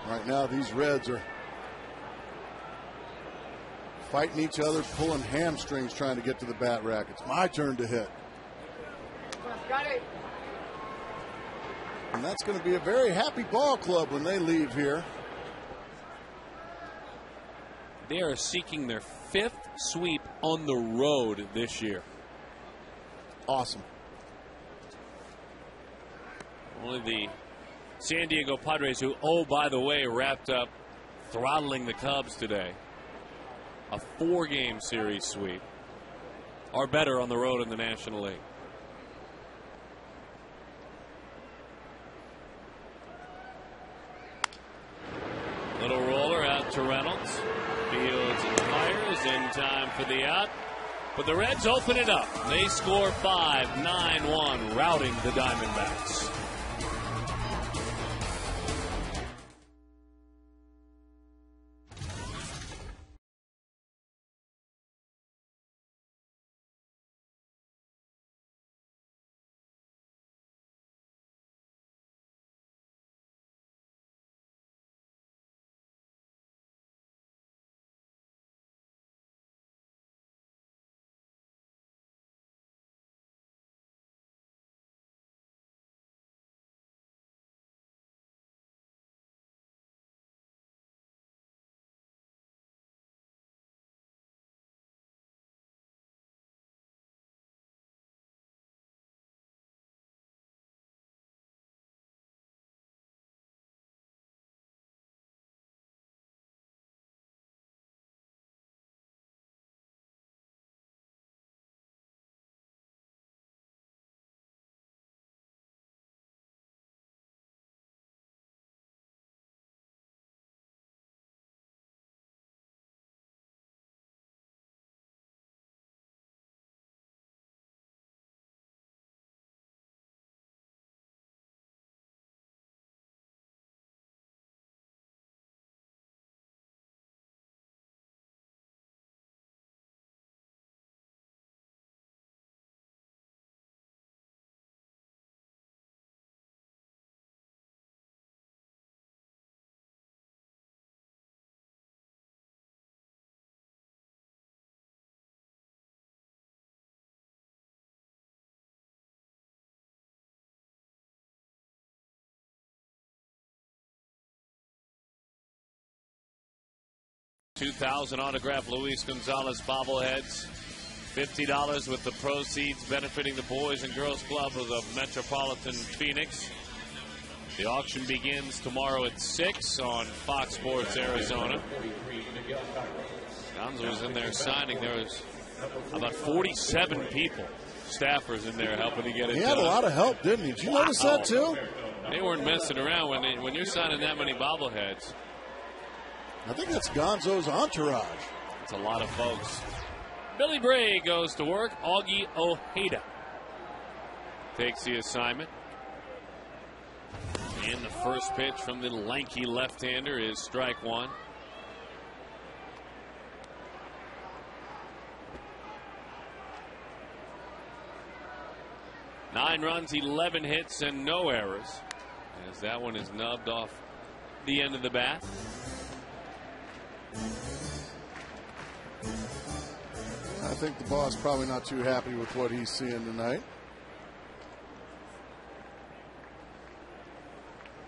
Right now, these Reds are fighting each other, pulling hamstrings trying to get to the bat rack. It's my turn to hit. Got it. And that's going to be a very happy ball club when they leave here. They are seeking their 5th sweep on the road this year. Awesome. Only the San Diego Padres, who, oh, by the way, wrapped up throttling the Cubs today, a 4-game series sweep, are better on the road in the National League. Little roller out to Reynolds. Fields and fires in time for the out. But the Reds open it up. They score 5-9-1, routing the Diamondbacks. $2,000 autograph Luis Gonzalez bobbleheads. $50 with the proceeds benefiting the Boys and Girls Club of the Metropolitan Phoenix. The auction begins tomorrow at 6 on Fox Sports Arizona. Gonzo was in there signing. There was about 47 people, staffers in there helping to get it done. He had a lot of help, didn't he? Did you notice that too? They weren't messing around when you're signing that many bobbleheads. I think that's Gonzo's entourage. It's a lot of folks. Billy Bray goes to work. Augie Ojeda takes the assignment. And the first pitch from the lanky left-hander is strike one. Nine runs, 11 hits, and no errors, as that one is nubbed off the end of the bat. I think the boss probably not too happy with what he's seeing tonight.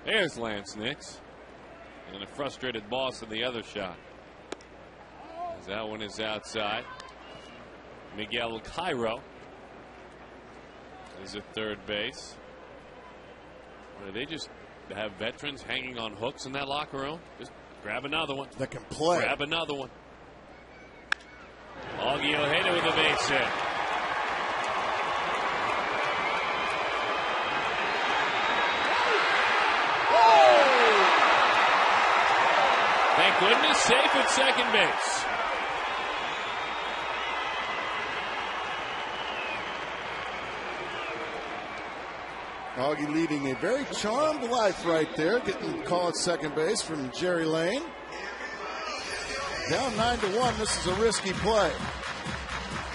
There's Lance Nix. And a frustrated boss in the other shot. As that one is outside. Miguel Cairo is at third base. Or they just have veterans hanging on hooks in that locker room. Just grab another one. That can play. Grab another one. Augie Ojeda with a base hit. Thank goodness, safe at second base. Augie leading a very charmed life right there, getting the call at second base from Jerry Lane. Down 9-1. This is a risky play.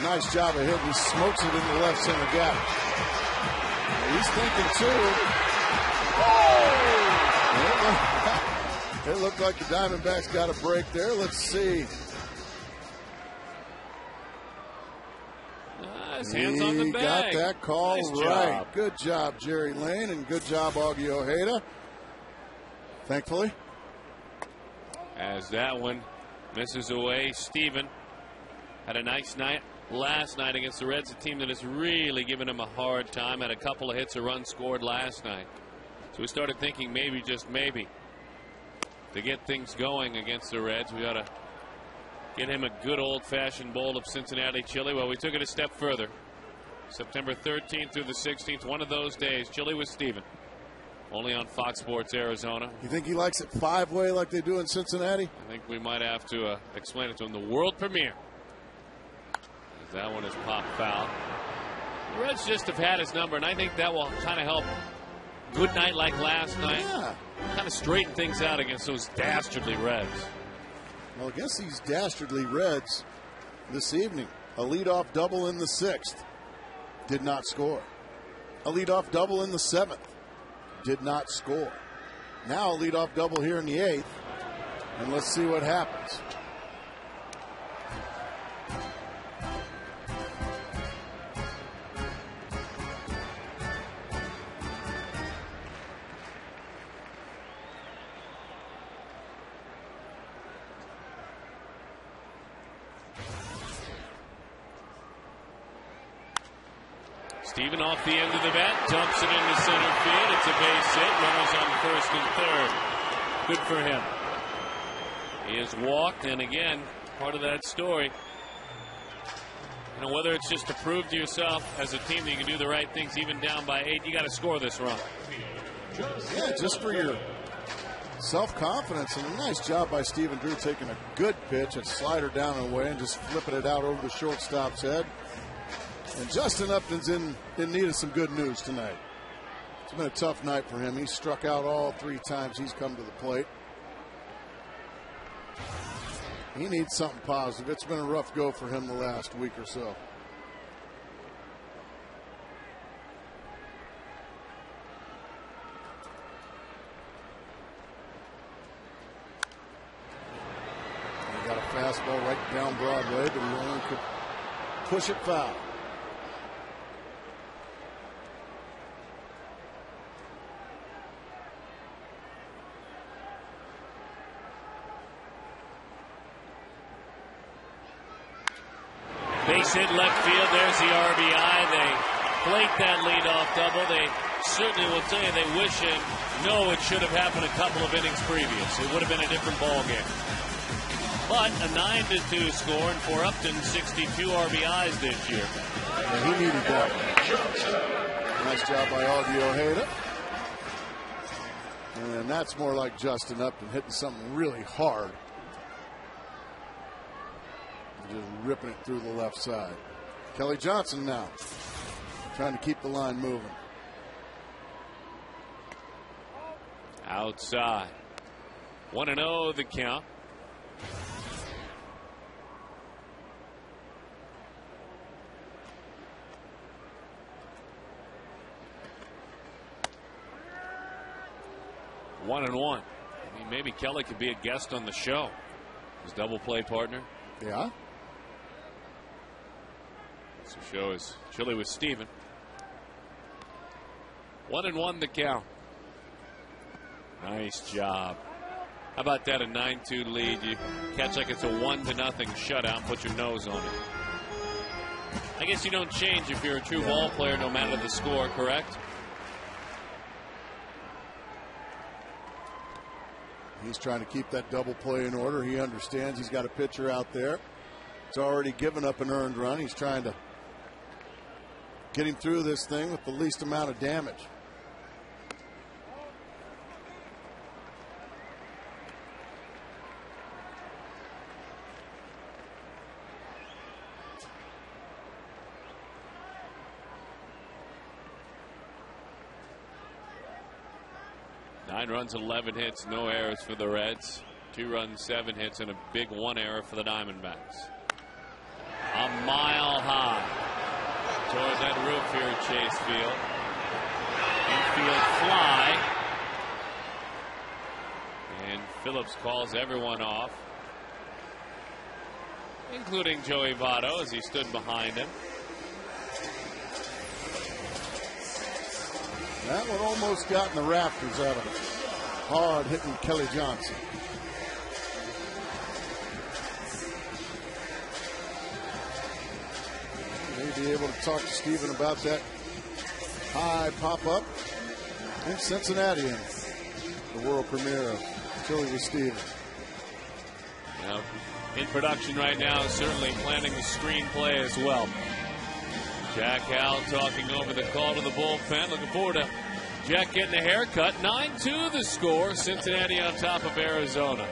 Nice job of hitting. He smokes it in the left center gap. He's thinking too. It looked like the Diamondbacks got a break there. Let's see. Yes, hands on the He bag. got that call Nice right. job. Good job, Jerry Lane, and good job, Augie Ojeda. Thankfully. As that one misses away, Steven had a nice night last night against the Reds, a team that has really given him a hard time. Had a couple of hits, a run scored last night. So we started thinking maybe, just maybe, to get things going against the Reds, we ought to get him a good old-fashioned bowl of Cincinnati chili. Well, we took it a step further. September 13th through the 16th, one of those days, chili with Steven. Only on Fox Sports Arizona. You think he likes it five-way like they do in Cincinnati? I think we might have to explain it to him. The world premiere. As that one is popped foul. The Reds just have had his number, and I think that will kind of help. Good night like last night. Yeah. Kind of straighten things out against those dastardly Reds. Well, against these dastardly Reds this evening, a leadoff double in the 6th. Did not score. A leadoff double in the 7th. Did not score. Now a leadoff double here in the 8th. And let's see what happens. Steven off the end of the bat, dumps it into center field. It's a base hit. Runners on first and third. Good for him. He has walked, and again, part of that story. You know, whether it's just to prove to yourself as a team that you can do the right things, even down by 8, you got to score this run. Yeah, just for your self-confidence, and a nice job by Stephen Drew taking a good pitch and slider down and away and just flipping it out over the shortstop's head. And Justin Upton's in need of some good news tonight. It's been a tough night for him. He struck out all 3 times he's come to the plate. He needs something positive. It's been a rough go for him the last week or so. He got a fastball right down Broadway, but he only could push it foul. Base hit left field. There's the RBI. They flake that leadoff double. They certainly will tell you they wish and know it should have happened a couple of innings previous. It would have been a different ball game. But a 9-2 score, and for Upton, 62 RBIs this year. Yeah, he needed that one. Nice job by Augie Ojeda. And that's more like Justin Upton hitting something really hard. Just ripping it through the left side. Kelly Johnson now trying to keep the line moving. Outside. 1-0 the count. One and one. I mean, maybe Kelly could be a guest on the show. His double play partner. Yeah. The show is chilly with Steven. 1-1 the count. Nice job. How about that? A 9-2 lead. You catch like it's a 1-0 shutout. Put your nose on it. I guess you don't change if you're a true ball player, no matter the score. Correct? He's trying to keep that double play in order. He understands he's got a pitcher out there. He's already given up an earned run. He's trying to get him through this thing with the least amount of damage. Nine runs, 11 hits, no errors for the Reds. 2 runs, 7 hits, and a big 1 error for the Diamondbacks. A mile high toward that roof here at Chase Field. Infield fly. And Phillips calls everyone off, including Joey Votto as he stood behind him. That one almost got in the rafters out of it. Hard hitting Kelly Johnson. May be able to talk to Steven about that high pop-up in Cincinnati in the world premiere of Chili with Steven. Now, in production right now, certainly planning the screenplay as well. Jack Howell talking over the call to the bullpen. Looking forward to Jack getting a haircut. 9-2 the score. Cincinnati on top of Arizona.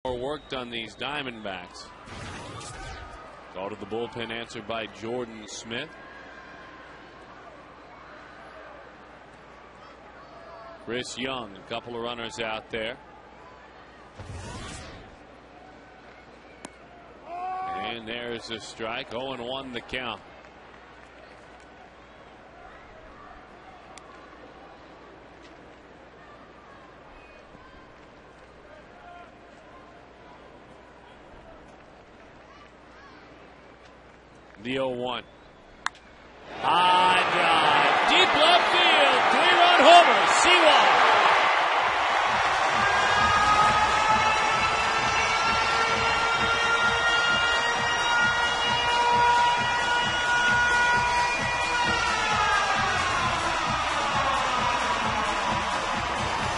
Worked on these Diamondbacks. Call to the bullpen answered by Jordan Smith. Chris Young, a couple of runners out there. And there's a strike. 0-1 the count. The 0-1. High drive. Deep left field. 3-run homer. Seawald.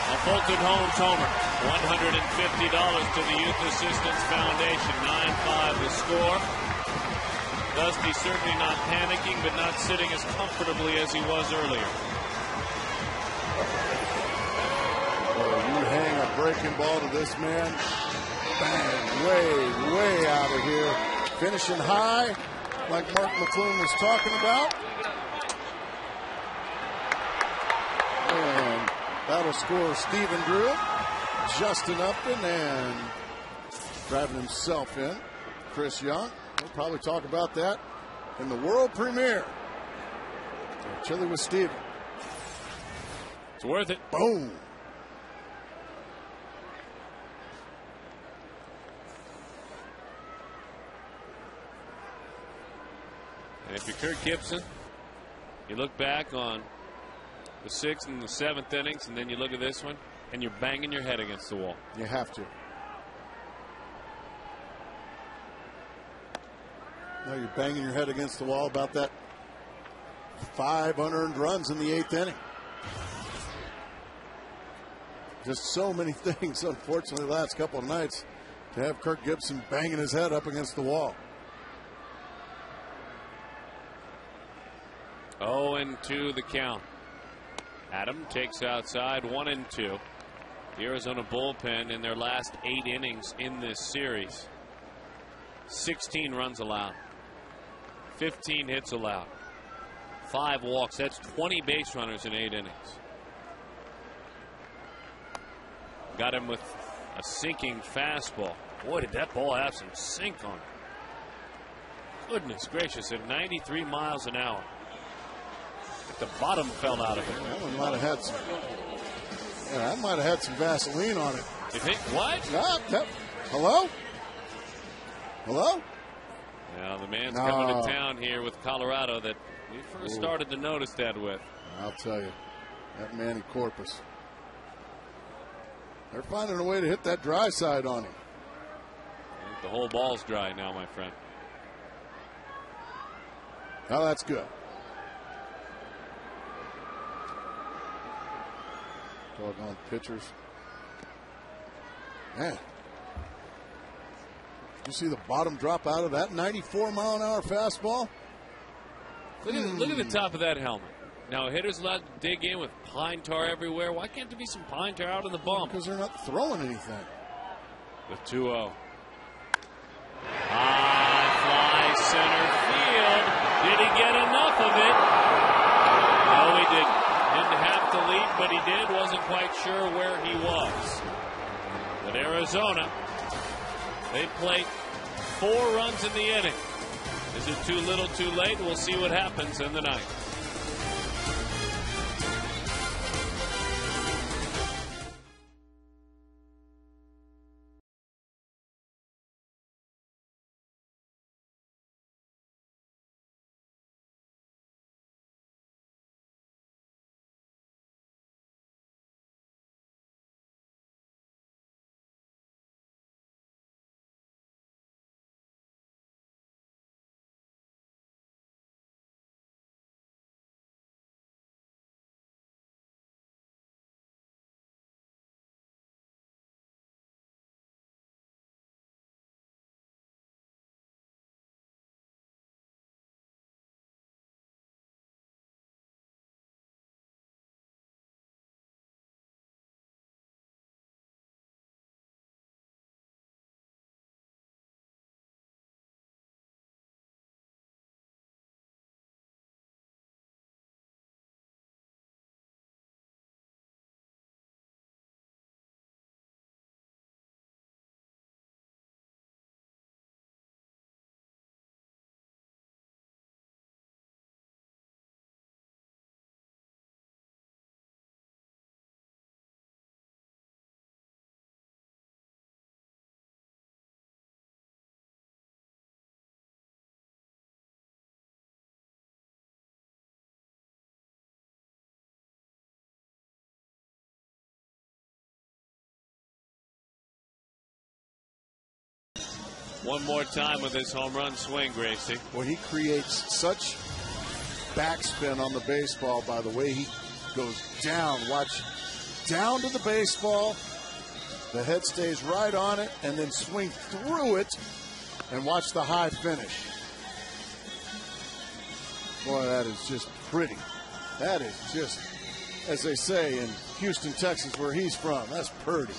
A Fulton Homes homer. $150 to the Youth Assistance Foundation. 9-5 the score. Dusty certainly not panicking, but not sitting as comfortably as he was earlier. Oh, you hang a breaking ball to this man. Bang, way out of here. Finishing high, like Mark McClune was talking about. And that'll score Stephen Drew, Justin Upton, and driving himself in, Chris Young. We'll probably talk about that in the world premiere of Chili with Steven. It's worth it. Boom. And if you're Kirk Gibson, you look back on the 6th and the 7th innings, and then you look at this one, and you're banging your head against the wall. You have to. Now you're banging your head against the wall about that 5 unearned runs in the 8th inning. Just so many things, unfortunately, the last couple of nights to have Kirk Gibson banging his head up against the wall. 0-2 the count. Adam takes outside. 1-2. The Arizona bullpen in their last 8 innings in this series. 16 runs allowed. 15 hits allowed. 5 walks. That's 20 base runners in 8 innings. Got him with a sinking fastball. Boy, did that ball have some sink on it. Goodness gracious, at 93 miles an hour. The bottom fell out of it. That one might have had some. Yeah, that might have had some Vaseline on it. You think what? Hello? Hello? Now the man's coming to town here with Colorado that we first started to notice that with. I'll tell you, that Manny Corpus. They're finding a way to hit that dry side on him. The whole ball's dry now, my friend. Oh, that's good. Doggone pitchers. Man. Did you see the bottom drop out of that 94-mile-an-hour fastball? Look at the top of that helmet. Now, hitters allowed to dig in with pine tar everywhere. Why can't there be some pine tar out in the bump? Because they're not throwing anything. With 2-0. High fly center field. Did he get enough of it? No, he didn't. Didn't have to leap, but he did. Wasn't quite sure where he was. But Arizona, they played 4 runs in the inning. Is it too little, too late? We'll see what happens in the ninth. One more time with this home run swing, Gracie. Well, he creates such backspin on the baseball by the way he goes down. Watch, down to the baseball. The head stays right on it, and then swing through it, and watch the high finish. Boy, that is just pretty. That is just, as they say in Houston, Texas, where he's from, that's purty.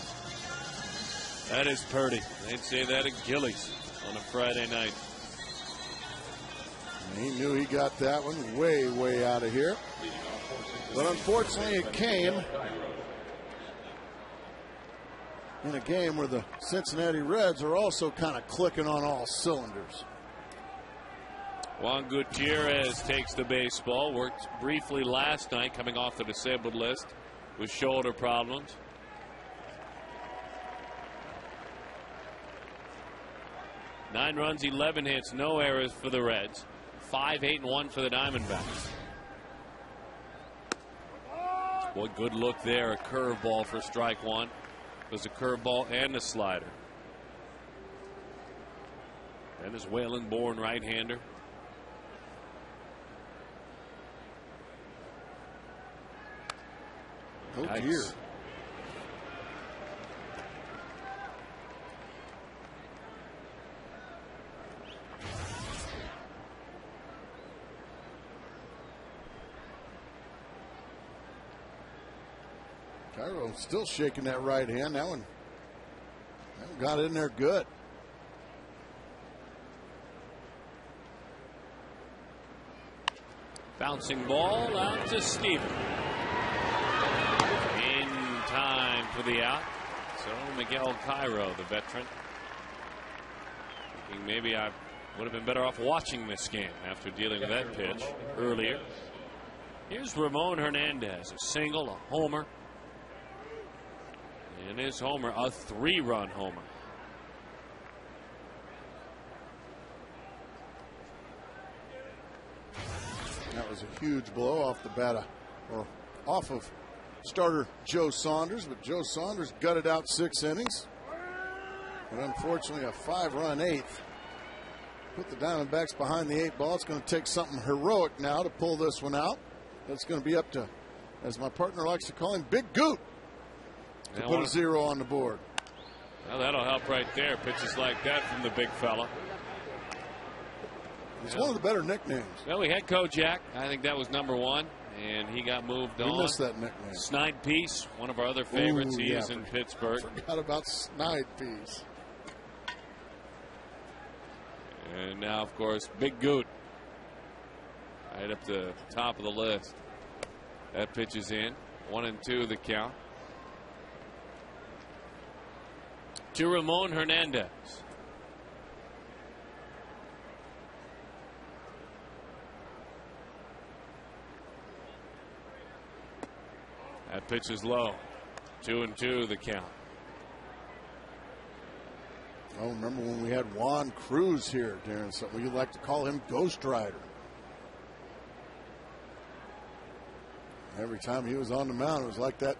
That is purty. They'd say that at Gillies on a Friday night. And he knew he got that one way, way out of here. But unfortunately, it came in a game where the Cincinnati Reds are also kind of clicking on all cylinders. Juan Gutierrez takes the baseball. Worked briefly last night coming off the disabled list with shoulder problems. Nine runs, 11 hits, no errors for the Reds. 5-8-1 for the Diamondbacks. Boy, good look there. A curveball for strike one. There's a curveball and a slider. And his Whalen-born right-hander. Oh, nice. dear. Cairo still shaking that right hand. That one got in there good. Bouncing ball out to Steven. In time for the out. So Miguel Cairo, the veteran, thinking maybe I would have been better off watching this game after dealing with that pitch earlier. Here's Ramon Hernandez, a single, a homer. And his homer, a 3-run homer. That was a huge blow off the bat, or off of starter Joe Saunders, but Joe Saunders gutted out 6 innings. But unfortunately, a 5-run 8th put the Diamondbacks behind the 8 ball. It's going to take something heroic now to pull this one out. That's going to be up to, as my partner likes to call him, Big Goot, to put a 0 on the board. Well, that'll help right there. Pitches like that from the big fella. It's one of the better nicknames. Well, we had Kojak. I think that was number 1, and he got moved on. We missed that nickname. Snide Peace, one of our other favorites. He is in Pittsburgh. Forgot about Snide Peace. And now, of course, Big Goot. Right up the top of the list. That pitch is in. 1-2 the count. To Ramon Hernandez. That pitch is low. 2-2 the count. Oh, remember when we had Juan Cruz here, Darren? So we like to call him Ghost Rider. Every time he was on the mound, it was like that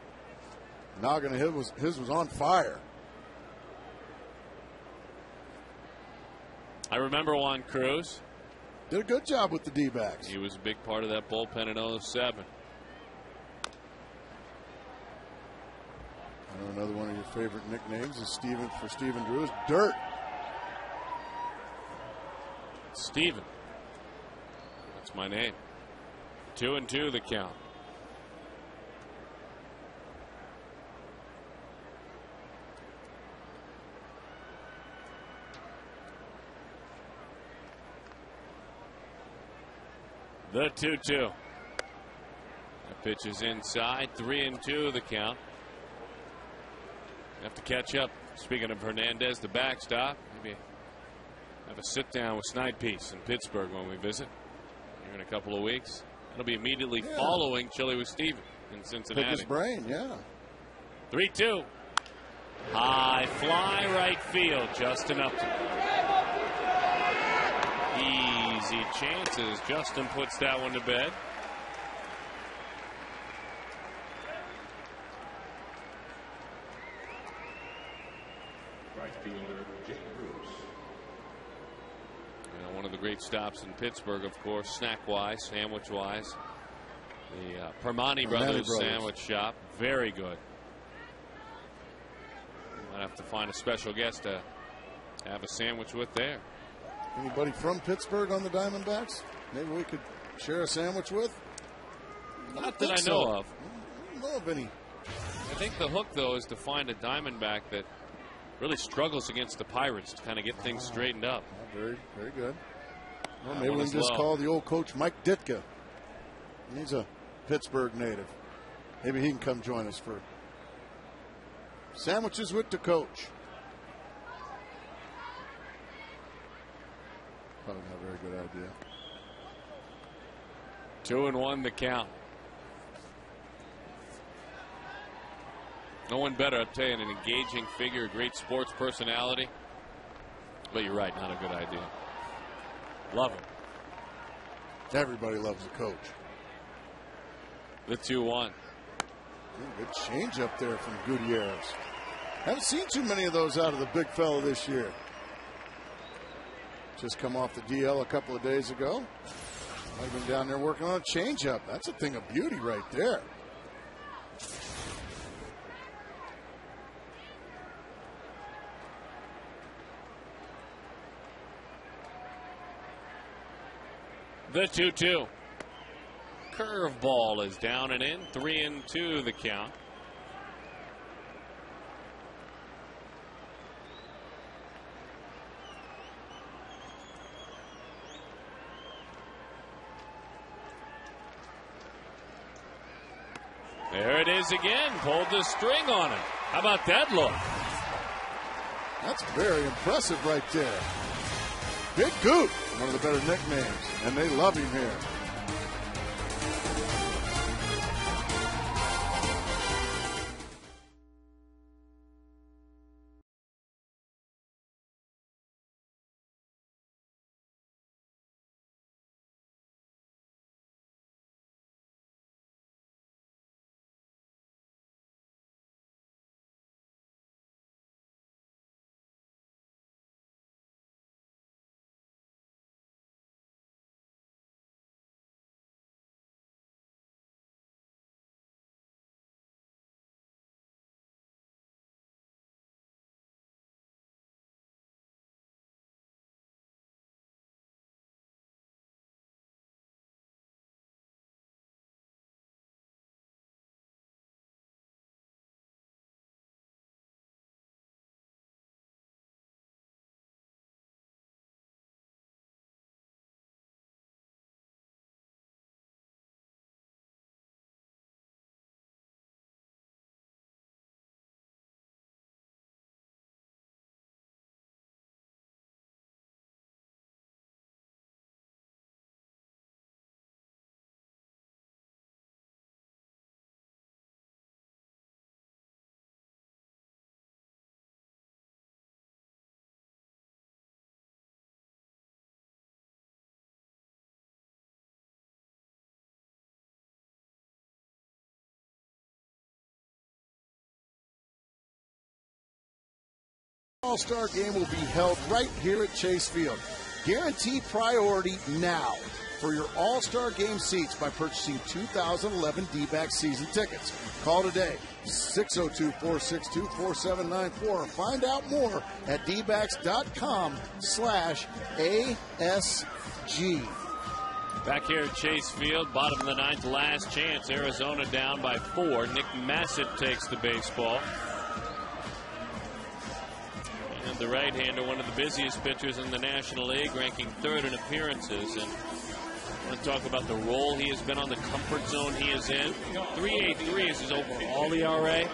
noggin of his was on fire. I remember Juan Cruz. Did a good job with the D-backs. He was a big part of that bullpen in 07. Another one of your favorite nicknames is Stephen Drew is Dirt. Steven. That's my name. 2-2 the count. The 2-2. That pitch is inside. 3-2 the count. Have to catch up. Speaking of Hernandez, the backstop. Maybe have a sit down with Snide Peace in Pittsburgh when we visit here in a couple of weeks. It'll be immediately following Chili with Steven in Cincinnati. Pick his brain, yeah. 3-2. High fly right field. Justin Upton. Easy chances. Justin puts that one to bed. One of the great stops in Pittsburgh, of course, snack-wise, sandwich-wise. The Permani Brothers Sandwich Shop. Very good. Might have to find a special guest to have a sandwich with there. Anybody from Pittsburgh on the Diamondbacks? Maybe we could share a sandwich with? Not that I know of. I don't know of any. I think the hook, though, is to find a Diamondback that really struggles against the Pirates to kind of get things straightened up. Very, very good. Well, maybe we can just call the old coach Mike Ditka. He's a Pittsburgh native. Maybe he can come join us for sandwiches with the coach. Probably not a very good idea. 2-1 the count. No one better, I'll tell you, an engaging figure, a great sports personality. But you're right, not a good idea. Love him. Everybody loves the coach. The 2-1. Good change up there from Gutierrez. Haven't seen too many of those out of the big fella this year. Just come off the DL a couple of days ago. Might have been down there working on a changeup. That's a thing of beauty right there. The 2-2. Curveball is down and in. 3-2 the count. There it is again. Pulled the string on it. How about that look? That's very impressive right there. Big Goot, one of the better nicknames, and they love him here. All-Star Game will be held right here at Chase Field. Guarantee priority now for your All-Star Game seats by purchasing 2011 D-backs season tickets. Call today, 602-462-4794, or find out more at dbacks.com/ASG. Back here at Chase Field, bottom of the ninth, last chance. Arizona down by 4. Nick Massett takes the baseball. And the right-hander, one of the busiest pitchers in the National League, ranking 3rd in appearances. And I want to talk about the role he has been on, the comfort zone he is in. 3.83 is his overall ERA.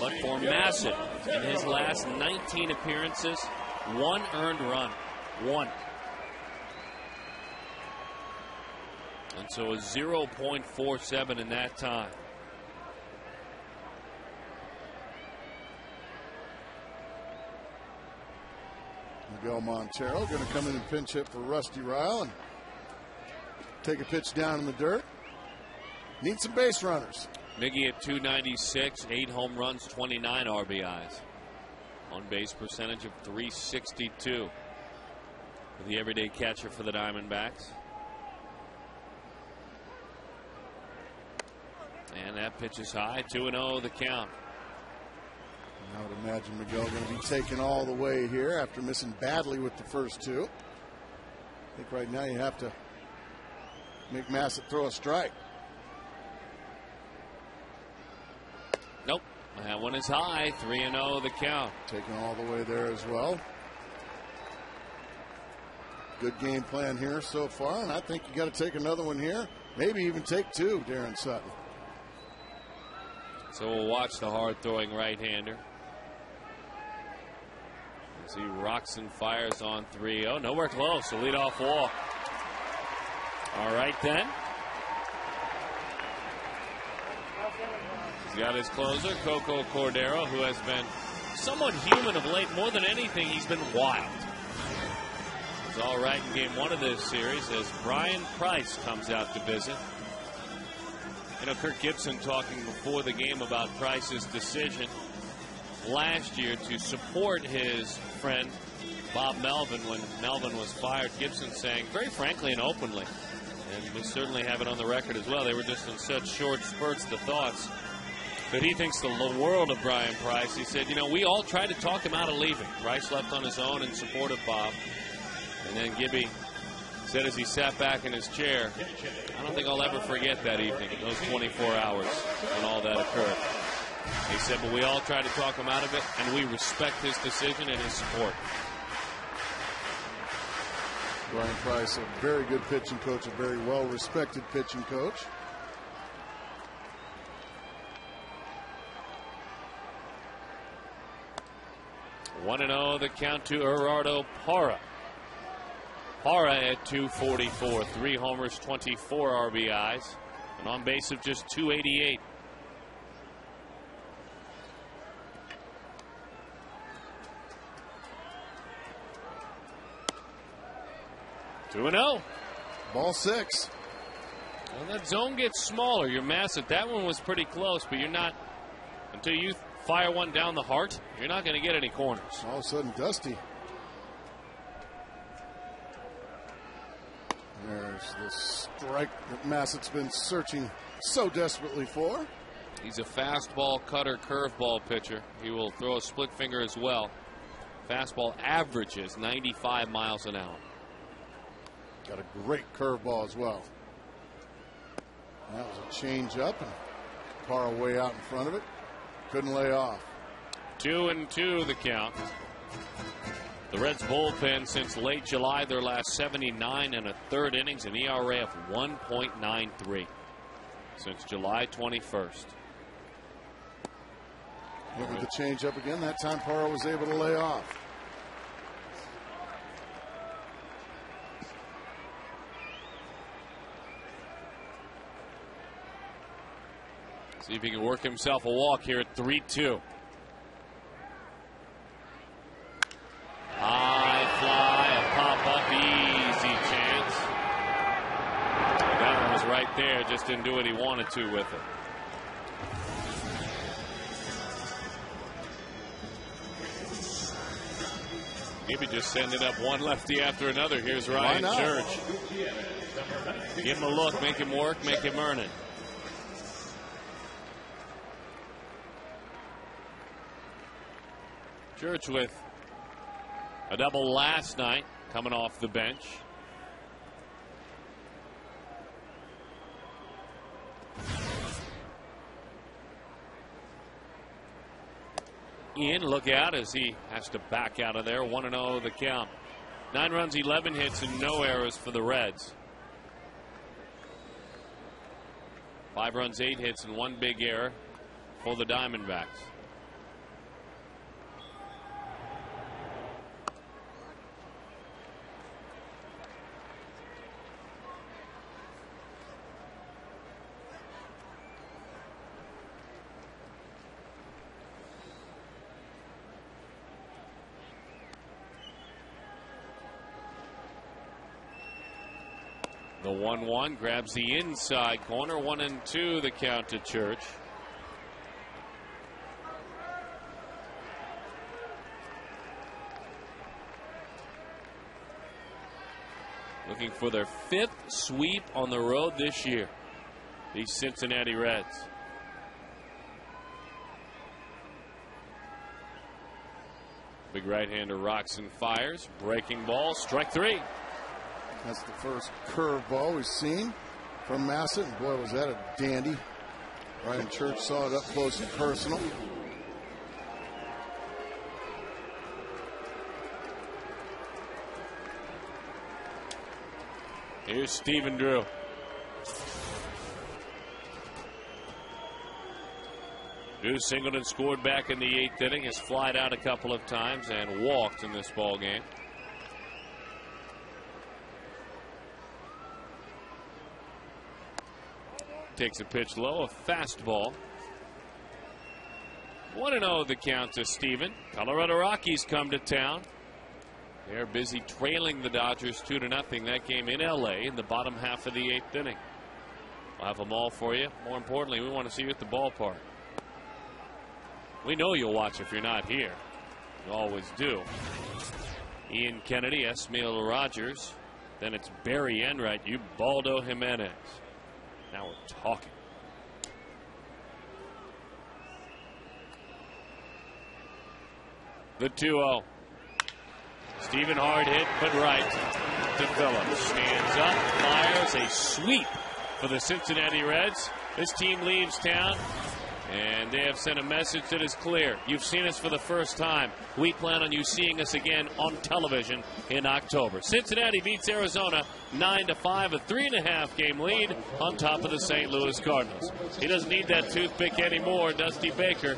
But for Massett, in his last 19 appearances, 1 earned run. 1. And so a 0.47 in that time. Miguel Montero going to come in and pinch hit for Rusty Ryle and take a pitch down in the dirt. Need some base runners. Miggy at 296, 8 home runs, 29 RBIs. On base percentage of .362. The everyday catcher for the Diamondbacks. And that pitch is high, 2-0 the count. I would imagine Miguel going to be taken all the way here after missing badly with the first 2. I think right now you have to make Massett throw a strike. Nope. That one is high, 3-0 the count. Taken all the way there as well. Good game plan here so far, and I think you got to take another one here. Maybe even take 2, Darren Sutton. So we'll watch the hard-throwing right-hander as he rocks and fires on 3-0. Nowhere close. A leadoff walk. All right, then. He's got his closer, Coco Cordero, who has been somewhat human of late. More than anything, he's been wild. He's all right in game 1 of this series as Brian Price comes out to visit. You know, Kirk Gibson talking before the game about Price's decision last year to support his friend Bob Melvin when Melvin was fired. Gibson saying very frankly and openly, and we certainly have it on the record as well, they were just in such short spurts, the thoughts, that he thinks the world of Brian Price. He said, you know, we all tried to talk him out of leaving. Price left on his own in support of Bob. And then Gibby said as he sat back in his chair, I don't think I'll ever forget that evening, those 24 hours when all that occurred. He said, but we all tried to talk him out of it, and we respect his decision and his support. Brian Price, a very good pitching coach, a very well-respected pitching coach. 1-0 the count to Gerardo Parra. Parra at 244, 3 homers, 24 RBIs, and on base of just 288. Two and 0. Ball 6. Well, that zone gets smaller. You're massive. That one was pretty close, but you're not, until you fire one down the heart, you're not going to get any corners. All of a sudden, Dusty. There's the strike that Massett's been searching so desperately for. He's a fastball, cutter, curveball pitcher. He will throw a split finger as well. Fastball averages 95 miles an hour. Got a great curveball as well. That was a change up, and Parra way out in front of it. Couldn't lay off. 2-2 the count. The Reds bullpen since late July, their last 79 and a third innings, an ERA of 1.93 since July 21st. Look at the change up again. That time Parra was able to lay off. See if he can work himself a walk here at 3-2. High fly, a pop-up, easy chance. That one was right there, just didn't do what he wanted to with it. Maybe just send it up one lefty after another. Here's Ryan Church. Give him a look, make him work, make him earn it. Church with a double last night, coming off the bench. Ian, look out as he has to back out of there. 1-0 the count. 9 runs, 11 hits, and no errors for the Reds. 5 runs, 8 hits, and 1 big error for the Diamondbacks. The 1-1 grabs the inside corner. 1-2 the count to Church. Looking for their 5th sweep on the road this year, these Cincinnati Reds. Big right-hander rocks and fires. Breaking ball, strike 3. That's the first curveball we've seen from Massett. And boy, was that a dandy. Ryan Church saw it up close and personal. Here's Stephen Drew. Drew singled and scored back in the 8th inning. Has flied out a couple of times and walked in this ball game. Takes a pitch low, a fastball. 1-0 the count to Steven. Colorado Rockies come to town. They're busy trailing the Dodgers 2-0. That game in LA in the bottom half of the 8th inning. We'll have them all for you. More importantly, we want to see you at the ballpark. We know you'll watch if you're not here. You always do. Ian Kennedy, Esmail Rogers. Then it's Barry Enright, Ubaldo Jimenez. Now we're talking. The 2-0. Stephen hard hit, but right to Phillips. Stands up, fires a sweep for the Cincinnati Reds. This team leaves town, and they have sent a message that is clear. You've seen us for the first time. We plan on you seeing us again on television in October. Cincinnati beats Arizona 9-5, a 3.5 game lead on top of the St. Louis Cardinals. He doesn't need that toothpick anymore, Dusty Baker.